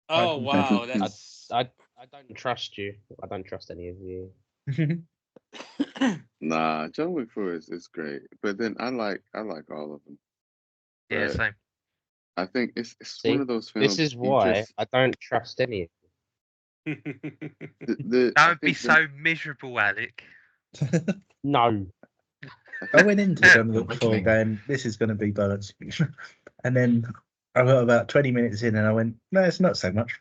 Oh wow, that's I don't trust you. I don't trust any of you. Nah, John Wick 4 is great. But then I like all of them. Yeah, But same. I think it's See, one of those films. This is you why just- I don't trust any of you. I Don't be think so miserable, Alec. No. I went into John The Wick 4 Wickling. going, this is going to be bollocks. And then I got about 20 minutes in and I went, no, it's not so much.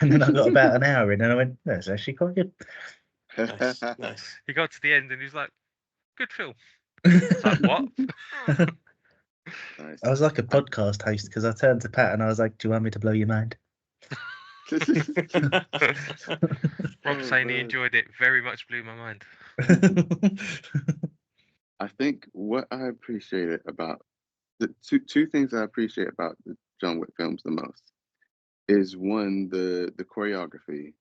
And then I got about an hour in and I went, no, it's actually quite good. nice, nice. He got to the end and he's like, good film. It's like, what? Nice. I was like a podcast host because I turned to Pat and I was like, do you want me to blow your mind? Rob Oh, saying he man. enjoyed it very much blew my mind. I think what I appreciated about the two things I appreciate about the John Wick films the most is one, the choreography.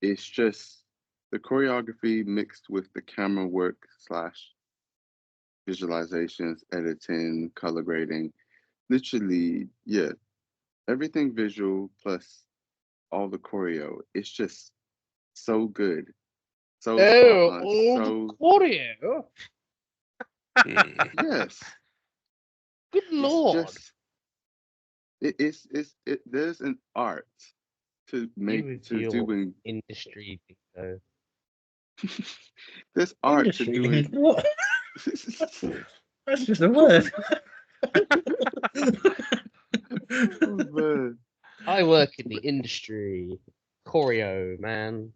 It's just the choreography mixed with the camera work / visualizations, editing, color grading. Literally, yeah, everything visual plus all the choreo. It's just so good. So spot on. So Wario. yes. Good lord. It's there's an art to You with your doing. industry, though. There's art to Industry. doing. What? That's just a word. Oh, man. I work in the industry. Choreo, man.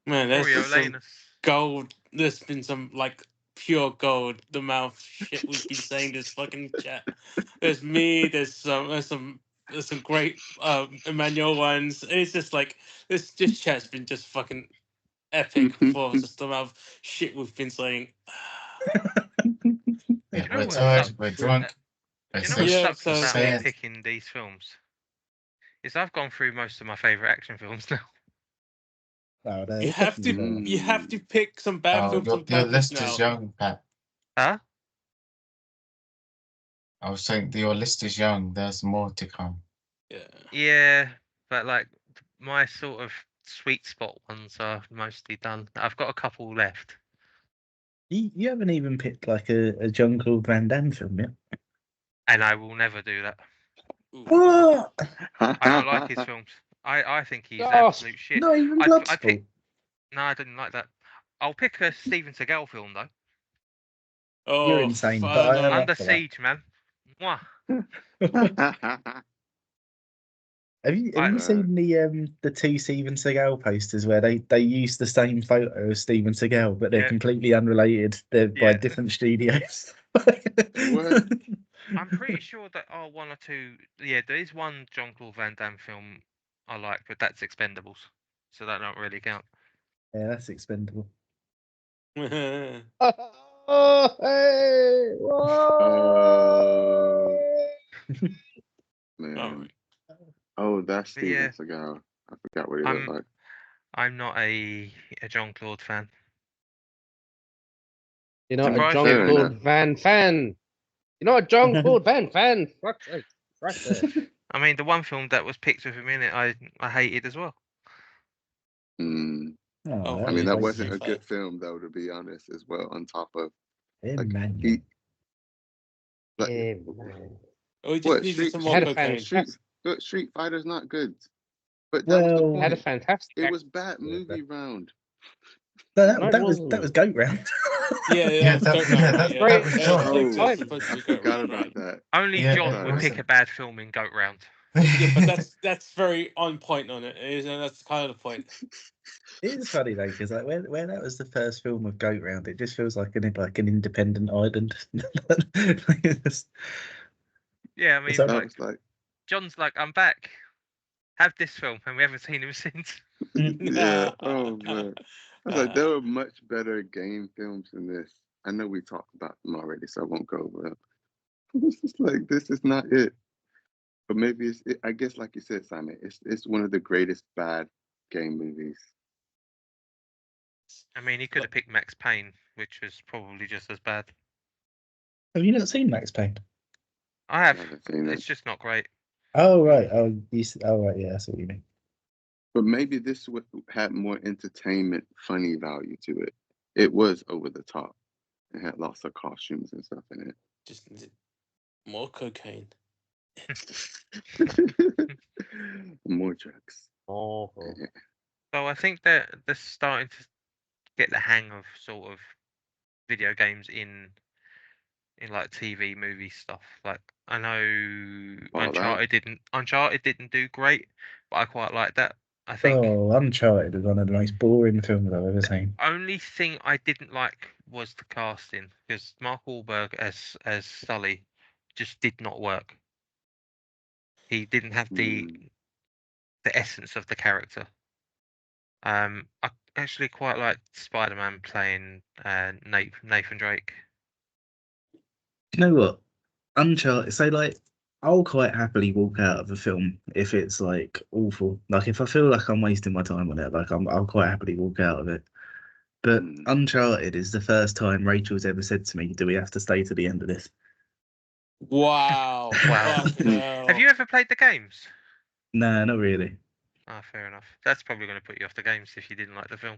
Man, there's some Coriolanus. gold. There's been some like pure gold. The mouth shit we've been saying this fucking chat. There's me. There's some great Emmanuel ones. It's just like this chat's been just fucking epic for just the amount of shit we've been saying. Yeah, You know we're what tired, sucks? we're drunk. Do We're you know what Yeah, sucks so- about sad. me picking these films? Is I've gone through most of my favourite action films now. No, no, You it's have definitely to you have to pick some bad Oh, films your and bad list films is now. young, Pat. Huh? I was saying your list is young. There's more to come. Yeah. Yeah, but like my sort of sweet spot ones are mostly done. I've got a couple left. You haven't even picked like a Jean-Claude Van Damme film yet. And I will never do that. Ooh. What? I don't like his films. I think he's Oh, absolute shit. Not even I Bloodsport. pick. No, I didn't like that. I'll pick a Steven Seagal film though. Oh, You're insane, I but don't I know. am Under up for that. Siege, man. Mwah. Have you I- seen the two Steven Seagal posters where they use the same photo of Steven Seagal, but they're Yeah. completely unrelated? They're by Yeah. different studios. What? I'm pretty sure there are one or two. Yeah, there is one Jean-Claude Van Damme film I like, but that's Expendables, so that don't really count. Yeah, that's expendable. Oh, hey! Whoa! Man. Alright. Oh, that's But yeah. Steven Seagal. I forgot what he I'm- looked like. I'm not a Jean-Claude fan. You're not a Surprised you. Jean-Claude Van fan. You're not a Jean-Claude Van fan. Fuck's sake. Right there. I mean, the one film that was picked with him in it, I hated as well. Mm. Oh, I mean, that was wasn't a Street good film, though, to be honest, as well. On top of Emmanuel. he, like, Yeah, man. Oh, we just What, needed Street- some He more had a cocaine. Street Fighter's not good, but that was the Well, He had a point. fantastic. It was bad Yeah, movie round. That, No, it that was wasn't. Goat Round. Yeah, that was that Goat was Round, John. Great Yeah, time. supposed to I be Goat forgot Round, about right? that. Only Yeah, John that would pick was- a bad film in Goat Round. Yeah, but that's very on point on it. And that's kind of the point. It is funny though, because like where that was the first film of Goat Round, it just feels like an independent island. Yeah, I mean, So- That like was like, John's like, I'm back. Have this film, and we haven't seen him since. yeah. Oh man, I was like, there were much better game films than this. I know we talked about them already, so I won't go over them. It's just like this is not it. But maybe I guess, like you said, Simon, it's one of the greatest bad game movies. I mean, he could have picked Max Payne, which was probably just as bad. Have you not seen Max Payne? I have. haven't seen It's it. just not great. Oh right. Oh, oh right. Yeah, that's what you mean. But maybe this would had more entertainment, funny value to it. It was over the top. It had lots of costumes and stuff in Just needed more cocaine. it. More drugs. Oh, So I think that they're starting to get the hang of sort of video games in like TV movie stuff. Like I know Fallout. Uncharted didn't do great, but I quite like that. I think Oh, Uncharted is one of the most boring films I've ever seen. only thing I didn't like was the casting because Mark Wahlberg as Sully just did not work. He didn't have the essence of the character. I actually quite liked Spider-Man playing Nathan Drake. You know what? Uncharted. So like, I'll quite happily walk out of a film if it's like awful. Like if I feel like I'm wasting my time on it, like I'll quite happily walk out of it. But Uncharted is the first time Rachel's ever said to me, "Do we have to stay to the end of this?" Wow. Wow. Fucking hell. Have you ever played the games? No, not really. Ah, fair enough. That's probably going to put you off the games if you didn't like the film.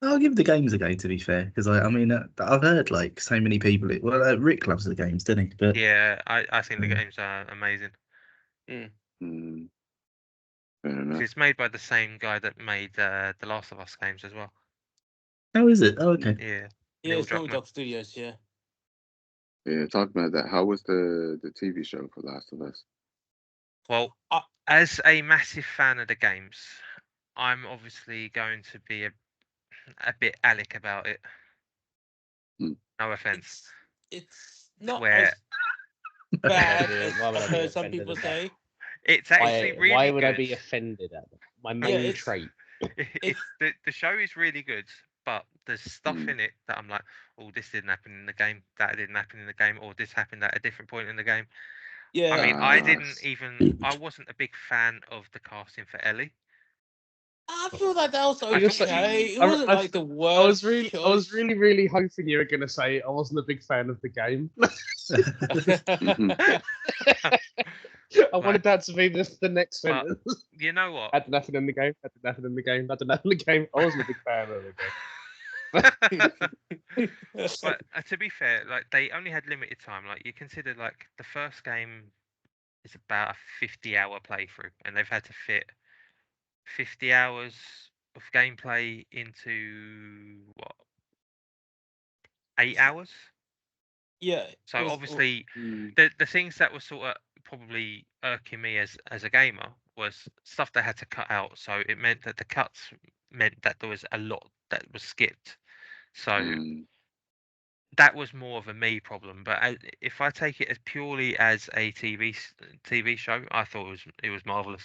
I'll give the games a go, to be fair, because I mean, I've heard like so many people. Rick loves the games, doesn't he? But Yeah, I think the Mm. games are amazing. Mm. Fair enough. It's made by the same guy that made the Last of Us games as well. Oh, is it? Oh, okay. Yeah. Yeah, Neil it's Naughty Druckmann. Dog Studios. Yeah. Yeah, talk about that. How was the TV show for Last of Us? Well, as a massive fan of the games, I'm obviously going to be a bit Alec about it. Hmm. No offense. It's not Where as bad Why as would I I've be heard some offended people at that? say. it's actually really Why good. would I be offended at that? My main it's- trait. The show is really good, but there's stuff Mm. in it that I'm like, oh, this didn't happen in the game, that didn't happen in the game, or this happened at a different point in the game. Yeah. I mean, Ah, I wasn't a big fan of the casting for Ellie. I feel like that was I thought okay. It wasn't like the worst. I was choice. really hoping you were going to say I wasn't a big fan of the game. I wanted that to be the next But- sentence. You know what? Had nothing in the game. Had nothing in the game. Had nothing in the game. I wasn't a big fan of the game. But to be fair, like they only had limited time. Like you consider, like the first game is about a 50-hour playthrough, and they've had to fit 50 hours of gameplay into what, 8 hours? Yeah. So it was- obviously, mm, the things that were sort of probably irking me as a gamer was stuff they had to cut out. So it meant that the cuts meant that there was a lot that was skipped. So mm. that was more of a me problem. But if I take it as purely as a TV show, I thought it was marvelous.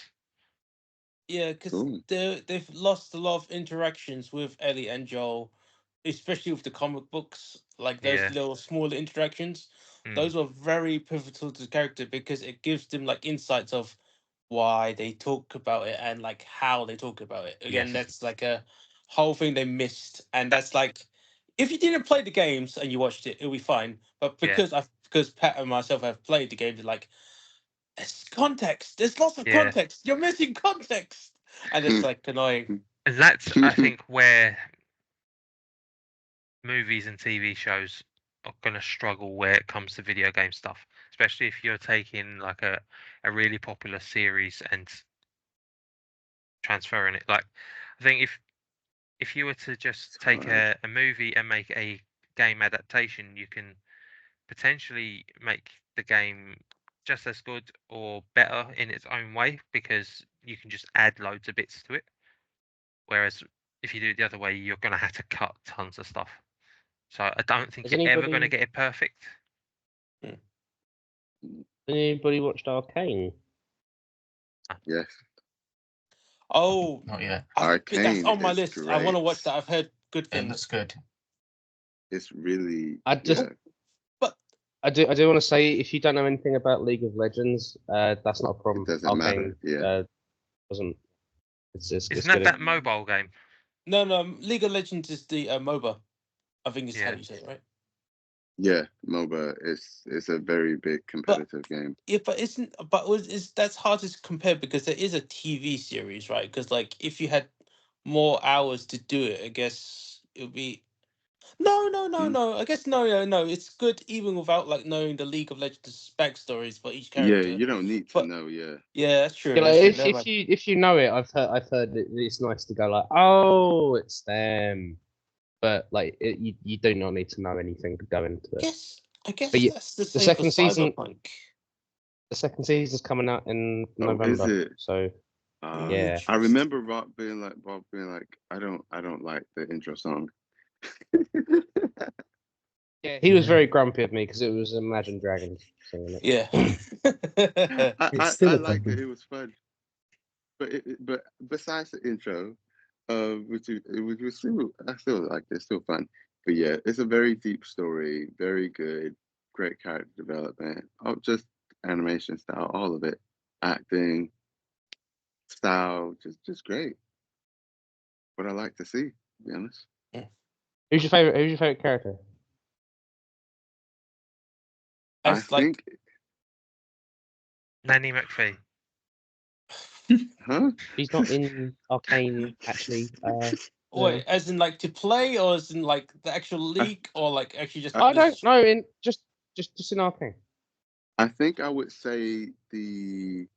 Yeah, because Cool. they've lost a lot of interactions with Ellie and Joel, especially with the comic books. Like those Yeah. little smaller interactions, Mm. those were very pivotal to the character because it gives them like insights of why they talk about it and like how they talk about it. Again, Yes. that's like a whole thing they missed, and that's like if you didn't play the games and you watched it, it'll be fine. But Yeah. because Pat and myself have played the games, like. It's context. There's lots of Yeah. context. You're missing context, and it's like annoying. And that's, I think, where movies and TV shows are going to struggle where it comes to video game stuff, especially if you're taking like a really popular series and transferring it. Like, I think if you were to just take a movie and make a game adaptation, you can potentially make the game just as good or better in its own way because you can just add loads of bits to it. Whereas if you do it the other way, you're going to have to cut tons of stuff. So I don't think Is you're ever going to anybody- get it perfect. Anybody watched Arcane? Yes. Oh, Not yet. I think that's Arcane on my is list. I want to watch great. that. I've heard good It things. looks good. It's really. I just- yeah. I do want to say if you don't know anything about League of Legends, that's not a problem. It doesn't matter, yeah. Doesn't. It's just. Isn't that that mobile game? No, League of Legends is the MOBA. I think is how Yeah. you say it, right? Yeah, MOBA is a very big competitive game. Yeah, but that's hard to compare because there is a TV series, right? Because like if you had more hours to do it, I guess it would be. No. I guess no. It's good even without like knowing the League of Legends backstories for each Yeah, character. you don't need to But- know. Yeah, Yeah, that's true. Yeah, like, that's true. Never mind. if you know it, I've heard that it's nice to go like, oh, it's them, but like you do not need to know anything to go into it. I guess But that's the same second for season- Cyberpunk. The second season's coming out in Oh, is November, it? so Yeah. I remember Rob being like, I don't like the intro song. yeah, he was very grumpy at me because it was Imagine Dragons singing it. Yeah. I still a liked it. problem. It was fun. But besides the intro, which was still, I still liked it. It's still fun. But yeah, it's a very deep story. Very good. Great character development. Oh, just animation style, all of it. Acting style, just great. What I like to see, to be honest. Who's your favorite character? As I think, Nanny McPhee. huh? He's not in Arcane actually. wait, as in like to play, or as in like the actual league, or like actually just. I don't know. In just in Arcane. I think I would say the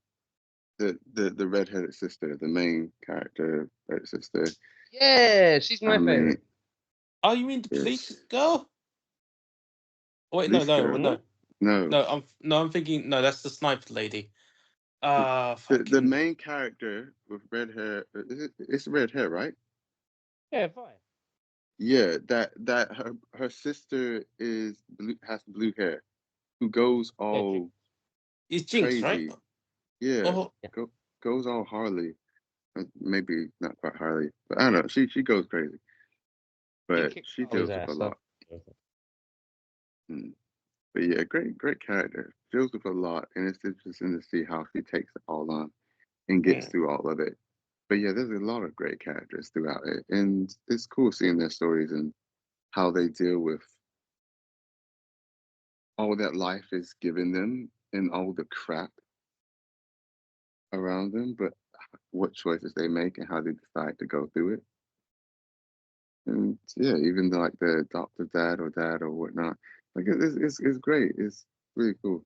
the redheaded sister, the main character sister. Yeah, she's my favorite. Oh, you mean the police girl? Wait, Police no, girl? no, No. I'm thinking no, that's the sniper lady. The main character with red hair. It's red hair, right? Yeah, fine. Yeah, that her sister has blue hair, who goes all It's Jinx, crazy. right? Yeah, Oh. goes all Harley. Maybe not quite Harley, but I don't know. She goes crazy, but she deals with a lot. But yeah, great character. Deals with a lot, and it's interesting to see how she takes it all on and gets through all of it. But yeah, there's a lot of great characters throughout it, and it's cool seeing their stories and how they deal with all that life is giving them and all the crap around them, but what choices they make and how they decide to go through it. And yeah, even like the adoptive dad or whatnot, like it's great. It's really cool.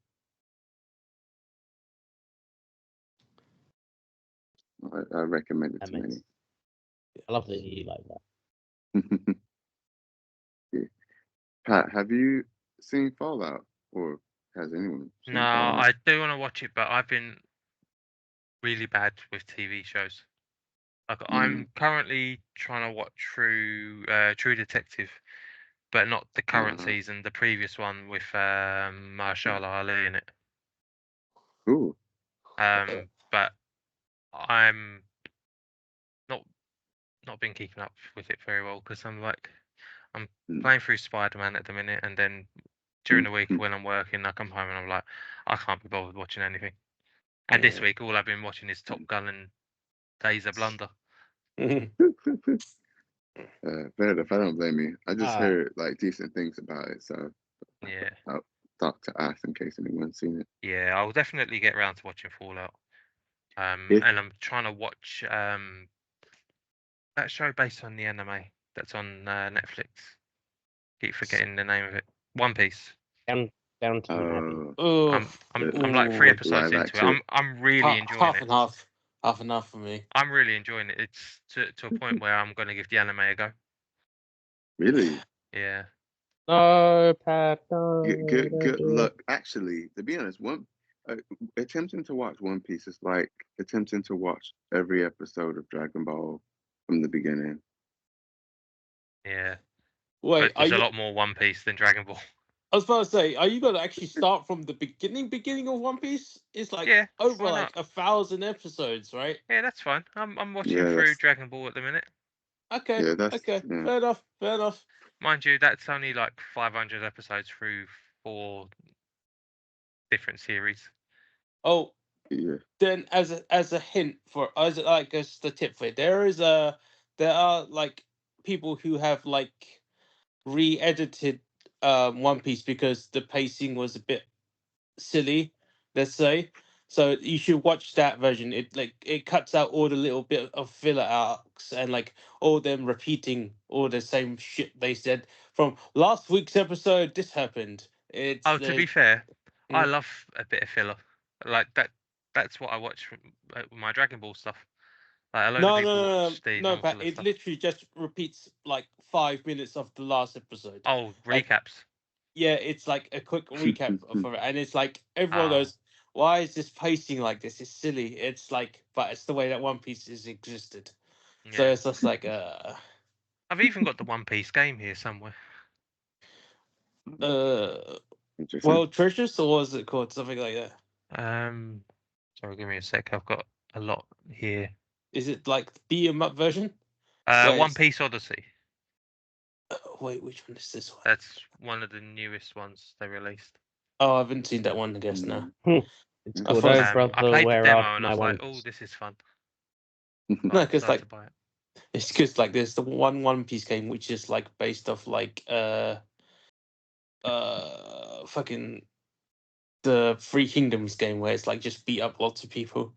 I recommend it to many. I love that you like that. Yeah. Pat, have you seen Fallout, or has anyone seen Fallout? I do want to watch it, but I've been really bad with TV shows. Like I'm currently trying to watch through True Detective, but not the current season, the previous one with Mahershala Ali in it. Cool. But I'm not been keeping up with it very well because I'm playing through Spider-Man at the minute, and then during the week when I'm working, I come home and I'm like, I can't be bothered watching anything. And this week, all I've been watching is Top Gun and Days of Blunder. Fair enough. I don't blame you. I just heard like decent things about it, so yeah, I thought to ask in case anyone's seen it. Yeah, I'll definitely get around to watching Fallout. And I'm trying to watch that show based on the anime that's on Netflix. Keep forgetting the name of it. One Piece. Downton Abbey. I'm like 3 episodes into it. I'm really enjoying it. Half and half for me. I'm really enjoying it. It's to a point where I'm going to give the anime a go. Really? Yeah. No, Pat. No, good luck. Actually, to be honest, attempting to watch One Piece is like attempting to watch every episode of Dragon Ball from the beginning. Yeah. Wait, but there's a lot more One Piece than Dragon Ball. I was about to say, are you going to actually start from the beginning of One Piece? It's like over like 1,000 episodes, right? Yeah, that's fine. I'm watching through Dragon Ball at the minute. Okay. Yeah, Fair enough. Mind you, that's only like 500 episodes through 4 different series. Oh, yeah. Then as a hint for as the tip for it, there are like people who have like re-edited One Piece because the pacing was a bit silly, let's say. So you should watch that version. It cuts out all the little bit of filler arcs and like all them repeating all the same shit they said from last week's episode. This happened. To be fair, I love a bit of filler. Like that's what I watch from my Dragon Ball stuff. Like a load of people watch the no, Pat. Nautilus It stuff. literally just repeats like 5 minutes of the last episode. Oh, recaps. Yeah, it's like a quick recap for it, and it's like everyone goes, "Why is this pacing like this? It's silly." It's like, but it's the way that One Piece has existed. Yeah. So it's just like, I've even got the One Piece game here somewhere. World Treasures, or was it called something like that? Sorry, give me a sec. I've got a lot here. Is it like the beat 'em up version? One Piece Odyssey. Wait, which one is this one? That's one of the newest ones they released. Oh, I haven't seen that one, I guess, now. It's called I played the demo and I was like, oh, this is fun. No, because like, it's because like there's the One Piece game which is like based off like fucking the Three Kingdoms game where it's like just beat up lots of people,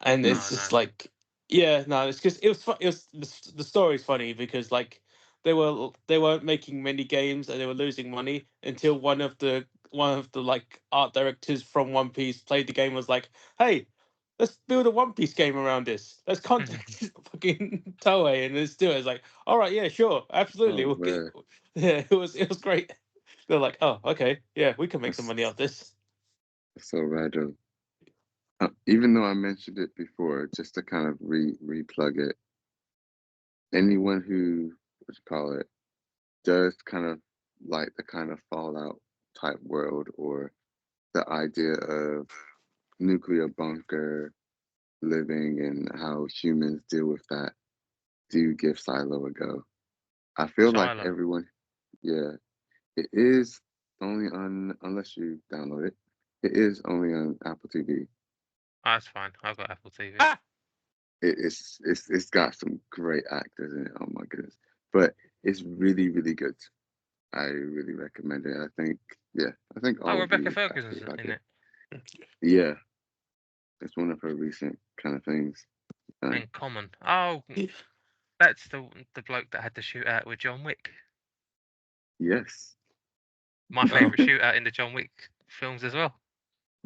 and it's just like it's because it was the story's funny because like they weren't making many games and they were losing money until one of the like art directors from One Piece played the game and was like, hey, let's build a One Piece game around this. Let's contact fucking Toei and let's do it. It's like, all right, yeah, sure, absolutely. Oh, We'll man. yeah, it was great. They're like, oh, okay, yeah, we can make some money off this. So random. Even though I mentioned it before, just to kind of re-plug it, anyone who, what you call it, does kind of like the kind of Fallout type world, or the idea of nuclear bunker living and how humans deal with that, do give Silo a go. I feel like Silo. everyone, yeah, it is only on, unless you download it, it is only on Apple TV. Oh, that's fine. I've got Apple TV. Ah! It's got some great actors in it. Oh my goodness! But it's really, really good. I really recommend it. I think all Oh, of Rebecca you Ferguson's actually like in it. Yeah, it's one of her recent kind of things. In Common. Oh, that's the bloke that had the shootout with John Wick. Yes. My favourite shootout in the John Wick films as well.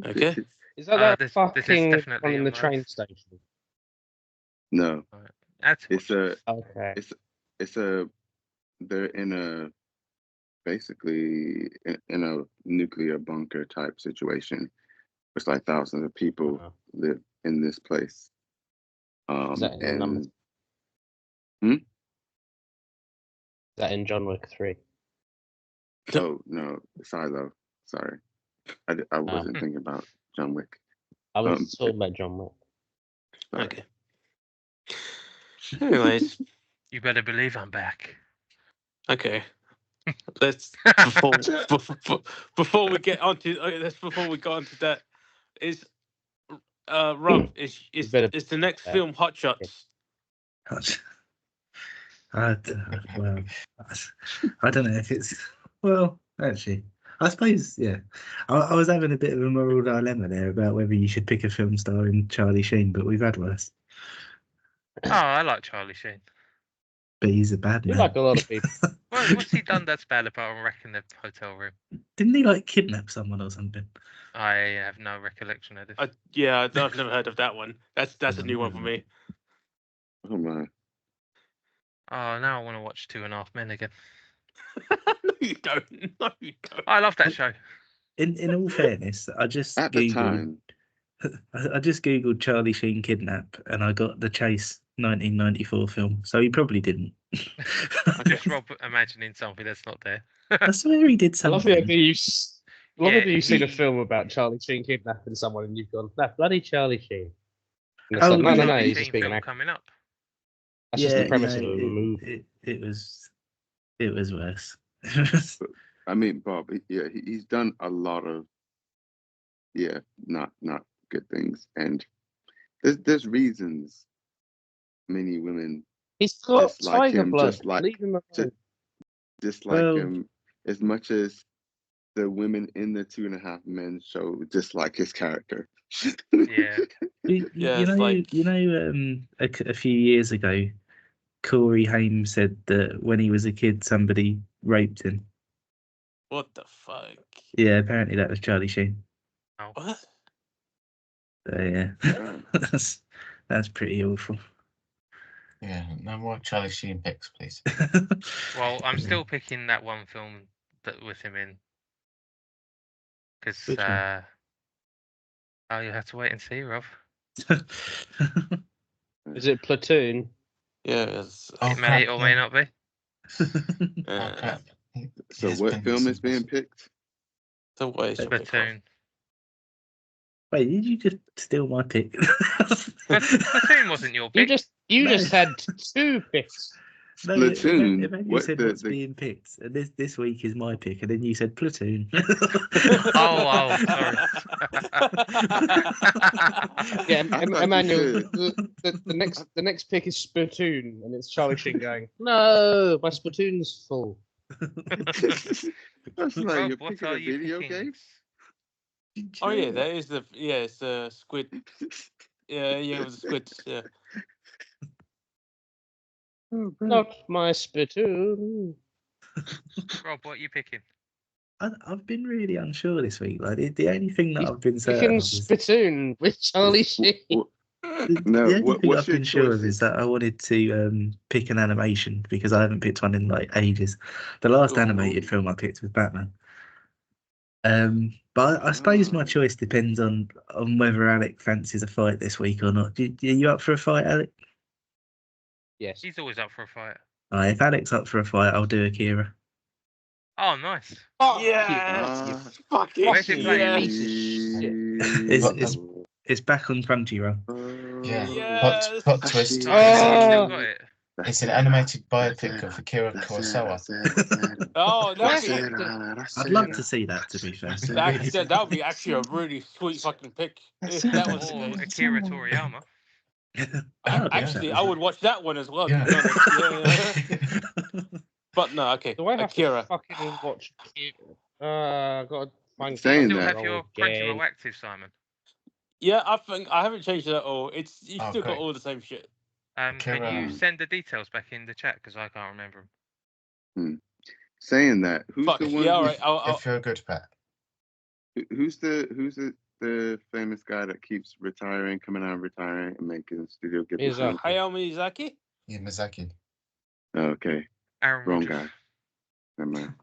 Okay. Is that This is fucking definitely one in on the my train list. station? No, Add to it's watch a this. Okay. it's a they're in a basically in a nuclear bunker type situation. It's like thousands of people Uh-huh. live in this place. Is that in number? Hmm? Is that in John Wick 3? Oh no, Silo. Sorry, I wasn't thinking about John Wick. I was talking about John Wick. Sorry. Okay. Anyways, You better believe I'm back. okay. Let's before we get onto before we go onto that, is Rob, is the next film Hot Shots? Well, I don't know if it's well. Actually, I suppose yeah. I was having a bit of a moral dilemma there about whether you should pick a film star in Charlie Sheen, but we've had worse. Oh, I like Charlie Sheen. But he's a bad You man. like a lot of people. What's he done that's bad apart from wrecking the hotel room? Didn't he like kidnap someone or something? I have no recollection of this. I've never heard of that one. That's a new one for me. Oh my. Oh, now I want to watch 2.5 Men again. No, you don't. No, you don't. I love that show. In all fairness, I just At the googled. time, I just googled Charlie Sheen kidnap, and I got the Chase 1994 film. So he probably didn't. I just Rob imagining something that's not there. I swear he did I love something. the idea you've seen a he- film about Charlie Sheen kidnapping someone and you've gone, that bloody Charlie Sheen. And it's Oh, like, no, Charlie he's Sheen just being an film actor. coming up. That's just the premise of a movie. It was worse. I mean, Bob, he's done a lot of, not good things, and there's reasons many women He's got dislike tiger him, blood. Leave him alone. dislike Well- him as much as the women in the 2.5 Men show dislike his character. Yeah. Yeah, it's like- a few years ago, Corey Haim said that when he was a kid, somebody raped him. What the fuck? Yeah, apparently that was Charlie Sheen. What? So yeah, that's pretty awful. Yeah, no more Charlie Sheen picks, please. Well, I'm still picking that one film that with him in. Because Which one? oh, you have to wait and see, Rob. Is it Platoon? Yeah, it's, It may or may not be. Oh, crap. So His what pen film is was- being picked? the way it's Platoon. Wait, did you just steal my pick? Platoon wasn't your pick. You No. just had 2 picks. No, Platoon? Emmanuel What said the- what's the- being picked, and this week is my pick, and then you said Platoon. Oh, sorry. Yeah, I thought you Emmanuel. said- The next pick is Splatoon, and it's Charlie Sheen going, no, my Splatoon's full. That's like Rob, you're what picking are a you video picking? game. Oh yeah, that is it's the squid. Yeah, it was the squid. Yeah. Oh, bro. Not my Splatoon. Rob, what are you picking? I've been really unsure this week. Like the only thing that I've been certain Picking of is Spittoon with Charlie Sheen. No, the only thing what's I've your been sure of choices? is that I wanted to pick an animation because I haven't picked one in like ages. The last animated Ooh. film I picked was Batman. But I suppose my choice depends on whether Alec fancies a fight this week or not. Are you up for a fight, Alec? Yes. He's always up for a fight. If Alec's up for a fight, I'll do Akira. Oh, nice. Yes. Fucking Where's it playing? yes. Piece of shit. It's back on Crunchyroll. Yeah. Yes. Plot twist. Oh, you still Oh. got it. It's an animated biopic of Akira Kurosawa. Oh, I'd love to see that. To be fair, that would be actually a really sweet fucking pick. If that was Or the case. Akira Toriyama. Actually, I would watch that one as well. Yeah. To be honest. Yeah. But no, okay. Do I have Akira. to fucking watch Akira? I gotta find. Saying Still that- have your Crunchyroll active, Simon. Yeah, I think I haven't changed it at all. You still got great. all the same shit. Can you Akira. send the details back in the chat because I can't remember them. Saying that, who's Fuck. the one? Yeah, all right. If you're a good Pat. Who's the famous guy that keeps retiring, coming out of retiring, and making Studio Ghibli? Miyazaki. Hayao Miyazaki. Yeah, Miyazaki. Okay, Aaron wrong Rodgers. guy. Never mind.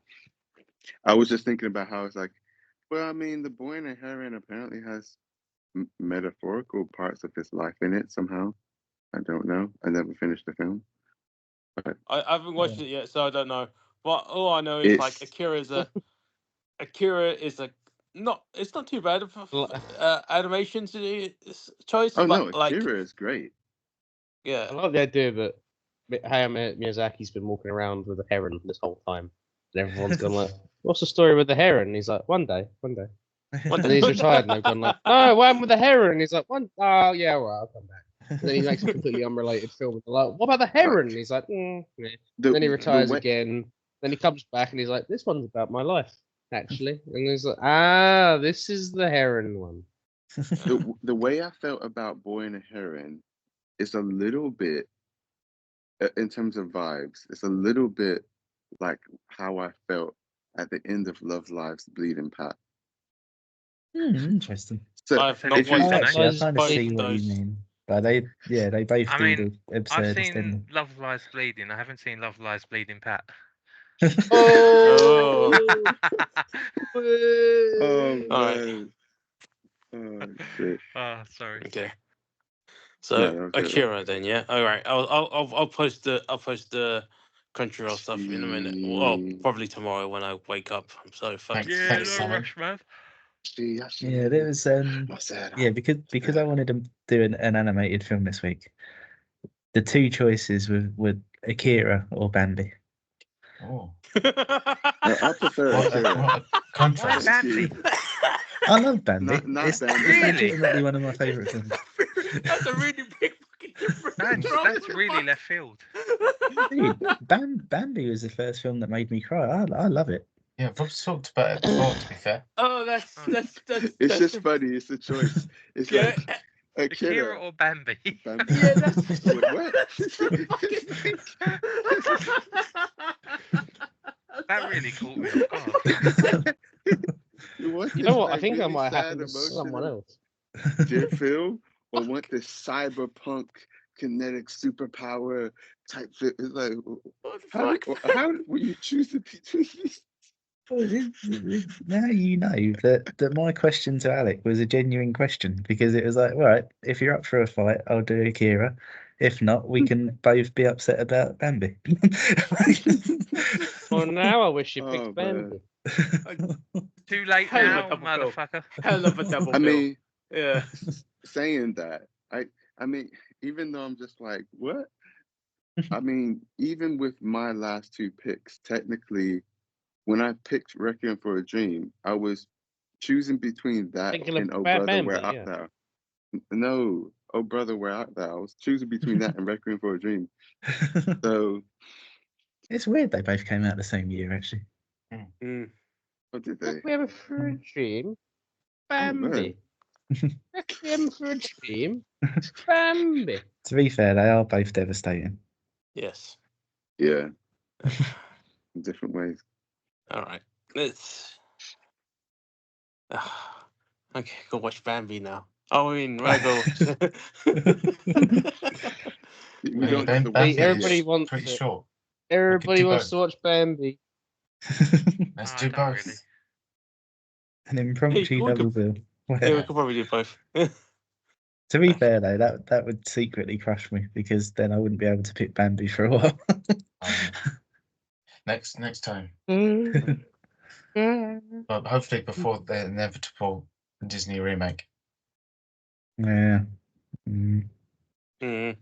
I was just thinking about how it's like, well, I mean, The Boy and the Heron apparently has metaphorical parts of his life in it somehow. I don't know. I never finished the film. But I haven't watched it yet, so I don't know. But all I know is like Akira is a not. It's not too bad of animation choice. oh but no, like Akira is great. yeah. I like the idea that Hayao Miyazaki's been walking around with a heron this whole time, and everyone's gone like, "What's the story with the heron?" And he's like, "One day." And then he's retired, and they've gone like, "No, what happened with the heron?" And he's like, "Oh yeah, well, I'll come back." And then he makes a completely unrelated film. And they're like, "What about the heron?" And he's like, yeah. Then he retires again. Then he comes back, and he's like, "This one's about my life, actually." And he's like, this is the heron one." The way I felt about Boy and the Heron is a little bit, in terms of vibes, it's a little bit like how I felt at the end of Love Lives Bleeding Pat. Interesting. So I've not if you- watched I it. kind of see what you mean. But they both I do mean, the I've absurdist seen ending. Love Lies Bleeding. I haven't seen Love Lies Bleeding Pat. Oh. oh All right. man. Oh shit. Oh, sorry. Okay. So No, okay. Akira then, yeah. All right. I'll post the Crunchyroll stuff in a minute. Well, probably tomorrow when I wake up. So fuck. Thanks. Yeah, no Simon. rush, man. Yeah, there was because I wanted to do an animated film this week. The two choices were Akira or Bambi. Oh. I prefer What Akira. a contrast. Bambi. I love Bambi. Not It's Bambi. legitimately one of my favourite films. That's a really big fucking difference. That's really left field. Dude, Bambi was the first film that made me cry. I love it. Yeah, Rob's talked about it before, to be fair. Oh, that's It's just funny. It's a choice. It's Yeah. like Akira or Bambi? Bambi. Yeah, that's What? That really caught me off guard. You know what? I think I might happen to someone else. Dear Phil, or want this cyberpunk kinetic superpower type fit? It's like, how were you choosing between these? Now you know that my question to Alec was a genuine question because it was like, right, if you're up for a fight, I'll do Akira. If not, we can both be upset about Bambi. Well, now I wish you Oh, picked Bambi. Too late Hell of a now, double bill. motherfucker. Hell of a double I bill. mean, Yeah. saying that, I mean, even though I'm just like, what? I mean, even with my last two picks, technically, when I picked Requiem for a Dream, I was choosing between that Thinking and Oh about Brother, Bambi, Where Art yeah. Thou? No, Oh Brother, Where Art Thou? I was choosing between that and Requiem for a Dream. So, It's weird they both came out the same year, actually. Mm. what did they? Requiem for a Dream, man. Bambi. Requiem for a Dream, Bambi. To be fair, they are both devastating. Yes. Yeah, in different ways. All right. Let's Okay, go watch Bambi now. Oh, I mean, I go. We don't have to Bambi watch everybody is wants pretty it. short. Everybody do wants both. to watch Bambi. Let's I do don't both. really. An impromptu we double could- bill. Yeah, Yeah. we could probably do both. To be fair though, that would secretly crush me because then I wouldn't be able to pick Bambi for a while. Next time. Yeah. But hopefully before the inevitable Disney remake. Yeah. Mm. Mm.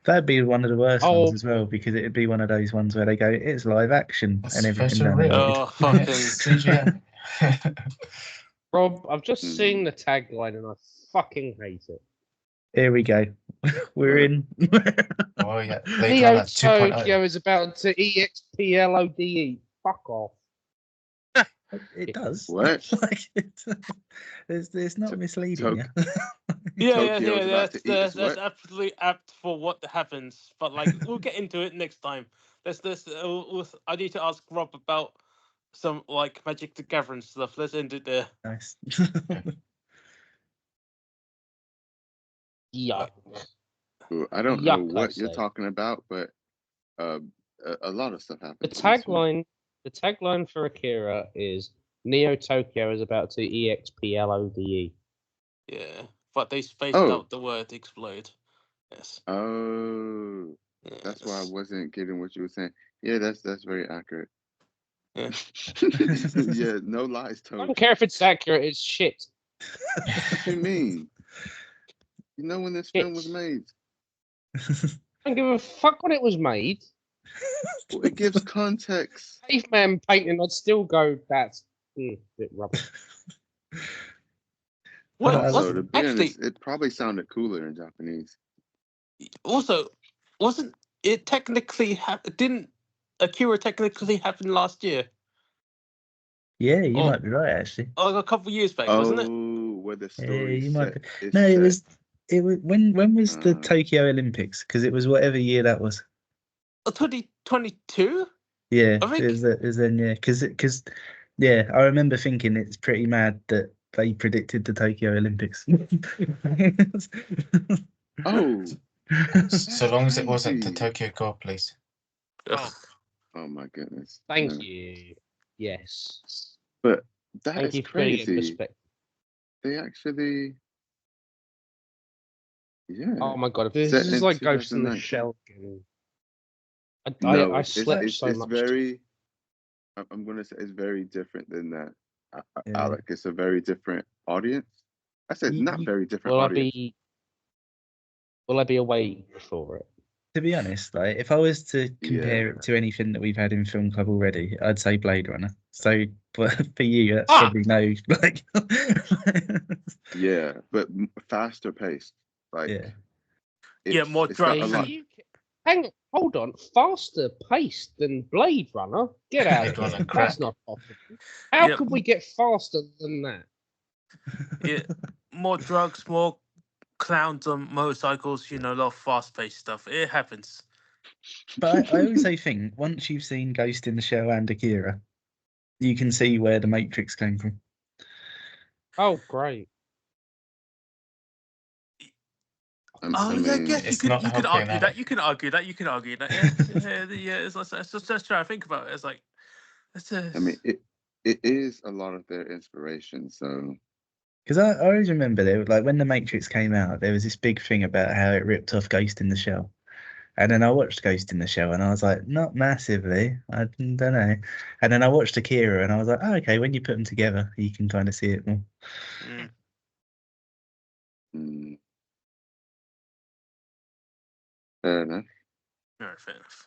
That'd be one of the worst Oh. ones as well because it'd be one of those ones where they go, it's live action That's and everything photo real. animated. Oh, fucking. CGI. Rob, I've just Mm. seen the tagline and I fucking hate it. Here we go. We're in. Oh yeah. Blade Neo Runner 2.0. Tokyo is about to EXPLODE. Fuck off. It does. What? Like, it's not misleading. Tok- Yeah. Tokyo's about to eat That's its what? absolutely apt for what happens. But like, we'll get into it next time. I need to ask Rob about some like Magic the Gathering stuff. Let's end it there. Nice. Yuck. Well, I don't know Yuck, what I'd you're say. talking about, but a lot of stuff happened. The in this one. tagline for Akira is Neo Tokyo is about to EXPLODE. Yeah, but they spaced Oh. out the word explode. Yes. Oh, that's why I Yes. wasn't getting what you were saying. Yeah, that's very accurate. Yeah. Yeah, no lies, I Toad. don't care if it's accurate, it's shit. What you mean? You know when this film was made? I don't give a fuck when it was made. Well, it gives context. Caveman painting, I'd still go, that's a bit rubbish. Well, Also, to be actually, honest, it probably sounded cooler in Japanese. also, wasn't it technically didn't Akira technically happen last year? Yeah, you Oh. might be right actually. Oh, a couple of years back, wasn't it? Oh, where the Yeah, story you might set. be. is No, it set. was. It was when was the Uh. Tokyo Olympics? Because it was whatever year that was. 2022. Yeah, I think- it was then. Yeah, because yeah, I remember thinking it's pretty mad that they predicted the Tokyo Olympics. Oh, So long as it wasn't the Crazy. Tokyo God, please. Ugh. oh my goodness. Thank No. you. Yes. But that Thank is you for putting it in crazy. perspective. They actually, yeah. Oh my god, if this Set is in like Ghost in the 2019. Shell again. No, I it's slept so much. very. I'm gonna say it's very different than that, Yeah. Alec. It's a very different audience. I said not very different Will I audience. be awake for it? To be honest, like if I was to compare Yeah. it to anything that we've had in Film Club already, I'd say Blade Runner. So, but for you, that's Ah! probably no. Like, Yeah, but faster paced. Like, yeah. Yeah, more it's got a drugs lot. Hold on, faster paced than Blade Runner? Get out of Blade Runner here. crack. That's not possible. How Yeah. could we get faster than that? Yeah, more drugs, more clowns on motorcycles. You know, a lot of fast-paced stuff. It happens. But I also think once you've seen Ghost in the Shell and Akira, you can see where the Matrix came from. Oh, great. Oh, I yeah, mean, yes, it's you not can helping argue that. that. You can argue that. You can argue that. Yeah. It's just trying to think about it. It's like, I mean, it is a lot of their inspiration. So Because I always remember there, like when the Matrix came out, there was this big thing about how it ripped off Ghost in the Shell. And then I watched Ghost in the Shell and I was like, not massively. I don't know. And then I watched Akira and I was like, oh, okay, when you put them together, you can kind of see it more. mm, fair enough. all right, fair enough.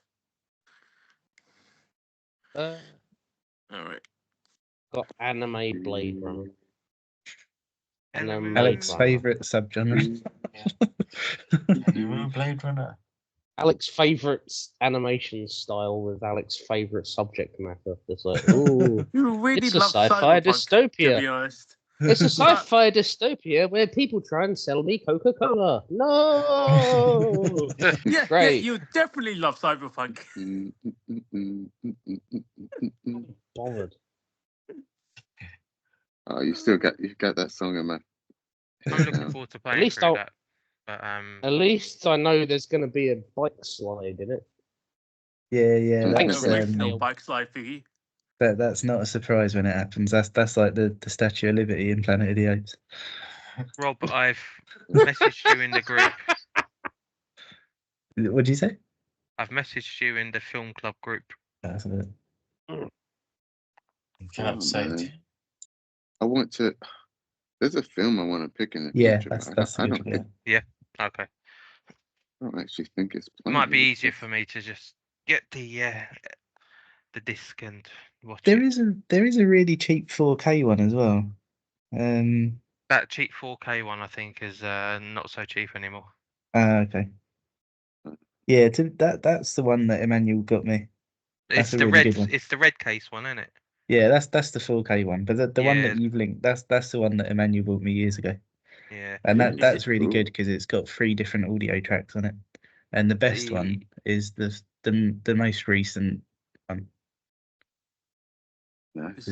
All right. Got anime Blade Runner. Anime Alex's Runner. favourite subgenre. Anime Blade Runner. Alex's favourite animation style with Alex's favourite subject matter. It's like, ooh, You really it's a love sci-fi Cyberpunk, to dystopia. be honest. It's a sci-fi dystopia where people try and sell me Coca-Cola. No! Yeah, Great. you definitely love Cyberpunk. Bothered. Oh, you got that song in my I'm head looking now. forward to playing least through I'll- that. But At least I know there's going to be a bike slide in it. Yeah, I think that's so. Original bike slide thingy. that's not a surprise when it happens. That's like the Statue of Liberty in Planet of the Apes. Rob, I've messaged you in the group. What did you say? I've messaged you in the film club group. That's it. You can have Oh, saved. man. I want to. There's a film I want to pick in the Yeah, future. but that's I a good don't. one. Okay. I don't actually think it's. It might be playing. easier for me to just get the disc and watch There it. is a really cheap 4K one as well. That cheap 4K one, I think, is not so cheap anymore. Okay. Yeah, that's the one that Emmanuel got me. It's That's a the really red. good one. It's the red case one, isn't it? Yeah, that's the 4K one. But the one that Yeah. you've linked, that's the one that Emmanuel bought me years ago. Yeah. And Yeah, that's really cool. good because it's got 3 different audio tracks on it. And the best one is the most recent one. Nice.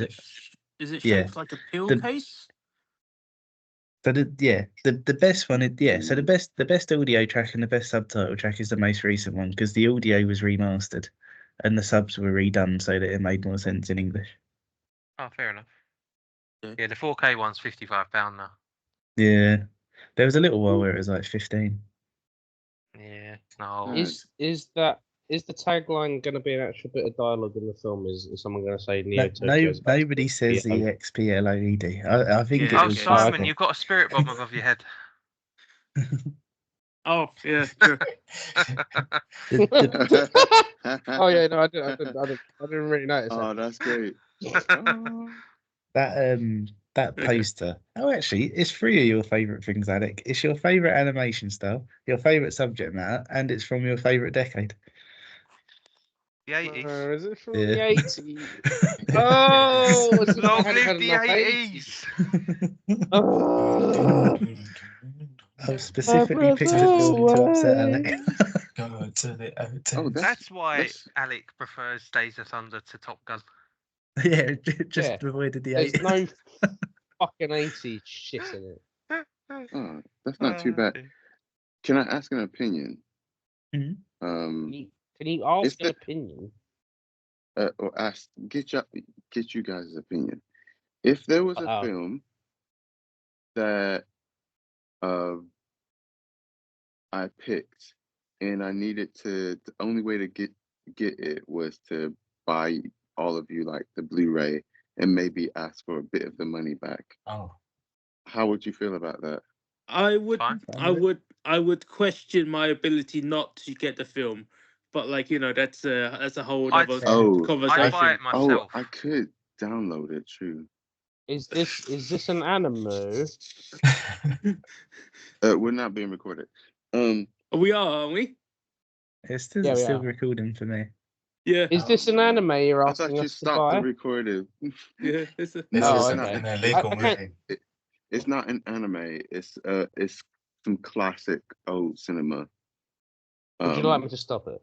Is it Yeah. shaped like a pill The- case? So the best one so the best audio track and the best subtitle track is the most recent one because the audio was remastered and the subs were redone so that it made more sense in English. Oh, fair enough. Yeah. Yeah, the 4K one's £55 now. Yeah. There was a little while where it was like 15. Yeah. No. Is the tagline going to be an actual bit of dialogue in the film? Is someone going to say Neo Tokyo? Nobody says EXPLOED. I think Yeah, it Oh, was Simon, you've got a spirit bomb above your head. Oh, yeah. True. Oh yeah, no, I didn't really notice Oh, that. that's great. Oh. That poster. Oh, actually, it's 3 of your favourite things, Alec. It's your favourite animation style, your favourite subject matter, and it's from your favourite decade. The 80s. Is it from Yeah. the 80s? Oh, it's Long I hadn't had live the enough 80s. Oh, I've specifically picked a film to upset Alec. Go to the Oh, That's why that's- Alec prefers Days of Thunder to Top Gun. Yeah, just Yeah. avoided the there's 80s. no fucking 80s shit in it. Oh, that's not too bad. Can I ask an opinion? Mhm. Can you ask Is an the- opinion? Or ask get you guys' opinion. If there was a Uh-oh. film that I picked and I needed to, the only way to get it was to buy all of you like the Blu-ray and maybe ask for a bit of the money back. Oh, How would you feel about that? I would, Fine. I would question my ability not to get the film, but like that's a whole I'd- other Oh, conversation. I'd buy it Oh, myself. I could download it. True. Is this an anime? We're not being recorded. We are, aren't we? It's still, Yeah, we still are. recording for me. Yeah, Is this an anime you're I thought asking you us to stopped the buy? recording. yeah. It's a, this Oh, is okay. an illegal I can't- movie. It's not an anime. It's some classic old cinema. Would you like me to stop it?